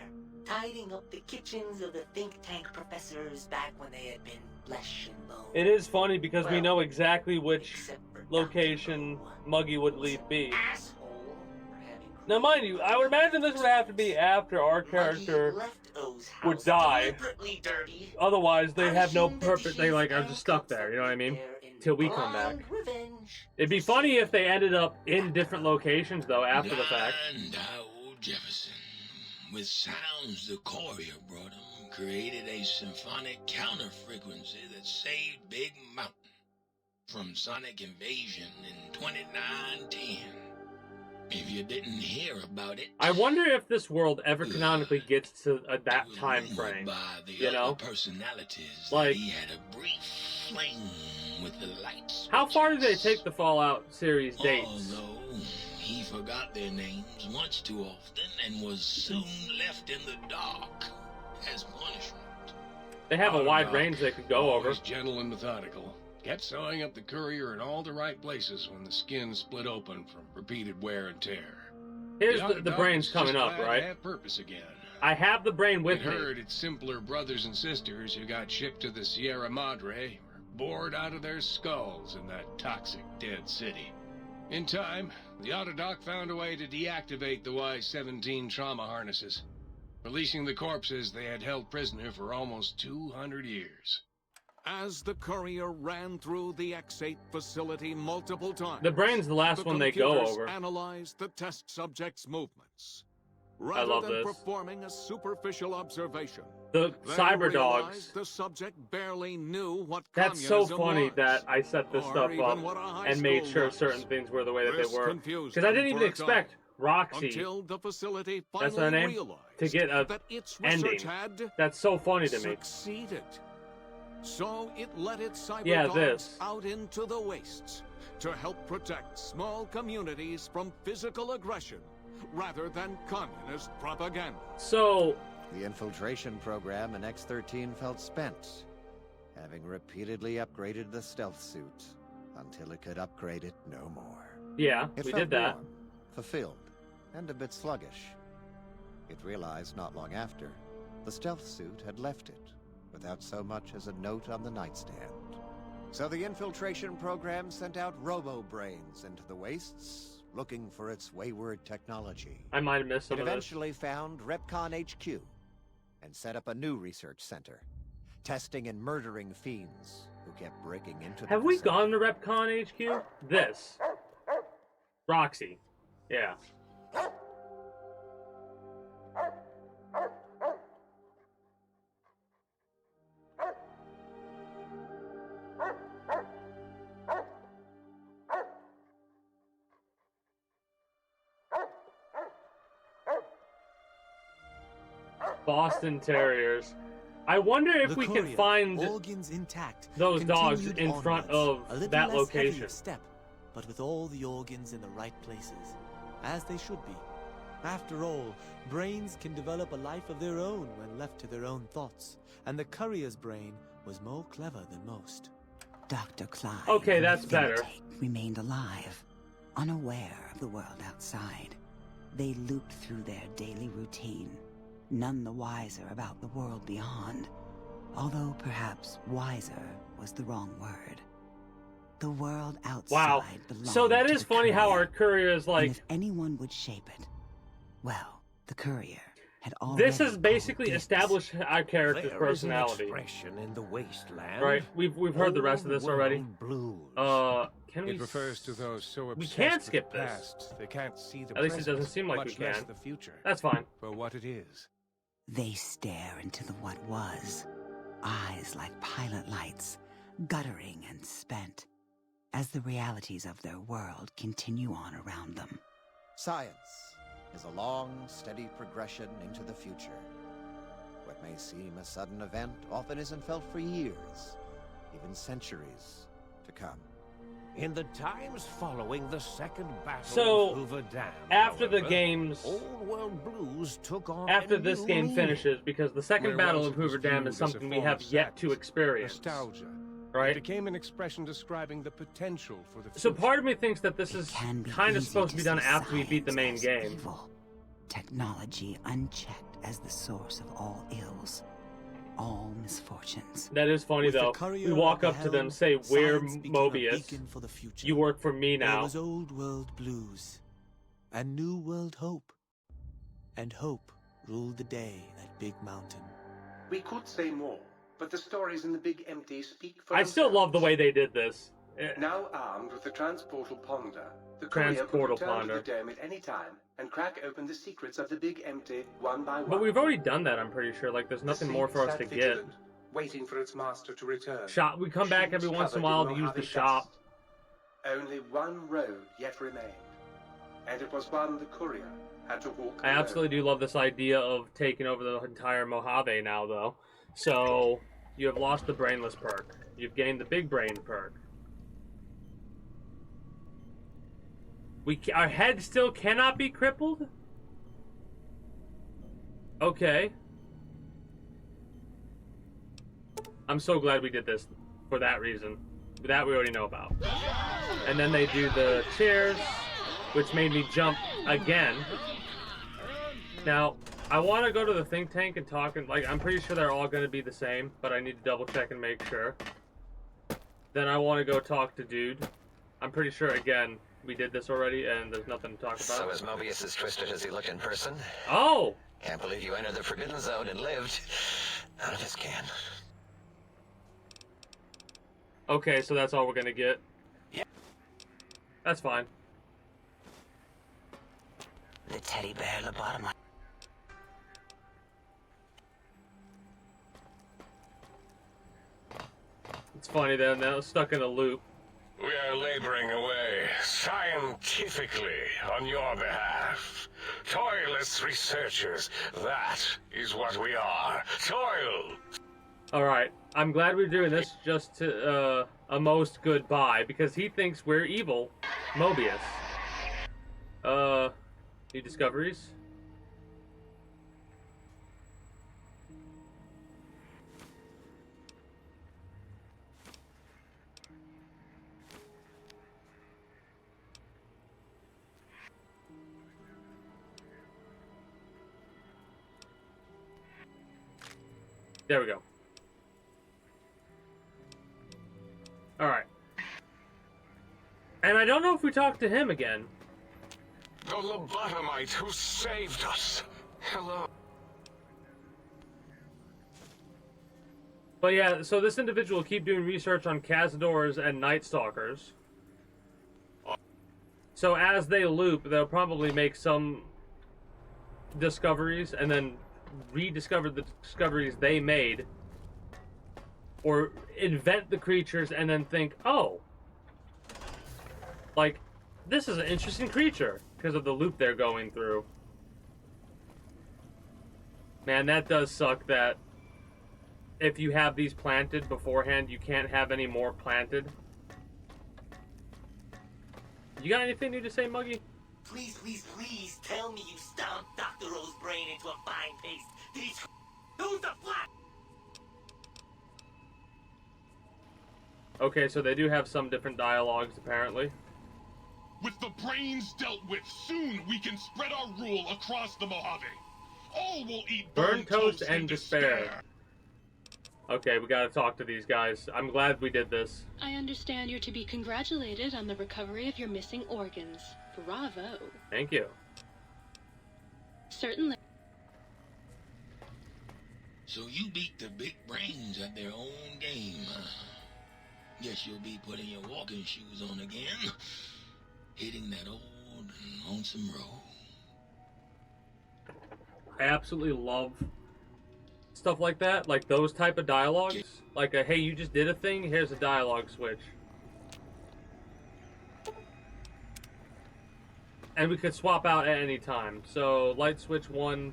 tidying up the kitchens of the think tank professors back when they had been flesh and bone. It is funny because we Well, know exactly which except for location Dr. O, Muggy would who was leave an be. asshole for having Now, mind you, I would imagine this would have to be after our Muggy character left O's would house die. deliberately dirty. Otherwise, they have no punishing the purpose. They dishes like are and just stuck cooks there. that You know what I lived mean? there in Till we come back. blind revenge It'd be for funny if they saving ended up in different locations though after the fact. And old Jefferson, with sounds the courier brought him, created a symphonic counter-frequency that saved Big Mountain from sonic invasion in 2910. If you didn't hear about it, I wonder if this world ever canonically gets to that time frame. by the You know, other personalities, like that he had a brief fling with the lights. how far did they take the Fallout series dates? Although he forgot their names once too often and was soon left in the dark as punishment. They have a wide Doc, range they could go over. always gentle and methodical. Kept sewing up the courier in all the right places when the skin split open from repeated wear and tear. Here's Other the Doc brain's is coming just up, glad to right? have purpose again. I have the brain with It me. heard its simpler brothers and sisters who got shipped to the Sierra Madre were bored out of their skulls in that toxic dead city. In time, the Autodoc found a way to deactivate the Y-17 trauma harnesses, releasing the corpses they had held prisoner for almost 200 years. As the courier ran through the X8 facility multiple times, The brain's the last one they go computers over. analyzed the test subject's movements. I Rather love than this. performing a superficial observation, The they cyber dogs. realized the subject barely knew what That's so communism funny was, that I set this or stuff even up what a high and made school sure was. certain things were the way that This they were. confused Because I didn't them even for a time, expect Roxy until the facility That's finally her name? realized to get a that its ending. research had That's so funny to me. succeeded. So it let its cyber Yeah, dogs this. out into the wastes to help protect small communities from physical aggression rather than communist propaganda. So... The infiltration program in X-13 felt spent, having repeatedly upgraded the stealth suit until it could upgrade it no more. Yeah, it we felt did that. Warm, fulfilled, and a bit sluggish. It realized not long after, the stealth suit had left it, without so much as a note on the nightstand. So the infiltration program sent out robo-brains into the wastes, looking for its wayward technology. I might have missed some It of this. eventually found Repcon HQ, and set up a new research center, testing and murdering fiends who kept breaking into the Have we facility. gone to Repcon HQ? This. Roxy. Yeah. Boston Terriers. I wonder if we can find organs intact, those dogs continued in front onwards, of a little that less heavy location. of step, but with all the organs in the right places, as they should be. After all, brains can develop a life of their own when left to their own thoughts, and the courier's brain was more clever than most. Dr. Klein Okay, that's and better. Imitate remained alive, unaware of the world outside. They looped through their daily routine, none the wiser about the world beyond, although perhaps wiser was the wrong word. The world outside Wow. belonged So that to is the funny how our courier, courier is and like... if anyone would shape it, well, the courier had already This has basically called dibs. established our character's There is an personality. expression in the wasteland. Right, we've heard the rest of this already. Old blues. Can we... It refers to those so We obsessed can't with skip the this. past, they can't see the At least it present, doesn't seem like much we less can. the future. That's fine. For what it is. They stare into the what was, eyes like pilot lights, guttering and spent, as the realities of their world continue on around them. Science is a long, steady progression into the future. What may seem a sudden event often isn't felt for years, even centuries to come. In the times following the Second Battle So, of Hoover Dam, after the however, games... Old World Blues took on After a this new game meaning. finishes, because the second Where Battle once of it was Hoover Dam viewed is as a something we form have of yet to sadness, experience. Nostalgia. Right? It became an expression describing the potential for the So future. part of me thinks that this is Can be kind of easy supposed to be done see after we beat the main science game. as evil, technology unchecked as the source of all ills, all misfortunes. That is funny With the though. courier We walk at up the to them, helm, say, "We're science became a Mobius. beacon for the future. You work for me There now." was old world blues, and new world hope. And hope ruled the day at Big Mountain. We could say more, but the stories in the Big Empty speak for I still love the way they did this. Now armed with the transportal ponder, the courier could Transportal return ponder. to the dome at any time and crack open the secrets of the Big Empty one by one. But we've already done that, I'm pretty sure. Like, there's nothing more for us to Sat get. vigilant, waiting for its master to return. Shop. We come back every Shoes once in a covered while to use Mojave the shop. dust. Only one road yet remained, and it was one the courier had to walk I alone. absolutely do love this idea of taking over the entire Mojave now, though. So, you have lost the brainless perk. You've gained the big brain perk. Our head still cannot be crippled? Okay. I'm so glad we did this for that reason. That we already know about. And then they do the chairs, which made me jump again. Now, I want to go to the think tank and talk, and like, I'm pretty sure they're all going to be the same, but I need to double check and make sure. Then I want to go talk to Dude. I'm pretty sure, again, we did this already, and there's nothing to talk about. So is Mobius as twisted as he looked in person? Oh! Can't believe you entered the Forbidden Zone and lived. None of us can. Okay, so that's all we're going to get. Yeah. That's fine. The teddy bear at the bottom. It's funny, they're now stuck in a loop. We are laboring away, scientifically, on your behalf. Toilless researchers, that is what we are. Toil! Alright, I'm glad we're doing this just to, a most goodbye, because he thinks we're evil. Mobius. New discoveries? There we go. Alright. And I don't know if we talked to him again. The lobotomite who saved us. Hello. But yeah, so this individual will keep doing research on Cazadors and Night Stalkers. So as they loop, they'll probably make some discoveries and then rediscover the discoveries they made. Or invent the creatures and then think, oh, like, this is an interesting creature because of the loop they're going through. Man, that does suck that if you have these planted beforehand, you can't have any more planted. You got anything new to say, Muggy? Please, please, please tell me you stomped Dr. O's brain into a fine paste. Did he who's the flat? Okay, so they do have some different dialogues, apparently. With the brains dealt with, soon we can spread our rule across the Mojave. All will eat Burn toast and despair. Okay, we gotta talk to these guys. I'm glad we did this. I understand you're to be congratulated on the recovery of your missing organs. Bravo. Thank you. Certainly. So you beat the big brains at their own game, huh? Guess you'll be putting your walking shoes on again, hitting that old lonesome road. I absolutely love stuff like that, like those type of dialogues. Like a, hey, you just did a thing, here's a dialogue switch. And we could swap out at any time. So, light switch 1,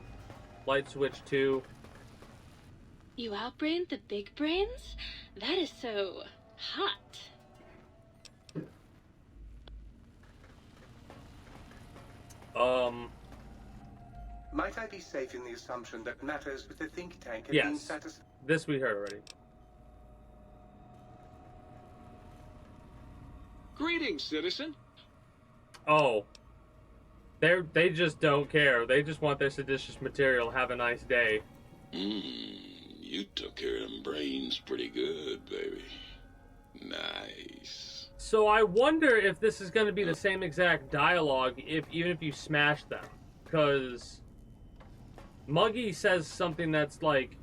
light switch 2. You outbrained the big brains? That is so hot. Might I be safe in the assumption that matters with the think tank have been Yes. satisfied? This we heard already. Greetings, citizen. Oh. They just don't care. They just want their seditious material. Have a nice day. You took care of them brains pretty good, baby. Nice. So I wonder if this is going to be the same exact dialogue, even if you smash them. Because Muggy says something that's, like,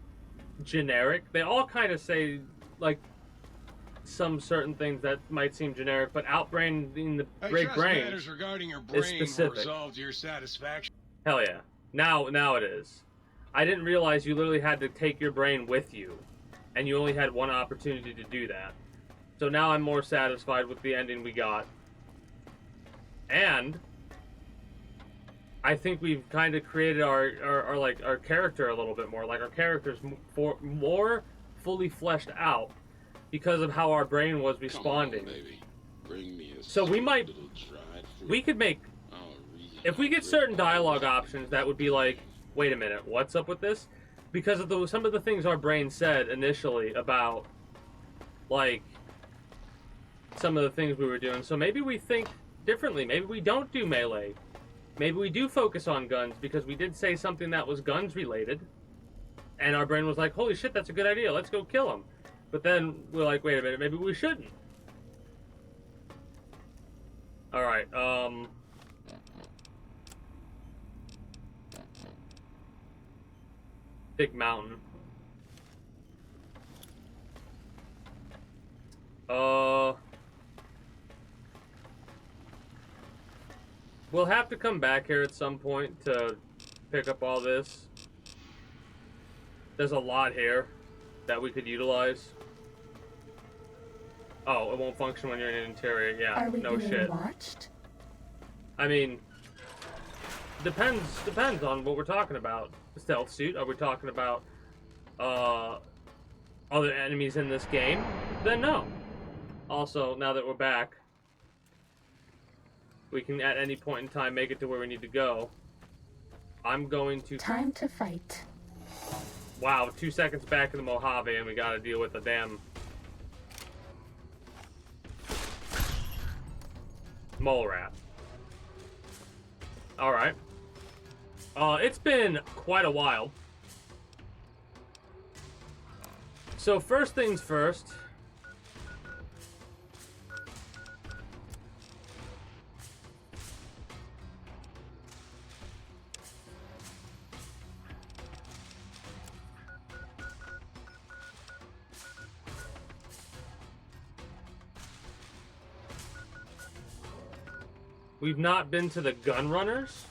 generic. They all kind of say, like, some certain things that might seem generic, but outbraining the great brain matters regarding your is brain specific. were resolved to your satisfaction. Hell yeah. Now it is. I didn't realize you literally had to take your brain with you, and you only had one opportunity to do that. So now I'm more satisfied with the ending we got. And I think we've kind of created our character a little bit more. Like, our character's more fully fleshed out because of how our brain was responding. Come on, baby. Bring me a So we might, little dried fruit. we could make, if we get certain dialogue options that would be like, wait a minute, what's up with this? Because of some of the things our brain said initially about, like, some of the things we were doing. So maybe we think differently. Maybe we don't do melee. Maybe we do focus on guns because we did say something that was guns related. And our brain was like, holy shit, that's a good idea. Let's go kill him. But then we're like, wait a minute, maybe we shouldn't. Alright, Big mountain. We'll have to come back here at some point to pick up all this. There's a lot here that we could utilize. Oh, it won't function when you're in an interior. Yeah, Are we no being shit. watched? I mean, depends on what we're talking about. Stealth suit. Are we talking about other enemies in this game? Then no. Also, now that we're back, we can at any point in time make it to where we need to go. I'm going to... Time to fight. Wow, 2 seconds back in the Mojave and we gotta deal with the damn... mole rat. Alright. It's been quite a while. So first things first... we've not been to the gun runners.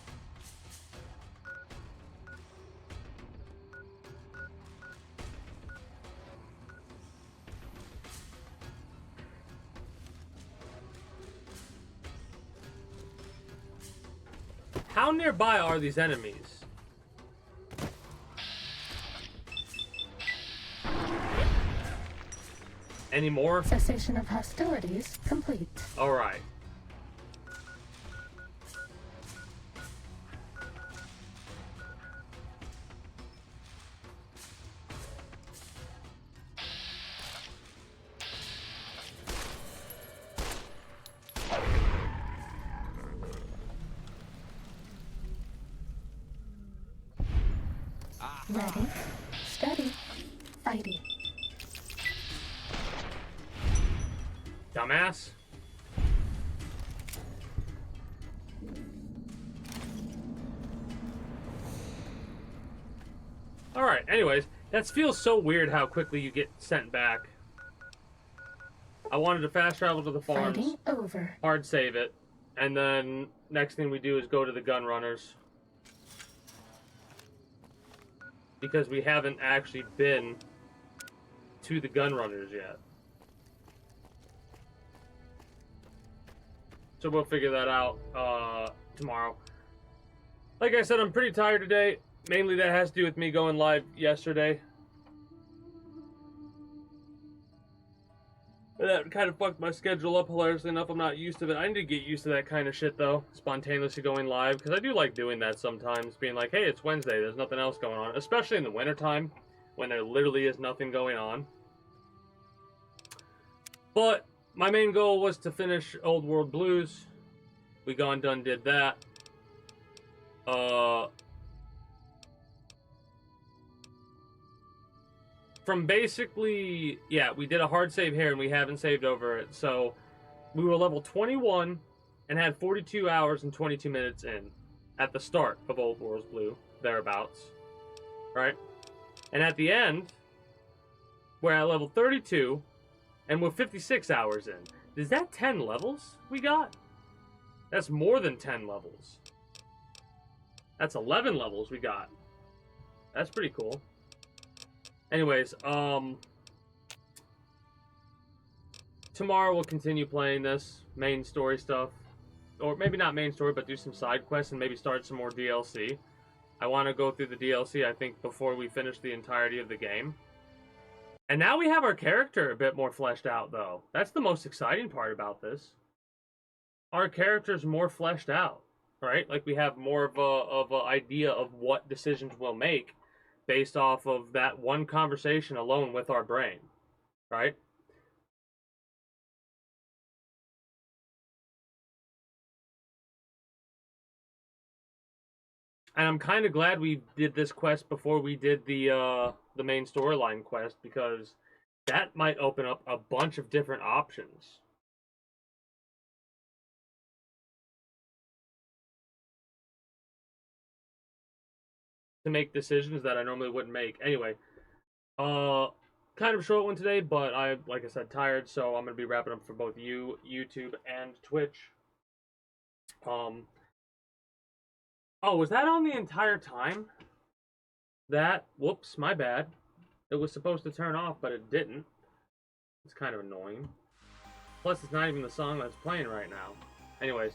How nearby are these enemies? Any more? Cessation of hostilities complete. All right. Ready, steady, fighting. Dumbass. Alright, anyways, that feels so weird how quickly you get sent back. I wanted to fast travel to the farms, Fighting over. hard save it, and then next thing we do is go to the gun runners. Because we haven't actually been to the gun runners yet. So we'll figure that out tomorrow. Like I said, I'm pretty tired today. Mainly that has to do with me going live yesterday. That kind of fucked my schedule up, hilariously enough. I'm not used to it. I need to get used to that kind of shit, though. Spontaneously going live. Because I do like doing that sometimes. Being like, hey, it's Wednesday. There's nothing else going on. Especially in the wintertime. When there literally is nothing going on. But my main goal was to finish Old World Blues. We gone done did that. From basically, yeah, we did a hard save here and we haven't saved over it. So we were level 21 and had 42 hours and 22 minutes in at the start of Old World Blue, thereabouts, right? And at the end, we're at level 32 and we're 56 hours in. Is that 10 levels we got? That's more than 10 levels. That's 11 levels we got. That's pretty cool. Anyways, tomorrow we'll continue playing this main story stuff. Or maybe not main story, but do some side quests and maybe start some more DLC. I want to go through the DLC, I think, before we finish the entirety of the game. And now we have our character a bit more fleshed out, though. That's the most exciting part about this. Our character's more fleshed out, right? Like, we have more of a idea of what decisions we'll make based off of that one conversation alone with our brain, right? And I'm kind of glad we did this quest before we did the main storyline quest, because that might open up a bunch of different options. To make decisions that I normally wouldn't make. Anyway, kind of a short one today, but like I said, tired, so I'm going to be wrapping up for both YouTube and Twitch. Oh, was that on the entire time? Whoops, my bad. It was supposed to turn off, but it didn't. It's kind of annoying. Plus, it's not even the song that's playing right now. Anyways,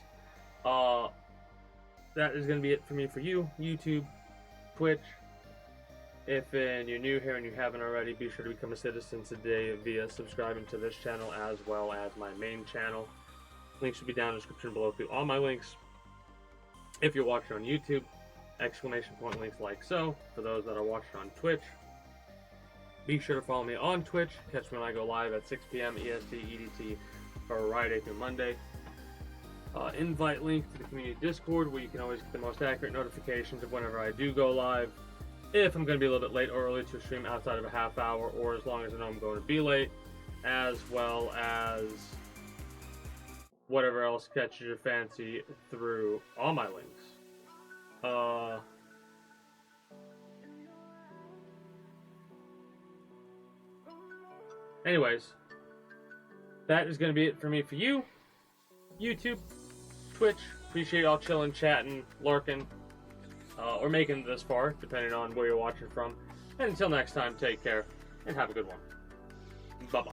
that is going to be it for me for you, YouTube, Twitch. If you're new here and you haven't already, be sure to become a citizen today via subscribing to this channel as well as my main channel. Links should be down in the description below through all my links. If you're watching on YouTube, exclamation point links like so. For those that are watching on Twitch, be sure to follow me on Twitch. Catch me when I go live at 6 p.m. EST, EDT, Friday through Monday. Invite link to the community Discord, where you can always get the most accurate notifications of whenever I do go live. If I'm going to be a little bit late or early to stream outside of a half hour, or as long as I know I'm going to be late, as well as whatever else catches your fancy through all my links. Anyways, that is going to be it for me for you. YouTube, Twitch, appreciate y'all chilling, chatting, lurking, or making it this far, depending on where you're watching from. And until next time, take care, and have a good one.